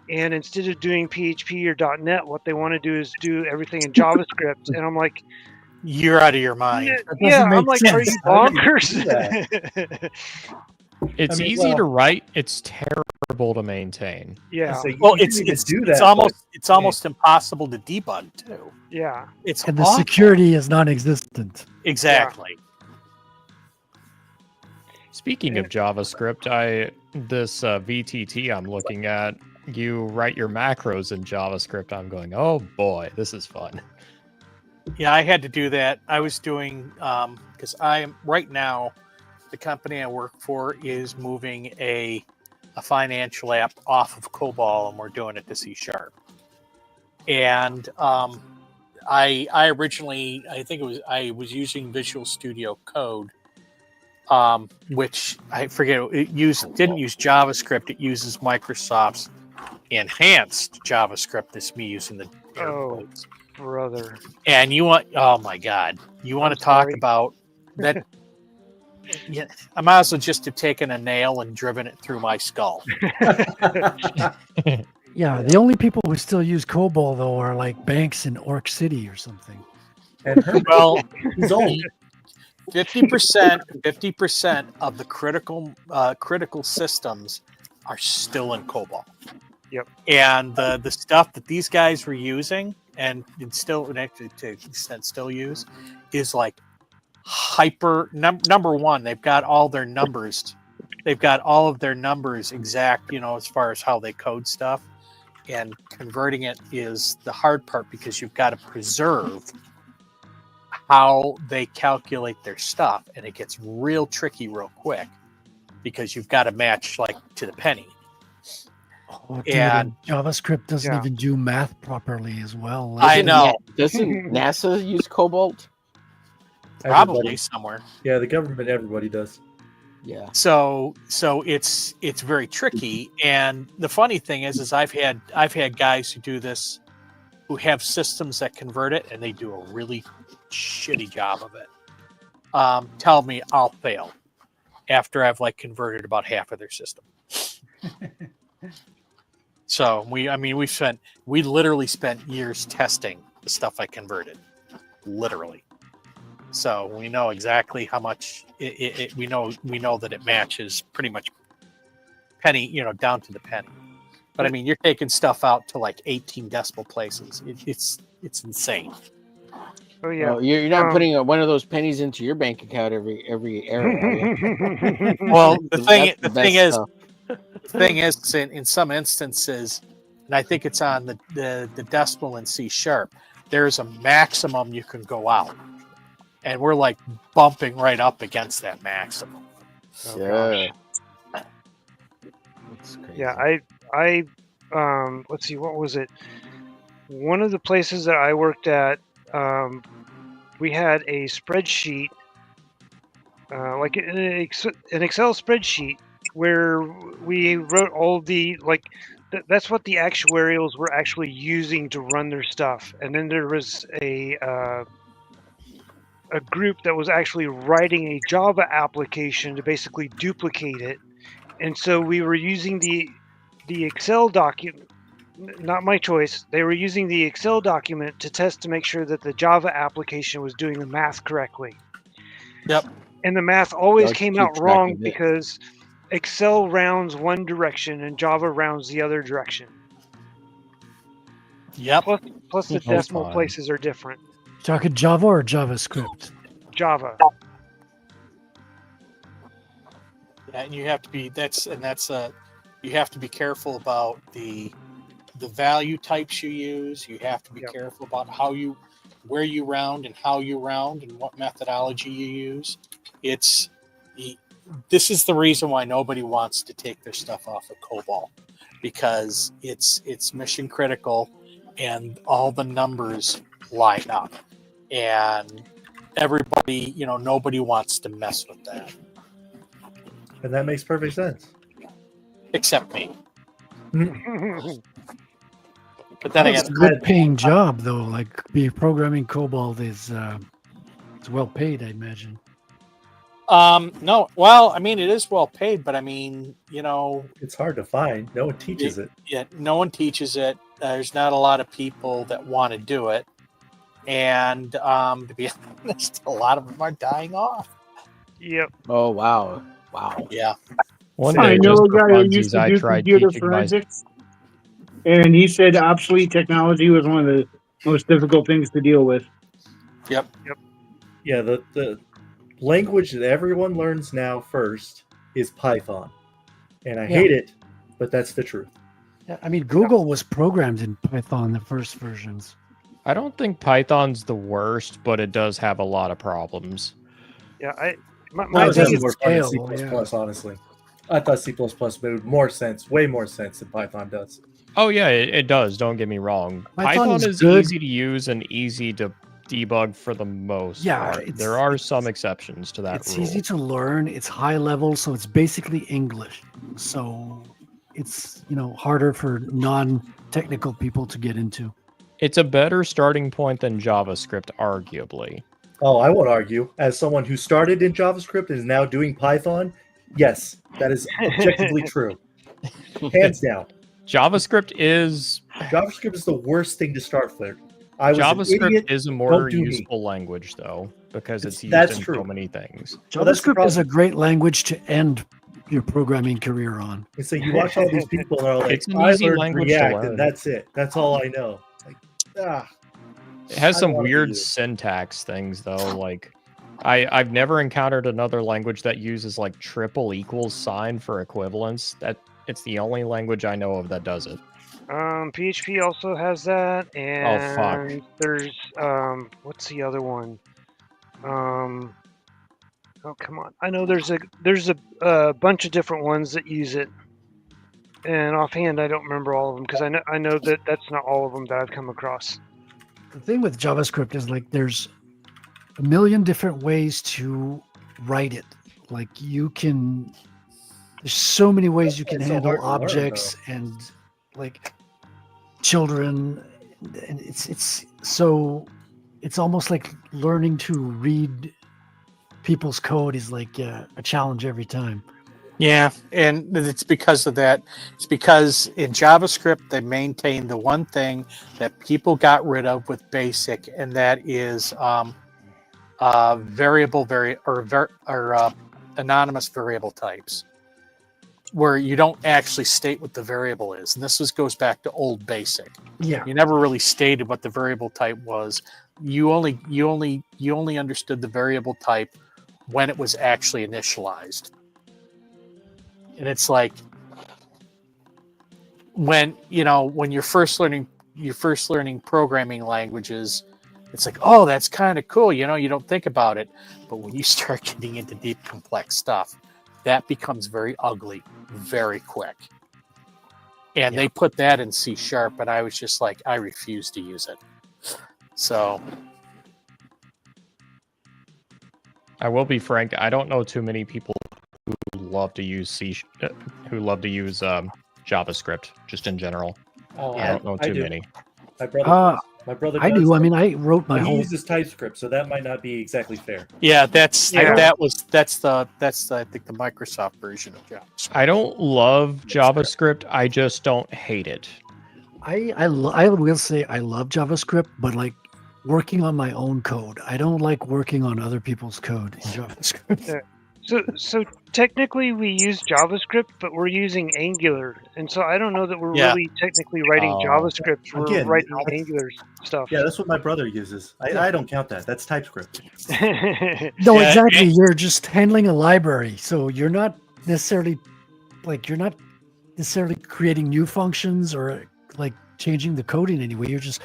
And instead of doing PHP or .NET, what they want to do is do everything in JavaScript. And I'm like, You're out of your mind. yeah, doesn't I'm make like, are sense. you How do you do bonkers? It's I mean, easy well- to write. It's terrible to maintain. Yeah, So you Well, can it's even it's do it's that, almost impossible to debug too. yeah. It's And the awful. security is non-existent. Exactly. Speaking of JavaScript, this VTT I'm looking at, you write your macros in JavaScript. I'm going, oh boy, this is fun. Yeah, I had to do that. I was doing because I am right now. The company I work for is moving a financial app off of COBOL, and we're doing it to C#. And I originally, I was using Visual Studio Code, which I forget didn't use JavaScript. It uses Microsoft's enhanced JavaScript. That's me using the air Oh. quotes. Brother. And oh my God, you want I'm to talk sorry. about that? Yeah, I might as well just have taken a nail and driven it through my skull. Yeah, the only people who still use COBOL though are like banks in Orc City or something. And Herman, Well, he's old. 50% of the critical systems are still in COBOL. Yep. And the stuff that these guys were using and actually to an extent still use is like number one. They've got all their numbers. They've got all of their numbers exact, as far as how they code stuff. and converting it is the hard part because you've got to preserve how they calculate their stuff, and it gets real tricky real quick because you've got to match like to the penny. Oh, dude, And- and JavaScript doesn't Yeah. even do math properly as well. I know. Doesn't NASA use Cobalt? Probably Everybody. somewhere. Yeah, the government, everybody does. Yeah. So it's very tricky. And the funny thing is I've had guys who do this who have systems that convert it, and they do a really shitty job of it. Tell me I'll fail after I've like converted about half of their system. So we literally spent years testing the stuff I converted, literally. So we know exactly how much we know that it matches pretty much penny, down to the penny. But I mean, you're taking stuff out to like 18 decimal places. It's insane. Oh yeah. Well, you're not putting one of those pennies into your bank account every era. Are you? Well, the That's the thing best is, stuff. the thing is, in some instances, and I think it's on the decimal in C#, there's a maximum you can go out, and we're like bumping right up against that maximum. Yeah. That's crazy. Yeah, I let's see, what was it? One of the places that I worked at, we had a spreadsheet, like an Excel spreadsheet, where we wrote all the that's what the actuarials were actually using to run their stuff, and then there was a group that was actually writing a Java application to basically duplicate it, and so we were using the Excel document. Not my choice. They were using the Excel document to test to make sure that the Java application was doing the math correctly. Yep. And the math always They'll came keep out track wrong of it. because Excel rounds one direction and Java rounds the other direction. Yep. Plus the Oh, decimal fine. places are different. Talking Java or JavaScript? Java. Yeah, and you have to be you have to be careful about the value types you use. You have to be Yep. careful about where you round and how you round and what methodology you use. This is the reason why nobody wants to take their stuff off of COBOL, because it's mission critical and all the numbers line up, and everybody, nobody wants to mess with that And that makes perfect sense. except me. But then It's again, a good paying job though. Like be programming COBOL is it's well paid, I imagine. no, well, I mean, it is well paid, but I mean, It's hard to find. No one teaches it. yeah, no one teaches it. There's not a lot of people that want to do it, and to be honest, a lot of them are dying off. Yep. Oh wow. Wow. Yeah, One I day, know just a for guy who used funsies, to I do tried computer teaching my forensics, and he said obsolete technology was one of the most difficult things to deal with. yep. Yeah, the language that everyone learns now first is Python. And I hate it, but that's the truth. Yeah, I mean, Google was programmed in Python, the first versions. I don't think Python's the worst, but it does have a lot of problems. Yeah, my I was think having it's more fun in C++, scalable, honestly. I thought C++ made more sense, way more sense than Python does. Oh yeah, it does. Don't get me wrong. Python Python is is good. easy to use and easy to debug for the most Yeah, part. it's- There are it's- some exceptions to that It's rule. easy to learn. It's high level, so it's basically English. So it's harder for non-technical people to get into. It's a better starting point than JavaScript, arguably. Oh, I won't argue. As someone who started in JavaScript and is now doing Python, yes, that is objectively true. Hands down. JavaScript is JavaScript is the worst thing to start with. I was an JavaScript idiot. is a Don't more do me. useful language though, because it's used That's in true. so many things. Well, that's the JavaScript is a problem. great language to end your programming career on. And so you watch all these people and are like, It's an I easy learned language to React learn. and that's it. That's all I know. Like, It has I some don't wanna weird do it. syntax things though. Like I've never encountered another language that uses like triple equals sign for equivalence. That it's the only language I know of that does it. PHP also has that, and fuck. there's what's the other one? Oh, come on! I know there's a bunch of different ones that use it, and offhand I don't remember all of them because I know that that's not all of them that I've come across. The thing with JavaScript is like there's a million different ways to write it. Like there's so many ways you can It's so handle hard to learn, objects and like children, and it's almost like learning to read people's code is like a challenge every time. Yeah, and it's because of that. It's because in JavaScript they maintain the one thing that people got rid of with BASIC, and that is anonymous variable types, where you don't actually state what the variable is. And goes back to old BASIC. Yeah. You never really stated what the variable type was. You only understood the variable type when it was actually initialized. And it's like when you're first learning programming languages, it's like, oh, that's kind of cool. You don't think about it. But when you start getting into deep, complex stuff, that becomes very ugly very quick. And they put that in C#, but I was just like, I refuse to use it. So I will be frank. I don't know too many people who love to use JavaScript just in general. Oh, I don't know I too do. many. My brother I does. do. I mean, I wrote my He whole. uses TypeScript, so that might not be exactly fair. yeah, that's Yeah. the I think the Microsoft version of JavaScript. I don't love JavaScript. I just don't hate it. I will say I love JavaScript, but like working on my own code. I don't like working on other people's code in JavaScript. So technically we use JavaScript, but we're using Angular, and so I don't know that we're Yeah. really technically writing Oh. JavaScript. We're Again, writing that's- Angular stuff. Yeah, that's what my brother uses. I don't count that. That's TypeScript. No, Yeah, exactly. You're just handling a library, so you're not necessarily creating new functions or like changing the code in any way. You're just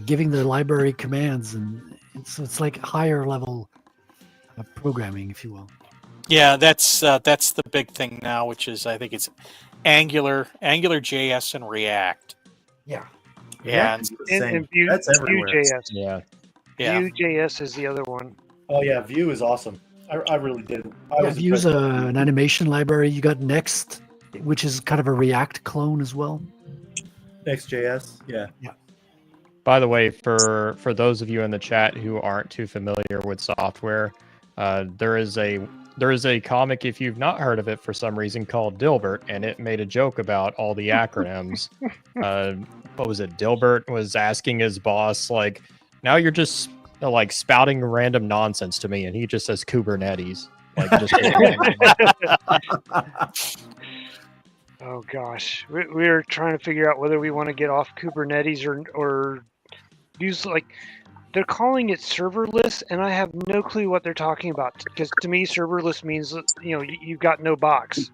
giving the library commands, and it's like higher level programming, if you will. Yeah, that's the big thing now, which is I think it's Angular, JS, and React. Yeah. And It's the and same. Vue, That's everywhere. Vue.js. Yeah. Vue.js is the other one. Oh yeah, Vue is awesome. I really did. I Yeah, was Vue's impressed with Vue. an animation library. You got Next, which is kind of a React clone as well. Next.js. Yeah. By the way, for those of you in the chat who aren't too familiar with software, there is a comic, if you've not heard of it for some reason, called Dilbert, and it made a joke about all the acronyms. What was it? Dilbert was asking his boss, like, now you're just like spouting random nonsense to me, and he just says Kubernetes. Like, just Oh gosh, we're trying to figure out whether we want to get off Kubernetes or use like they're calling it serverless, and I have no clue what they're talking about. Because to me, serverless means you've got no box,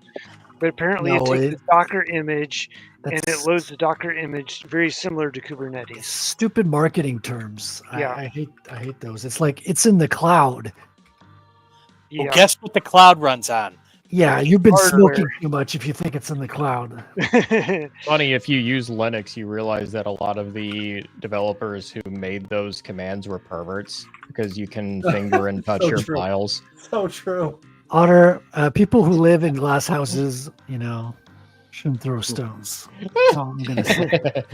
but apparently it takes a Docker image and it That's loads the Docker image very similar to Kubernetes. stupid marketing terms. Yeah. I hate those. It's like it's in the cloud. Yeah. Well, guess what the cloud runs on? Yeah, you've been Hardware. smoking too much if you think it's in the cloud. funny, if you use Linux, you realize that a lot of the developers who made those commands were perverts because you can finger and touch So your true. files. So true. Otter, people who live in glass houses, shouldn't throw stones. That's all I'm gonna say.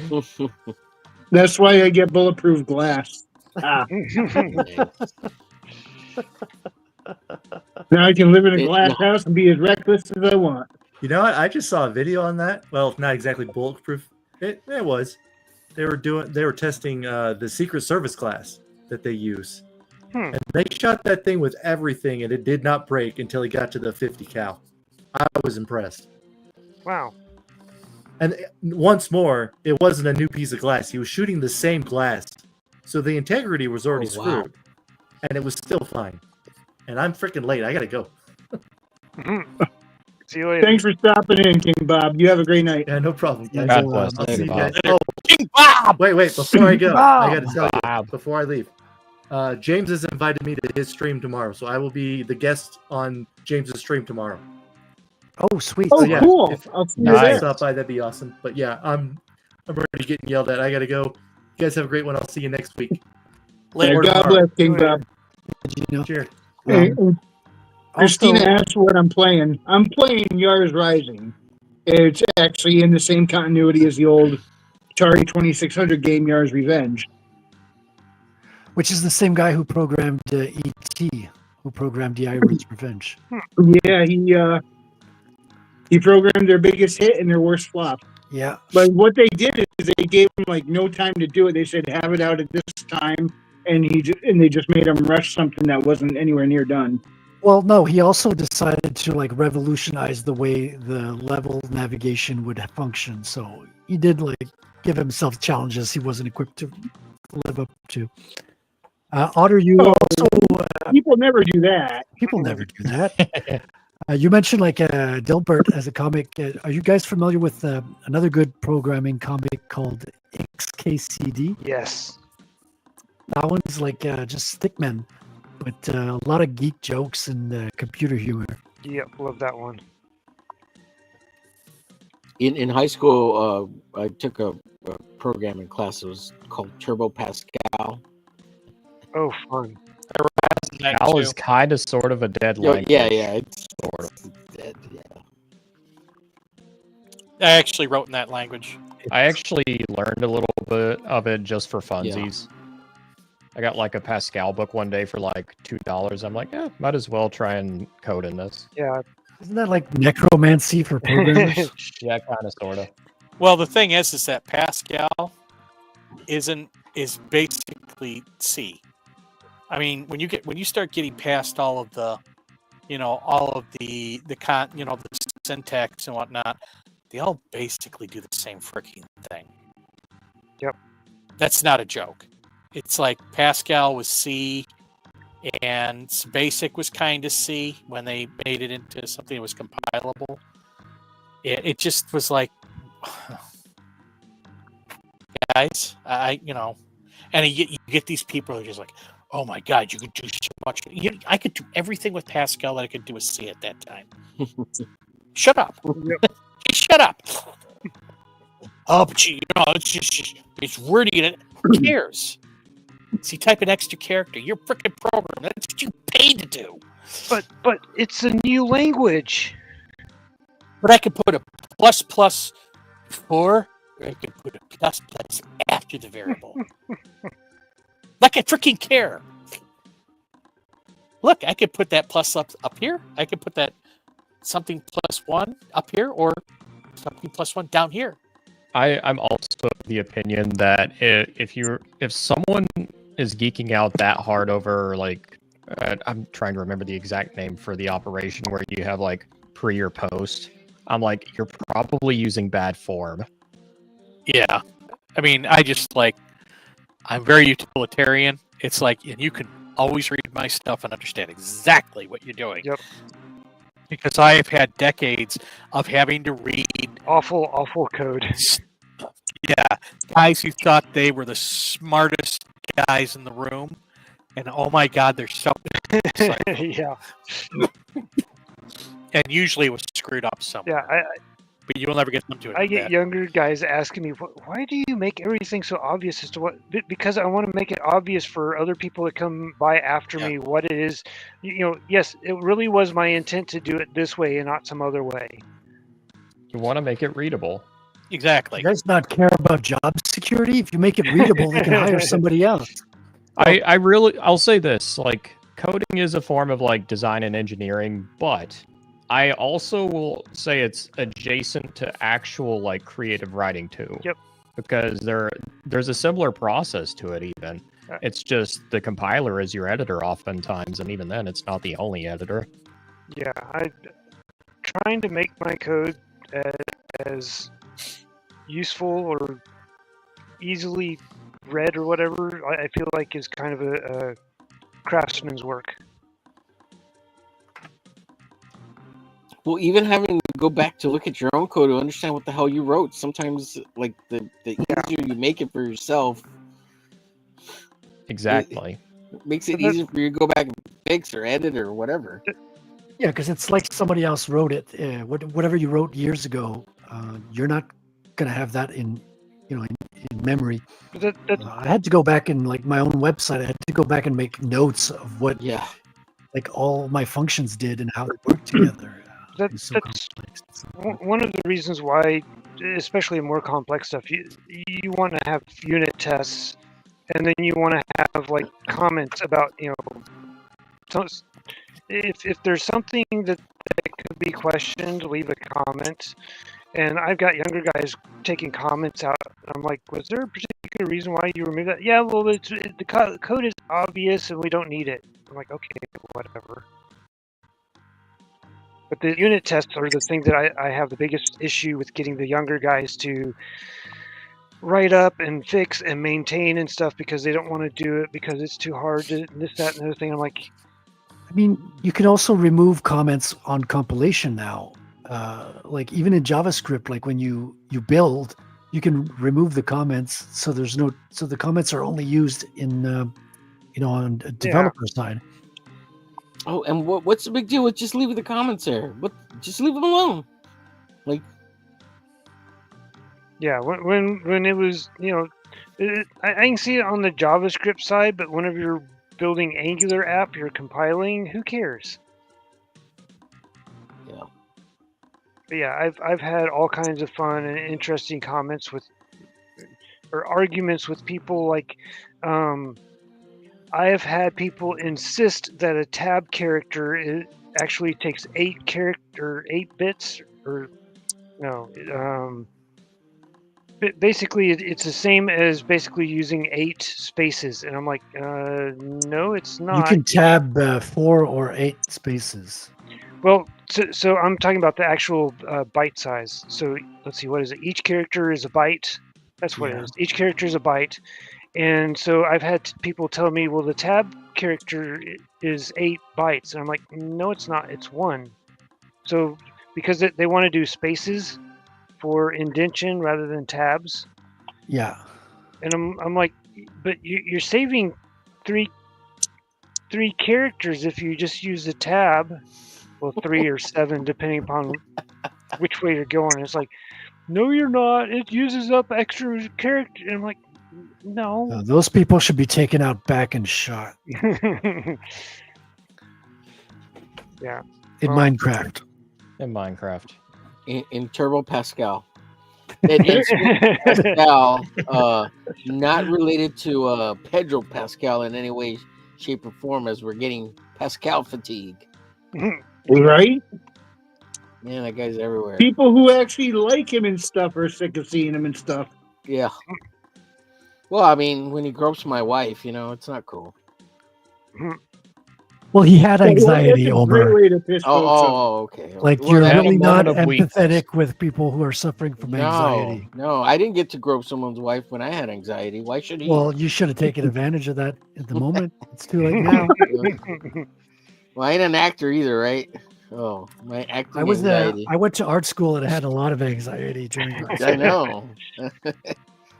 That's why I get bulletproof glass. Ah, now I can live in a glass house and be as reckless as I want. You know what? I just saw a video on that. Well, not exactly bulletproof. It was. They were testing the Secret Service glass that they use. And they shot that thing with everything, and it did not break until it got to the 50 cal. I was impressed. Wow. And once more, it wasn't a new piece of glass. He was shooting the same glass. So the integrity was already Oh, wow. screwed. And it was still fine. And I'm freaking late. I gotta go. See you later. Thanks for stopping in, King Bob. You have a great night. Yeah, no problem. Yeah, guys. God bless. I'll see you Bob. guys. Oh, King Bob! wait. Before I go, I got to Bob. tell you Bob. before I leave. James has invited me to his stream tomorrow, so I will be the guest on James's stream tomorrow. Oh, sweet. Oh, yeah, cool. if- I'll see You you guys Nice. there. stop by, that'd be awesome. But yeah, I'm already getting yelled at. I gotta go. You guys have a great one. I'll see you next week. Later. God tomorrow. bless, King Later. Bob. You know, Cheers. Hey, Christina also- asked what I'm playing. I'm playing Yars Rising. It's actually in the same continuity as the old Atari 2600 game, Yars Revenge. which is the same guy who programmed E.T., who programmed The Irish Revenge. Yeah, he programmed their biggest hit and their worst flop. Yeah. But what they did is they gave him like no time to do it. They said have it out at this time, and they just made him rush something that wasn't anywhere near done. Well, no, he also decided to like revolutionize the way the level navigation would function. So he did like give himself challenges he wasn't equipped to live up to. Otter, you Oh. also People never do that. people never do that. You mentioned like Dilbert as a comic. Are you guys familiar with another good programming comic called XKCD? Yes. That one's like just stickmen, but a lot of geek jokes and computer humor. Yep. Love that one. In high school, I took a programming class. It was called Turbo Pascal. Oh, fun. That Al too. is kind of sort of a dead Yo, language. yeah, it's Sort of. dead, yeah. I actually wrote in that language. I actually learned a little bit of it just for funsies. I got like a Pascal book one day for like $2. I'm like, might as well try and code in this. Yeah. Isn't that like necromancy for programmers? Yeah, kind of, sort of. Well, the thing is that Pascal is basically C. I mean, when you start getting past all of the, the syntax and whatnot, they all basically do the same freaking thing. Yep. That's not a joke. It's like Pascal was C, and Basic was kind of C when they made it into something that was compilable. It just was like, guys, and you get these people who are just like, oh my God, you could do so much. I could do everything with Pascal that I could do with C at that time. Shut up. Shut up. Oh, but it's wordy and who cares? See, type an extra character. You're freaking program. That's what you paid to do. But it's a new language. But I could put a plus before, or I could put a plus after the variable. Like I freaking care. Look, I could put that plus up here. I could put that something +1 up here, or something +1 down here. I'm also of the opinion that if someone is geeking out that hard over like I'm trying to remember the exact name for the operation where you have like pre or post, I'm like, you're probably using bad form. Yeah, I mean, I'm very utilitarian. It's like, and you can always read my stuff and understand exactly what you're doing. Yep. Because I have had decades of having to read Awful code. guys who thought they were the smartest guys in the room, and oh my God, they're so. Yeah. And usually it was screwed up somewhere. Yeah. But you'll never get them to it. I get younger guys asking me, why do you make everything so obvious as to what? Because I want to make it obvious for other people that come by after me what it is. Yes, it really was my intent to do it this way and not some other way. You want to make it readable. Exactly. You guys not care about job security? If you make it readable, they can hire somebody else. I'll say this, like, coding is a form of like design and engineering, but I also will say it's adjacent to actual like creative writing too. Yep. Because there's a similar process to it even. It's just the compiler is your editor oftentimes, and even then it's not the only editor. Yeah, I'm trying to make my code as useful or easily read or whatever, I feel like is kind of a craftsman's work. Well, even having to go back to look at your own code to understand what the hell you wrote, sometimes like the easier you make it for yourself, Exactly. it makes it easier for you to go back and fix or edit or whatever. Yeah, because it's like somebody else wrote it. Whatever you wrote years ago, you're not gonna have that in memory. I had to go back and like my own website. I had to go back and make notes of what like all my functions did and how they work together. That's one of the reasons why, especially in more complex stuff, you want to have unit tests, and then you want to have like comments about if there's something that could be questioned, leave a comment. And I've got younger guys taking comments out. I'm like, was there a particular reason why you removed that? Yeah, well, the code is obvious and we don't need it. I'm like, okay, whatever. But the unit tests are the thing that I have the biggest issue with getting the younger guys to write up and fix and maintain and stuff because they don't want to do it because it's too hard to this, that, and the other thing. I'm like, I mean, you can also remove comments on compilation now. Like even in JavaScript, like when you build, you can remove the comments. So the comments are only used in, on a developer side. Oh, and what's the big deal with just leaving the comments there? Just leave them alone. Like, yeah, when it was, I can see it on the JavaScript side, but whenever you're building Angular app, you're compiling, who cares? Yeah. But yeah, I've had all kinds of fun and interesting comments or arguments with people. Like, I have had people insist that a tab character actually takes 8 bits, or no. Basically, it's the same as basically using 8 spaces, and I'm like, no, it's not. You can tab 4 or 8 spaces. Well, so I'm talking about the actual byte size. So let's see, what is it? Each character is a byte. That's what it is. Each character is a byte. And so I've had people tell me, well, the tab character is 8 bytes. And I'm like, no, it's not. It's 1. So because they want to do spaces for indentation rather than tabs. Yeah. And I'm like, but you're saving three characters if you just use the tab. Well, 3 or 7, depending upon which way you're going. It's like, no, you're not. It uses up extra character. And I'm like, no. Those people should be taken out back and shot. Yeah. In Minecraft. In Minecraft. In Turbo Pascal. In Pascal, not related to Pedro Pascal in any way, shape, or form, as we're getting Pascal fatigue. Right? Man, that guy's everywhere. People who actually like him and stuff are sick of seeing him and stuff. Yeah. Well, I mean, when he gropes my wife, it's not cool. Well, he had anxiety, Omer. Okay. Like, well, you're really not empathetic with people who are suffering from anxiety. No, I didn't get to grope someone's wife when I had anxiety. Why should he? Well, you should have taken advantage of that at the moment. It's too late now. Well, I ain't an actor either, right? Oh, my acting anxiety. I went to art school and I had a lot of anxiety during art school. I know.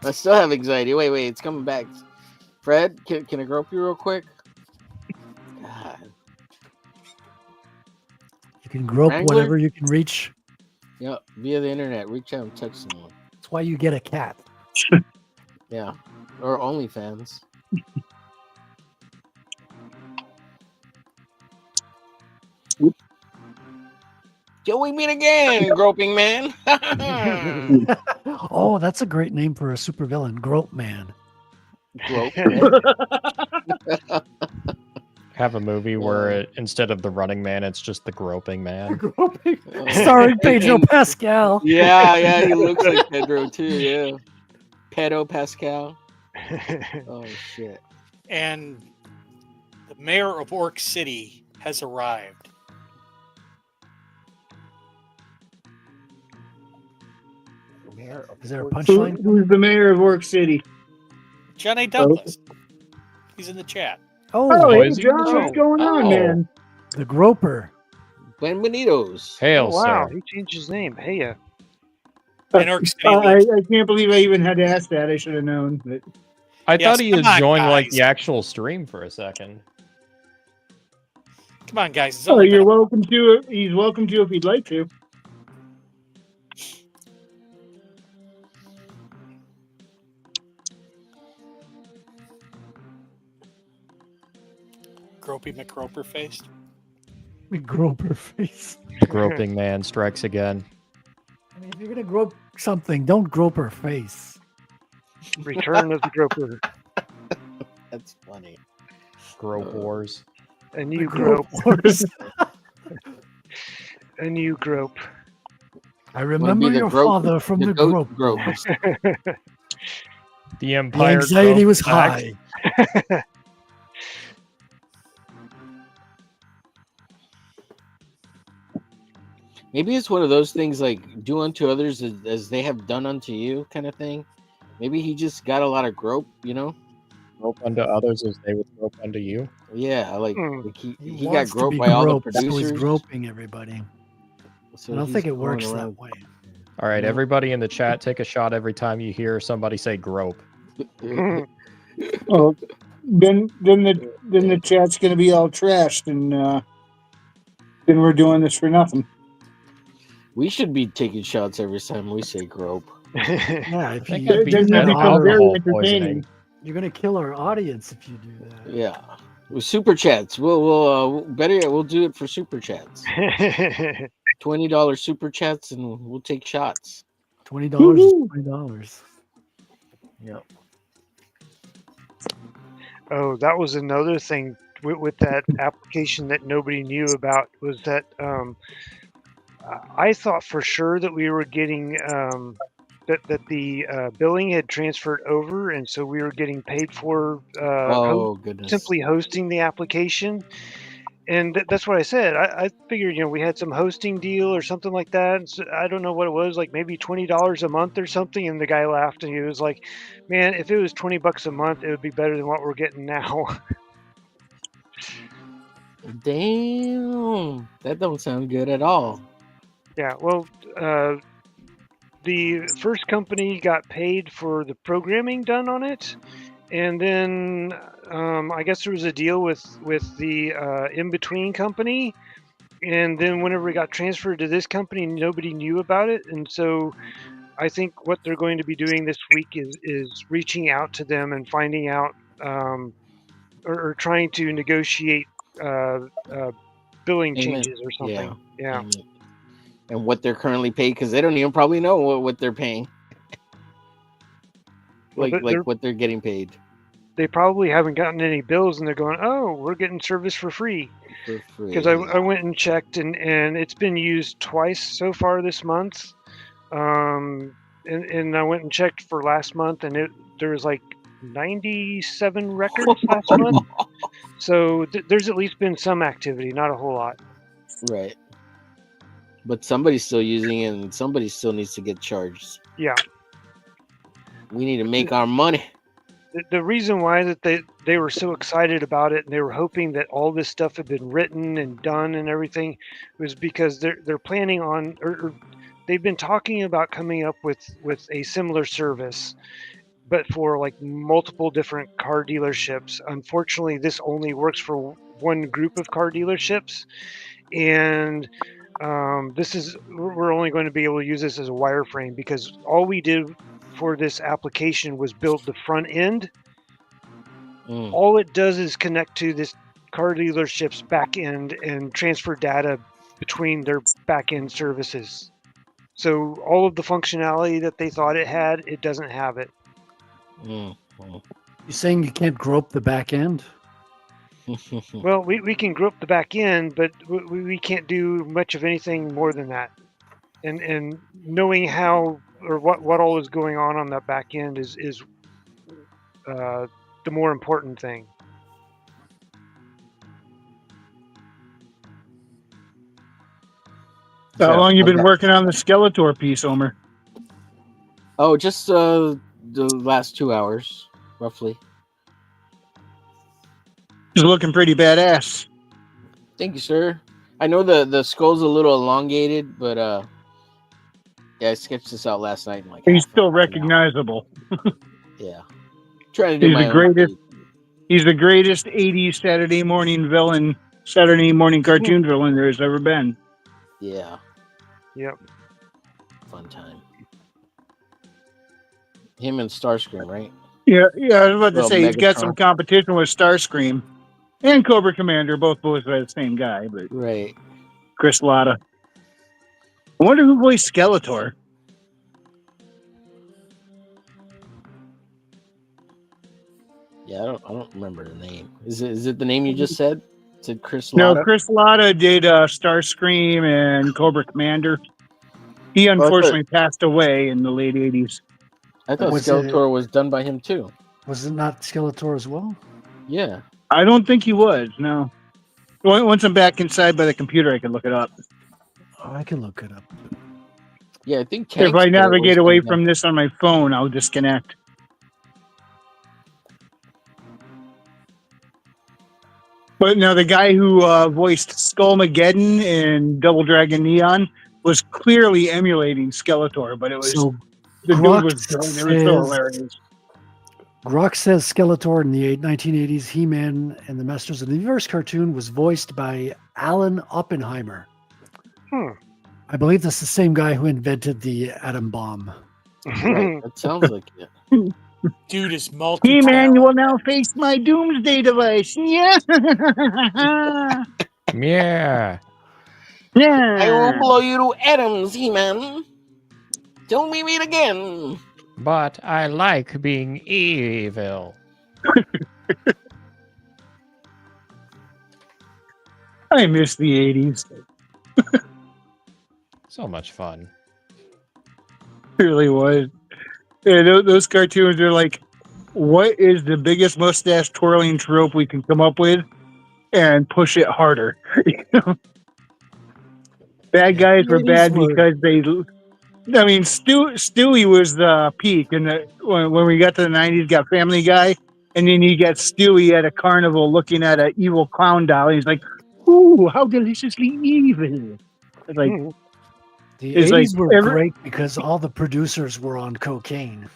I still have anxiety. Wait, it's coming back. Fred, can I grope you real quick? God. You can grope whatever you can reach. Yeah, via the internet. Reach out and touch someone. That's why you get a cat. Yeah, or OnlyFans. Till we meet again, groping man. Oh, that's a great name for a supervillain, Grope Man. Grope Man. Have a movie where instead of the running man, it's just the groping man. Starring Pedro Pascal. Yeah, he looks like Pedro too. Yeah, Pedro Pascal. Oh shit! And the mayor of Orc City has arrived. Is there a punchline? Who's the mayor of Orc City? John A. Douglas. He's in the chat. Oh, hey, John, what's going on, man? The Groper. Bienvenidos. Hail, Oh, wow, sir. he changed his name. Hey, And Orc City I leaves. can't believe I even had to ask that. I should have known. But I Yes, thought he come had on, joined like guys. the actual stream for a second. Come on, guys. It's oh, only you're been welcome to. He's welcome to if he'd like to. Gropey McRoper faced. We grope her face. The groping man strikes again. I mean, if you're gonna grope something, don't grope her face. Return of the Groper. That's funny. Grope wars. And The you grope. wars. And you grope. I remember the your grope- father from the goat grope. gropers. The The Empire. anxiety Grope was attacked. high. Maybe it's one of those things like do unto others as they have done unto you kind of thing. Maybe he just got a lot of grope, you know? Grope unto others as they would grope unto you. Yeah, like, Hmm. like he He got wants to groped be by all the groped, so he's producers. groping everybody. So I don't he's think it going works around- that way. All right, Yeah. everybody in the chat, take a shot every time you hear somebody say grope. Oh, then the chat's gonna be all trashed, and then we're doing this for nothing. We should be taking shots every time we say grope. Yeah, if think you I'd be Then you dead of become very alcohol entertaining. poisoning. you're gonna kill our audience if you do that. Yeah. With super chats. We'll better yet, we'll do it for super chats. $20 super chats and we'll take shots. $20 is Woohoo! $20. Yep. Oh, that was another thing with that application that nobody knew about was that I thought for sure that we were getting that the billing had transferred over, and so we were getting paid for Oh goodness. simply hosting the application. And that's what I said. I figured, we had some hosting deal or something like that. So I don't know what it was, like maybe $20 a month or something. And the guy laughed and he was like, "Man, if it was $20 a month, it would be better than what we're getting now." Damn. That don't sound good at all. Yeah. Well, the first company got paid for the programming done on it, and then I guess there was a deal with the in-between company. And then whenever it got transferred to this company, nobody knew about it. And so I think what they're going to be doing this week is reaching out to them and finding out or trying to negotiate billing Payment. changes or something. Yeah. Payment. And what they're currently paid because they don't even probably know what they're paying. Well, like what they're getting paid. They probably haven't gotten any bills and they're going, "Oh, we're getting service for free." For free. Because I went and checked and it's been used twice so far this month. And I went and checked for last month and there was like 97 records last month. So there's at least been some activity, not a whole lot. Right. But somebody's still using it and somebody still needs to get charged. Yeah. We need to make our money. The reason why that they were so excited about it and they were hoping that all this stuff had been written and done and everything was because they're planning on or they've been talking about coming up with a similar service, but for like multiple different car dealerships. Unfortunately, this only works for one group of car dealerships, and we're only going to be able to use this as a wireframe because all we did for this application was build the front end. All it does is connect to this car dealership's back end and transfer data between their back end services. So all of the functionality that they thought it had, it doesn't have it. You're saying you can't grope the back end? Well, we can grope the back end, but we can't do much of anything more than that. And knowing how or what all is going on that back end is the more important thing. How long you been working on the Skeletor piece, Homer? Oh, just the last 2 hours, roughly. He's looking pretty badass. Thank you, sir. I know the skull's a little elongated, but yeah, I sketched this out last night in like He's still half an hour. recognizable. Yeah, trying to do He's my the own greatest. take. He's the greatest '80s Saturday morning villain, Saturday morning cartoon villain there's ever been. Yeah, Yep. fun time. Him and Starscream, right? Yeah, I was about to Well, say he's got some Megatron. competition with Starscream and Cobra Commander, both by the same guy, but Right. Chris Latta. I wonder who voiced Skeletor. Yeah, I don't remember the name. Is it the name you just said? Is it Chris No, Latta? Chris Latta did Starscream and Cobra Commander. He Oh, unfortunately passed away in the late '80s. I thought Was Skeletor was done by him too. Was it not Skeletor as well? Yeah. I don't think he was. No. Once I'm back inside by the computer, I can look it up. Oh, I can look it up. Yeah, I think If I Tank's navigate was away done by- from this on my phone, I'll disconnect. But no, the guy who voiced Skullmageddon in Double Dragon Neon was clearly emulating Skeletor, but it was So the dude Grok was it was so says, hilarious. Grok says Skeletor in the 1980s He-Man and the Masters of the Universe cartoon was voiced by Alan Oppenheimer. I believe that's the same guy who invented the atom bomb. Right, that sounds like it. Dude is He-Man, you will multi-talented. now face my doomsday device. Yeah. Yeah. I will Yeah. blow you to atoms, He-Man. Till we meet again. But I like being evil. I miss the '80s. So much fun. It really was. Yeah, those cartoons are like, what is the biggest mustache twirling trope we can come up with, and push it harder. You know? Bad Yeah, guys the were 80s bad were- because they. I mean, Stewie was the peak, and when we got to the '90s, got Family Guy, and then you got Stewie at a carnival looking at an evil clown doll, and he's like, "Ooh, how deliciously evil!" It's like, The it's 80s like were great because all the producers were on cocaine.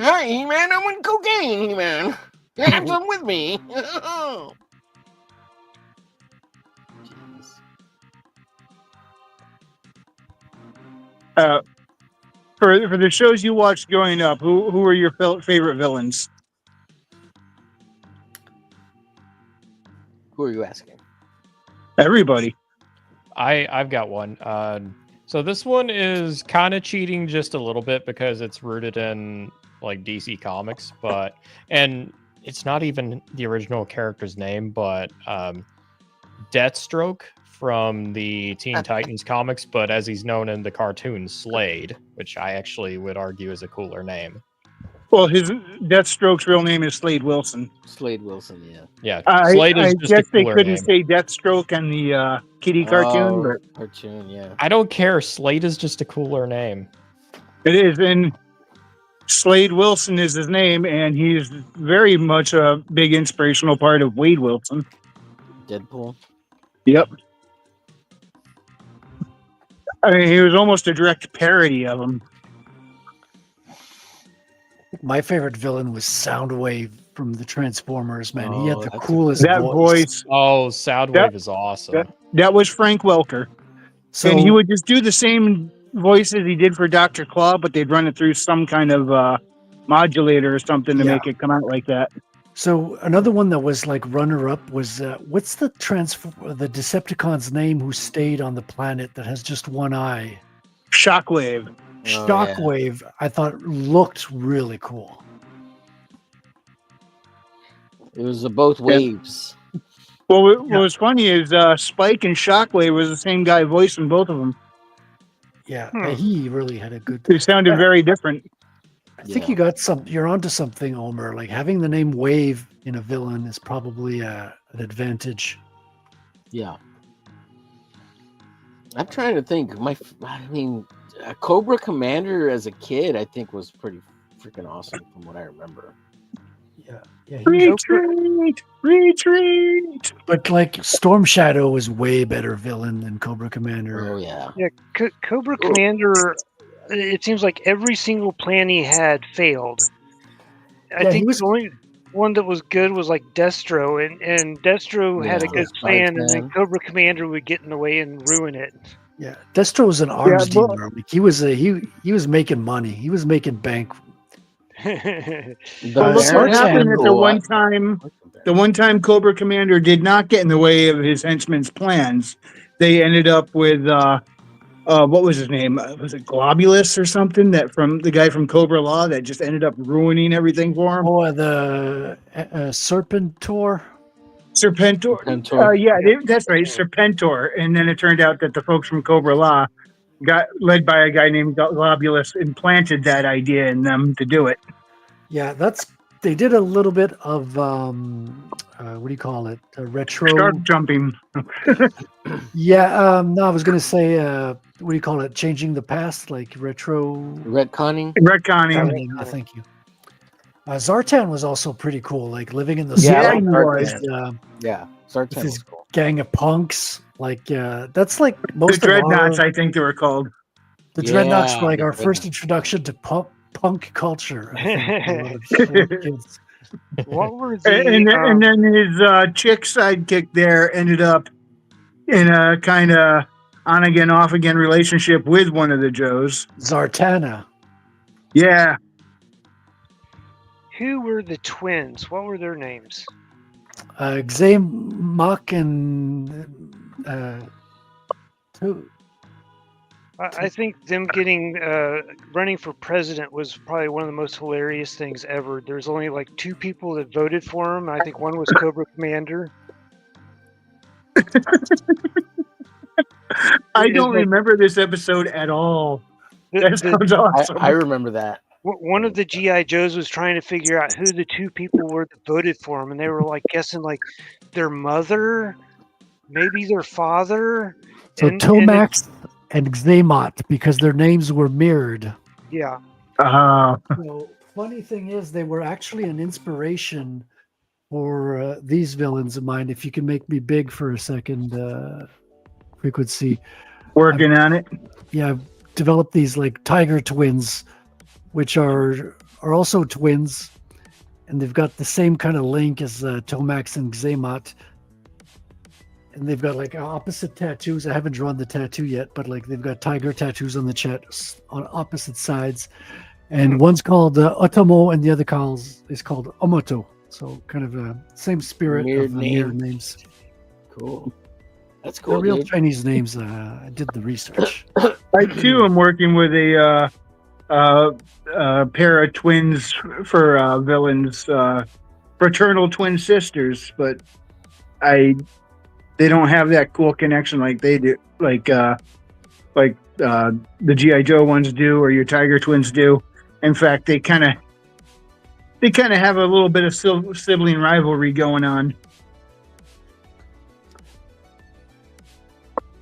Hi, He-Man. I'm on cocaine, He-Man. Have some with me. for the shows you watched growing up, who were your favorite villains? Who are you asking? Everybody. I've got one. So this one is kind of cheating just a little bit because it's rooted in like DC Comics, and it's not even the original character's name, but Deathstroke from the Teen Titans comics, but as he's known in the cartoon, Slade, which I actually would argue is a cooler name. Well, his Deathstroke's real name is Slade Wilson. Slade Wilson, yeah. Yeah, Slade is I just a guess they cooler couldn't name. say Deathstroke on the Kitty cartoon, but Cartoon, yeah. I don't care. Slade is just a cooler name. it is. And Slade Wilson is his name, and he's very much a big inspirational part of Wade Wilson. Deadpool. Yep. I mean, he was almost a direct parody of him. My favorite villain was Soundwave from the Transformers, man. He had Oh, the that's a- coolest That voice. voice, Oh, Soundwave is awesome. that was Frank Welker. So And he would just do the same voices he did for Dr. Claw, but they'd run it through some kind of modulator or something to Yeah. make it come out like that. So another one that was like runner-up was what's the Decepticon's name who stayed on the planet that has just one eye? Shockwave. Shockwave. I thought looked really cool. It was both waves. Well, what was funny is Spike and Shockwave was the same guy voicing both of them. Yeah, he really had a good. They sounded very different. I think you're onto something, Omer. Like having the name Wave in a villain is probably an advantage. Yeah. I'm trying to think. Cobra Commander as a kid, I think was pretty freaking awesome from what I remember. Yeah, Retreat. but like Storm Shadow was way better villain than Cobra Commander. Oh yeah. Yeah, Cobra Commander. It seems like every single plan he had failed. I Yeah, he think was- the only one that was good was like Destro, and Destro had a Yeah, good plan, and then Zartan. Cobra Commander would get in the way and ruin it. Yeah, Destro was an arms Yeah, well- dealer. Like he was making money. He was making bank. The Well, look what Zartan- happened at the Cool. one time. The one time Cobra Commander did not get in the way of his henchmen's plans. They ended up with what was his name? Was it Globulus or something? That from the guy from Cobra Law that just ended up ruining everything for him. Oh, the Serpentor. Serpentor. Serpentor. That's right, Serpentor. And then it turned out that the folks from Cobra Law got led by a guy named Globulus, implanted that idea in them to do it. Yeah, they did a little bit of what do you call it? Retro. Shark jumping. Yeah, no, I was gonna say what do you call it? Changing the past, like retro. Retconning. Retconning. Thank you. Zartan was also pretty cool, like living in the Yeah, I swamp like with, Zartan. Yeah, Zartan with his was cool. gang of punks. Like that's like most The Dreadnoughts, of I think they were called. the Dreadnoughts Yeah, were like the our first Dreadnoughts. introduction to punk culture. I think, for a lot of kids. What were the And then his chick sidekick there ended up in a kind of on again, off again relationship with one of the Joes. Zartana. Yeah. who were the twins? What were their names? Xamok and who? I think them getting running for president was probably one of the most hilarious things ever. There's only like 2 people that voted for him. I think one was Cobra Commander. I don't remember this episode at all. That sounds awesome. I remember that. One of the GI Joes was trying to figure out who the 2 people were that voted for him, and they were like guessing like their mother, maybe their father. So Tomax and Xamot, because their names were mirrored. Yeah. So, funny thing is, they were actually an inspiration for these villains of mine. If you can make me big for a second, Frequency. Working on it. Yeah, I've developed these like tiger twins, which are also twins, and they've got the same kind of link as Tomax and Xamot. And they've got like opposite tattoos. I haven't drawn the tattoo yet, but like they've got tiger tattoos on the chest on opposite sides. And one's called Otomo and the other is called Omoto. So kind of same spirit Weird of the mirror names. Cool. That's They're cool. real Dude. Chinese names. I did the research. I too am working with a pair of twins for villains, fraternal twin sisters, but they don't have that cool connection like they do, like the GI Joe ones do, or your Tiger twins do. In fact, they kind of have a little bit of sibling rivalry going on.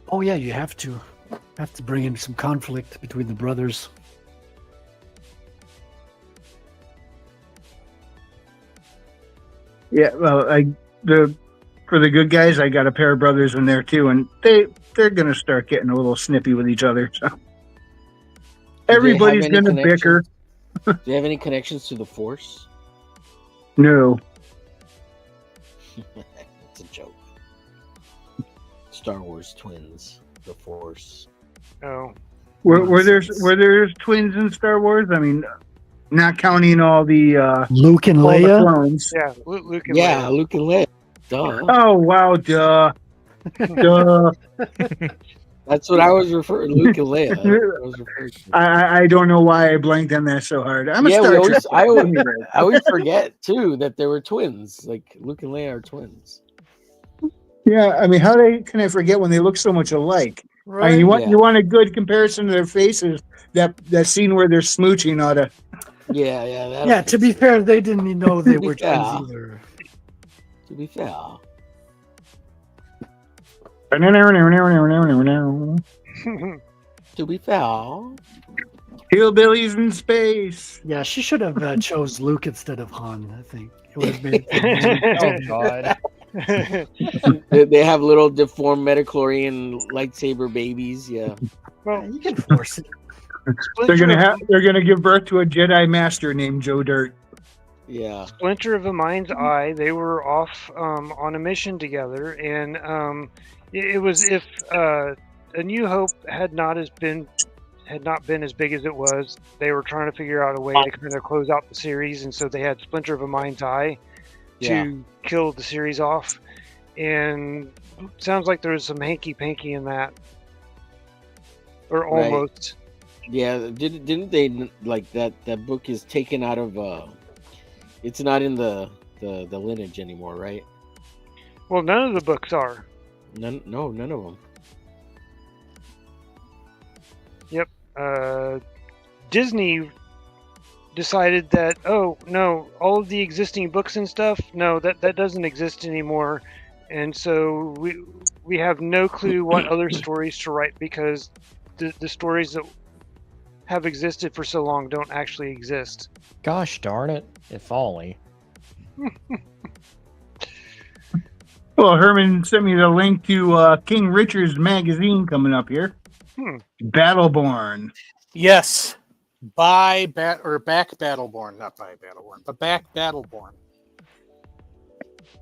Oh yeah, you have to bring in some conflict between the brothers. Yeah, well, for the good guys, I got a pair of brothers in there too, and they're gonna start getting a little snippy with each other. So everybody's gonna bicker. Do you have any connections to the Force? No. It's a joke. Star Wars twins, the Force. Oh. Were there twins in Star Wars? I mean, not counting all the Luke and all the Leia. clones. Yeah, Luke and Yeah, Leia. Luke and Leia. Duh. Oh wow, duh. Duh. That's what I was referring. Luke and Leia. That's what I was referring to. I don't know why I blanked on that so hard. I'm a Yeah, Star Trek. I always forget too that they were twins. Like Luke and Leia are twins. Yeah, I mean, can I forget when they look so much alike? Right. I mean, Yeah. you want a good comparison to their faces. That scene where they're smooching ought to. Yeah. Yeah, to be fair, they didn't even know they were Yeah. twins either. To be fair. To To be fair. Hillbillies in space. Yeah, she should have chose Luke instead of Han. I think it would have made. Oh God. They have little deformed metachlorian lightsaber babies. Yeah. Well, you can force it. They're gonna give birth to a Jedi Master named Joe Dirt. Yeah. Splinter of a Mind's Eye. They were off on a mission together, and it was if A New Hope had not been as big as it was. They were trying to figure out a way to kind of close out the series, and so they had Splinter of a Mind's Eye to kill the series off. And sounds like there was some hanky-panky in that, or almost. Yeah, didn't they like that book is taken out of it's not in the lineage anymore, right? Well, none of the books are. None of them. Yep. Disney decided that, oh no, all of the existing books and stuff, no, that doesn't exist anymore, and so we have no clue what other stories to write, because the stories that have existed for so long don't actually exist. Gosh darn it! If only. Well, Herman sent me the link to King Richard's magazine coming up here. Battleborn. Yes. Back Battleborn, not by Battleborn, but back Battleborn.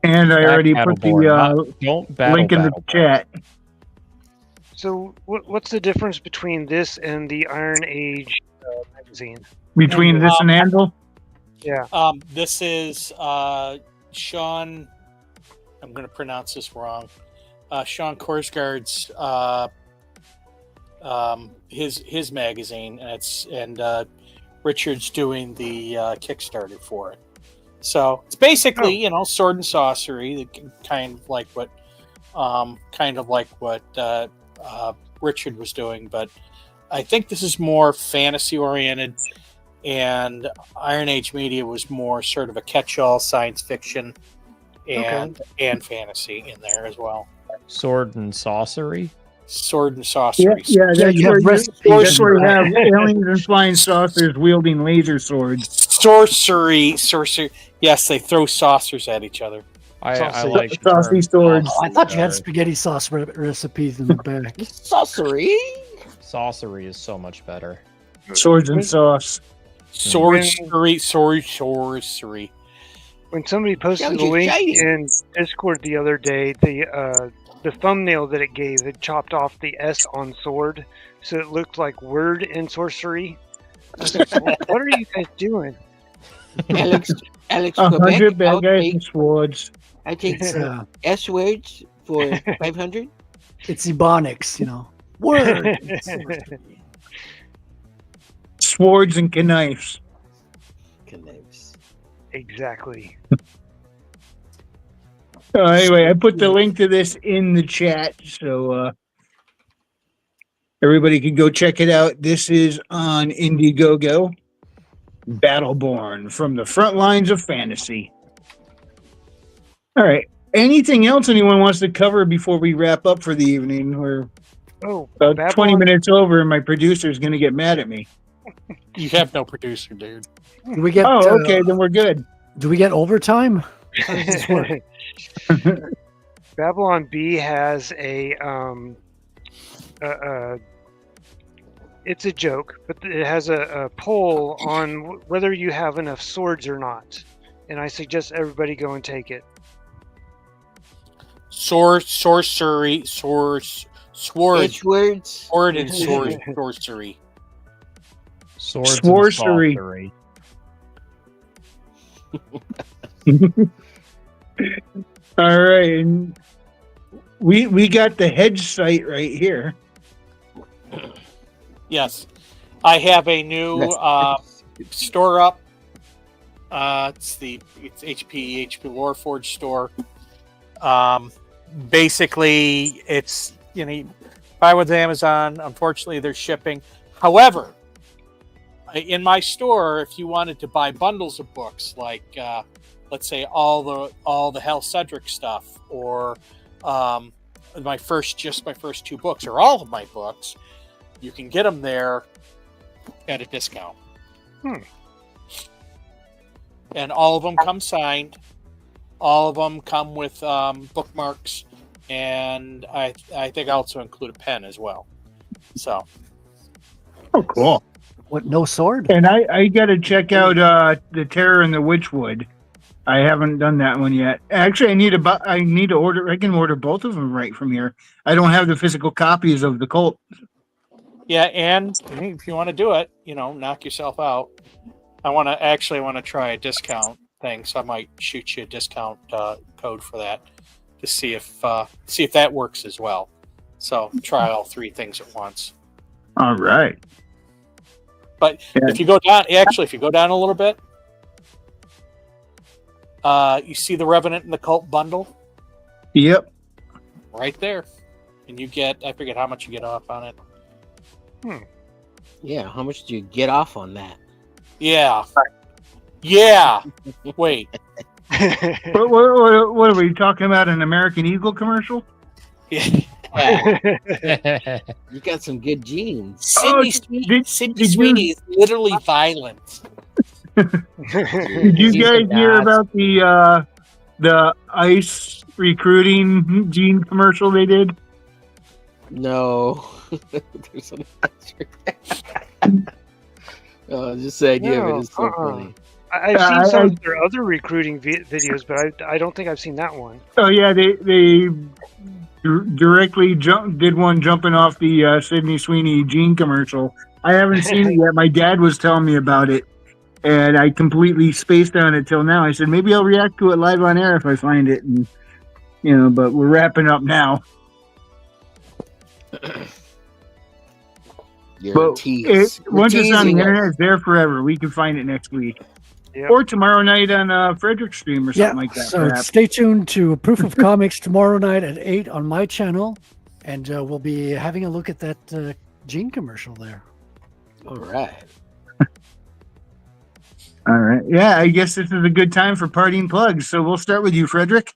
And I Back already put the don't battle link in the Battleborn. chat. So what's the difference between this and the Iron Age magazine? Between this and Anvil? Yeah. This is Sean. I'm going to pronounce this wrong. Sean Korsgaard's his magazine, and Richard's doing the Kickstarter for it. So it's basically sword and sorcery, kind of like what Richard was doing, but I think this is more fantasy oriented, and Iron Age Media was more sort of a catch-all science fiction and fantasy in there as well. Sword and sorcery. Sword and sorcery. Yeah, that's you where have recipes. that's where you have aliens and flying saucers wielding laser swords. Sorcery. Yes, they throw saucers at each other. I like saucy swords. Oh, I thought you had spaghetti sauce recipes in the back. Sorcery. Sorcery is so much better. Swords and sauce. Sorcery. When somebody posted Sounds the link exciting. in Discord the other day, the thumbnail that it gave had chopped off the S on sword, so it looked like word in sorcery. I was like, what are you guys doing? Alex 100 Quebec. bad guys and swords. I take It's, S words for 500. it's Ebonics, Word. Swords and knives. Knives. Exactly. Anyway, I put the link to this in the chat, so everybody can go check it out. This is on Indiegogo. Battleborn, from the front lines of fantasy. All right. Anything else anyone wants to cover before we wrap up for the evening? We're about 20 minutes over, and my producer is going to get mad at me. You have no producer, dude. Do we get? Okay, then we're good. Do we get overtime? How does this work? Babylon B has it's a joke, but it has a poll on whether you have enough swords or not, and I suggest everybody go and take it. Sorcery, sword and words. sword and sorcery. Swords Sorcery. and sorcery. All right, and we got the hedge site right here. Yes, I have a new store up. It's HP Loreforge store. Basically, it's buy with Amazon. Unfortunately, they're shipping. However, in my store, if you wanted to buy bundles of books, like let's say all the Hal Cedric stuff, or my first two books, or all of my books, you can get them there at a discount. Hmm. And all of them come signed. All of them come with bookmarks, and I think I also include a pen as well. So. Oh, cool. What? No sword? And I got to check out the Terror and the Witchwood. I haven't done that one yet. Actually, I need to order. I can order both of them right from here. I don't have the physical copies of the Cult. Yeah, and if you want to do it, knock yourself out. I want to try a discount thing, so I might shoot you a discount code for that to see if that works as well. So try all three things at once. All right. But if you go down a little bit, you see the Revenant and the Cult bundle? Yep. Right there. And you get, I forget how much you get off on it. Yeah, how much do you get off on that? Yeah. Yeah. Wait. What are we talking about? An American Eagle commercial? Yeah. You got some good genes. Sydney Sweeney is literally violent. Did you guys hear about the ICE recruiting gene commercial they did? No. There's an answer. Just the idea of it is so funny. I've seen some of their other recruiting videos, but I don't think I've seen that one. Oh yeah, they directly did one jumping off the Sydney Sweeney gene commercial. I haven't seen it yet. My dad was telling me about it, and I completely spaced on it till now. I said maybe I'll react to it live on air if I find it, and but we're wrapping up now. But once it's on the internet, it's there forever. We can find it next week. Yep. Or tomorrow night on Frederick's stream or something like that. So stay tuned to Proof of Comics tomorrow night at 8 on my channel, and we'll be having a look at that Gene commercial there. All right. All right. Yeah, I guess this is a good time for parting plugs. So we'll start with you, Frederick.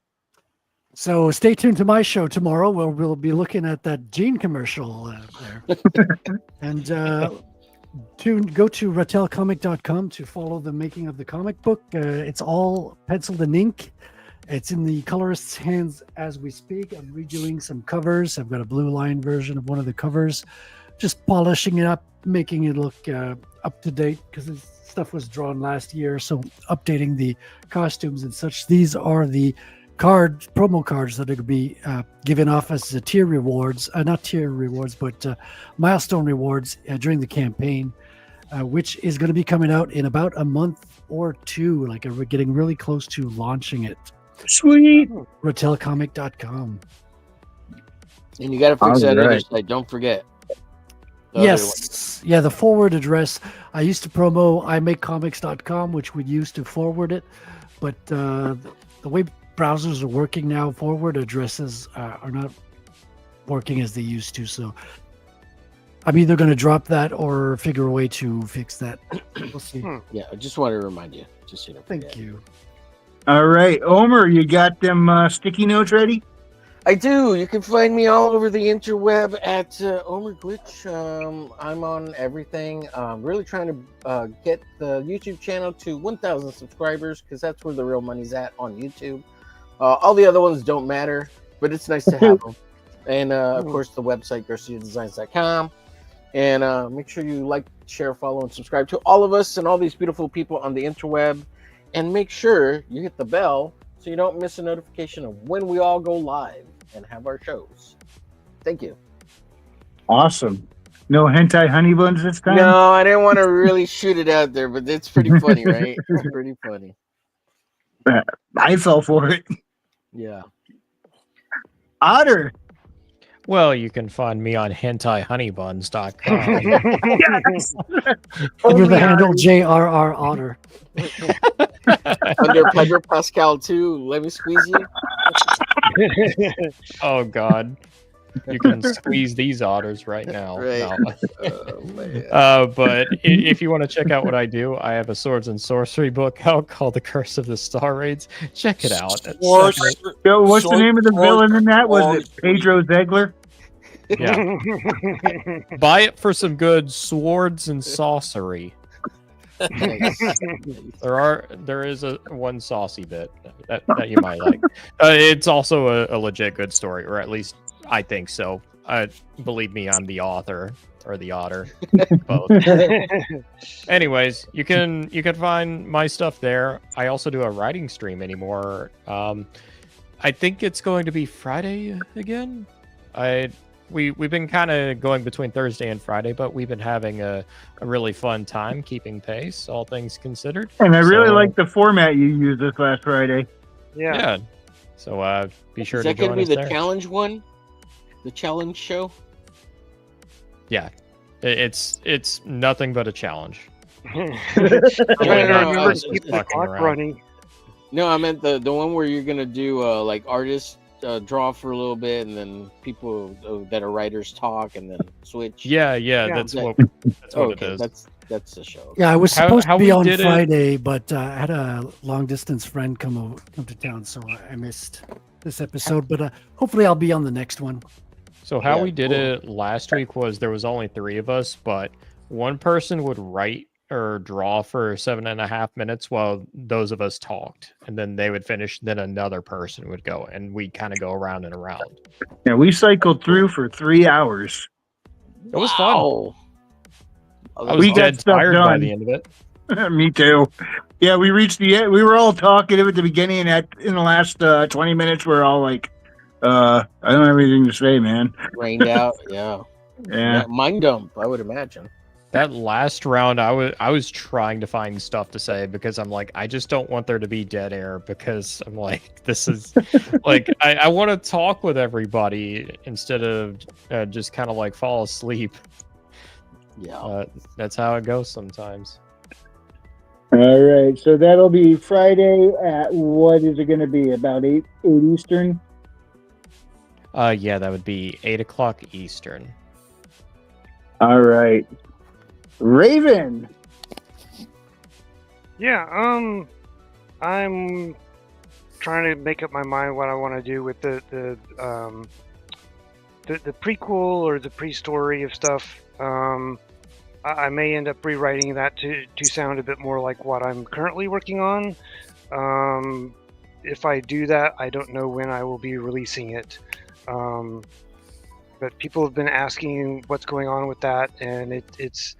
So stay tuned to my show tomorrow where we'll be looking at that Gene commercial there. And go to rattelcomic.com to follow the making of the comic book. It's all penciled in ink. It's in the colorist's hands as we speak. I'm redoing some covers. I've got a blue line version of one of the covers. Just polishing it up, making it look up to date because this stuff was drawn last year. So updating the costumes and such. These are the promo cards that are going to be given off as the tier rewards, not tier rewards, but milestone rewards during the campaign, which is going to be coming out in about a month or two. Like we're getting really close to launching it. Sweet. Rattelcomic.com. And you got to fix that other site. Don't forget. Yes. Yeah, the forward address. I used to promo imakecomics.com, which we'd use to forward it. But the way browsers are working now, forward addresses are not working as they used to. So I'm either going to drop that or figure a way to fix that. We'll see. Yeah, I just want to remind you. Just so you don't forget. Thank you. All right, Omer, you got them sticky notes ready? I do. You can find me all over the interweb at Omer Glitch. I'm on everything. Really trying to get the YouTube channel to 1,000 subscribers because that's where the real money's at on YouTube. All the other ones don't matter, but it's nice to have them. And, of course, the website, GarciaDesigns.com. And make sure you like, share, follow, and subscribe to all of us and all these beautiful people on the interweb. And make sure you hit the bell so you don't miss a notification of when we all go live and have our shows. Thank you. Awesome. No hentai honey buns this time? No, I didn't want to really shoot it out there, but it's pretty funny, right? It's pretty funny. I fell for it. Yeah. Otter. Well, you can find me on hentaiHoneybuns.com. Yes. Under the handle JRR Otter. Under Pedro Pascal too. Let me squeeze you. Oh God. You can squeeze these otters right now. Right. No. But if you want to check out what I do, I have a swords and sorcery book out called The Curse of the Star Raids. Check it out. What's the name of the villain in that? Was it Pedro Zegler? Yeah. Buy it for some good swords and sorcery. Nice. There is one saucy bit that you might like. It's also a legit good story, or at least I think so. Believe me, I'm the author or the otter, both. Anyways, you can find my stuff there. I also do a writing stream anymore. I think it's going to be Friday again. We've been kind of going between Thursday and Friday, but we've been having a really fun time keeping pace, all things considered. And I really like the format you used this last Friday. Yeah. So be sure Is to that going join to be us the there. challenge one? The challenge show? Yeah. It's nothing but a challenge. Trying no, to remember no, to keep the fucking clock around. running. No, I meant the one where you're gonna do like artists draw for a little bit, and then people that are writers talk, and then switch. Yeah, Yeah. that's That- what okay, it is. that's the show. Yeah, I was How- supposed how to be we on did it- Friday, but I had a long distance friend come to town, so I missed this episode. But hopefully, I'll be on the next one. So how Yeah, we did cool. it last week was there was only 3 of us, but one person would write or draw for 7.5 minutes while those of us talked, and then they would finish. Then another person would go, and we kind of go around and around. Yeah, we cycled through for 3 hours. It was fun. Wow. I was We got dead stuff tired by done. the end of it. Me too. Yeah, we reached the end. We were all talkative at the beginning, and in the last 20 minutes, we're all like, I don't have anything to say, man. Rained out. Yeah. Yeah. Mind dump, I would imagine. That last round, I was trying to find stuff to say because I'm like, I just don't want there to be dead air because I'm like, this is like, I want to talk with everybody instead of just kind of like fall asleep. Yeah. That's how it goes sometimes. All right. So that'll be Friday at what is it going to be? About 8 Eastern? Yeah, that would be 8 o'clock Eastern. All right. Raven. Yeah, I'm trying to make up my mind what I want to do with the prequel or the pre-story of stuff. I may end up rewriting that to sound a bit more like what I'm currently working on. If I do that, I don't know when I will be releasing it. But people have been asking what's going on with that, and it's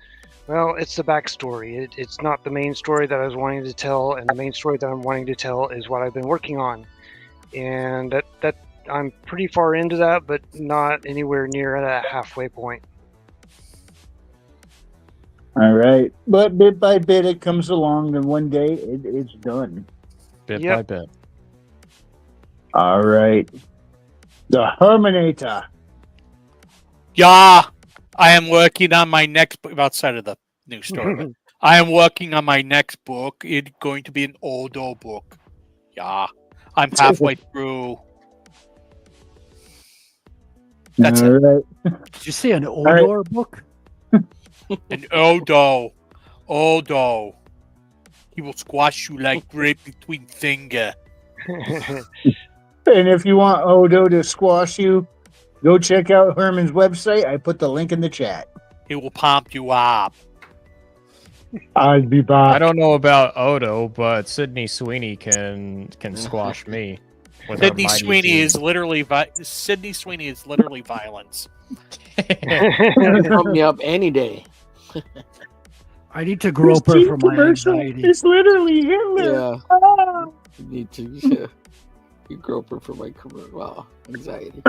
the backstory. It's not the main story that I was wanting to tell, and the main story that I'm wanting to tell is what I've been working on. And that I'm pretty far into that, but not anywhere near that halfway point. All right. But bit by bit, it comes along, and one day it's done. Bit Yep. by bit. All right. The Herminator. Yeah, I am working on my next book outside of the news story. But I am working on my next book. It's going to be an Odo book. Yeah, I'm halfway through. That's All it. right. Did you say an right. Odor book? An Odo. Odo. He will squash you like grape between finger. And if you want Odo to squash you, go check out Herman's website. I put the link in the chat. He will pump you up. I'll be back. I don't know about Odo, but Sydney Sweeney can squash me. With her Sydney mighty Sweeney team. is literally Sydney Sweeney is literally violence. Pump me up any day. I need to grope her for my anxiety. It's literally Hitler. Yeah. Ah. You need to. Yeah. You grope her for my career. Wow. Anxiety.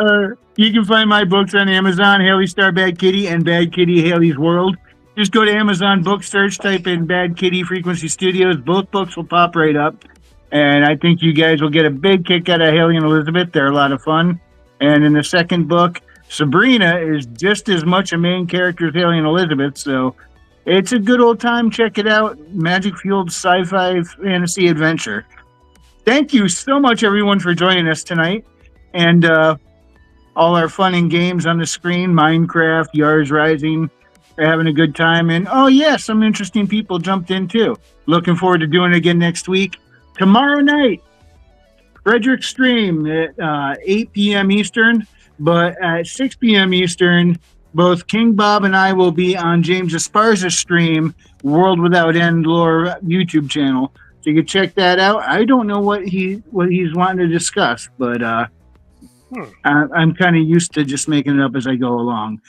You can find my books on Amazon, Haley Star Bad Kitty and Bad Kitty Haley's World. Just go to Amazon book search, type in Bad Kitty Frequency Studios. Both books will pop right up. And I think you guys will get a big kick out of Haley and Elizabeth. They're a lot of fun. And in the second book, Sabrina is just as much a main character as Haley and Elizabeth. So it's a good old time. Check it out. Magic-fueled sci-fi fantasy adventure. Thank you so much, everyone, for joining us tonight. And all our fun and games on the screen, Minecraft, Yars Rising, are having a good time. And, oh, yeah, some interesting people jumped in, too. Looking forward to doing it again next week. Tomorrow night, Frederick Stream at 8 p.m. Eastern. But at 6 p.m. Eastern, both King Bob and I will be on James Esparza's stream, World Without End Lore YouTube channel. So you can check that out. I don't know what he's wanting to discuss, but I'm kind of used to just making it up as I go along.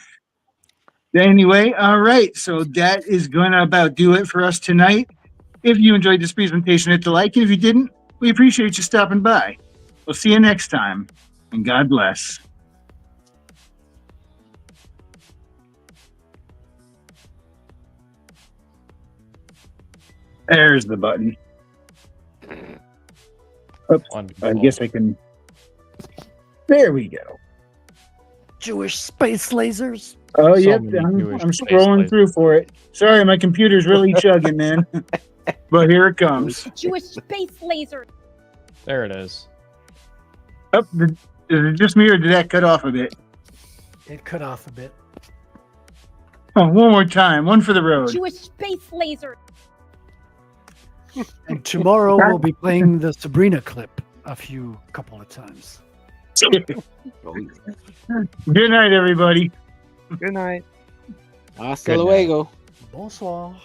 Anyway, all right. So that is going to about do it for us tonight. If you enjoyed this presentation, hit the like. And if you didn't, we appreciate you stopping by. We'll see you next time, and God bless. There's the button. Oops, I Wonderful. guess I can. There we go. Jewish space lasers. Oh, So yep. many I'm Jewish space scrolling lasers. through for it. Sorry, my computer's really chugging, man. But here it comes. Jewish space laser. There it is. Oh, is it just me, or did that cut off a bit? It cut off a bit. Oh, one more time. One for the road. Jewish space laser. And tomorrow we'll be playing the Sabrina clip a couple of times. Good night, everybody. Good night. Hasta Good night. luego. Bonsoir.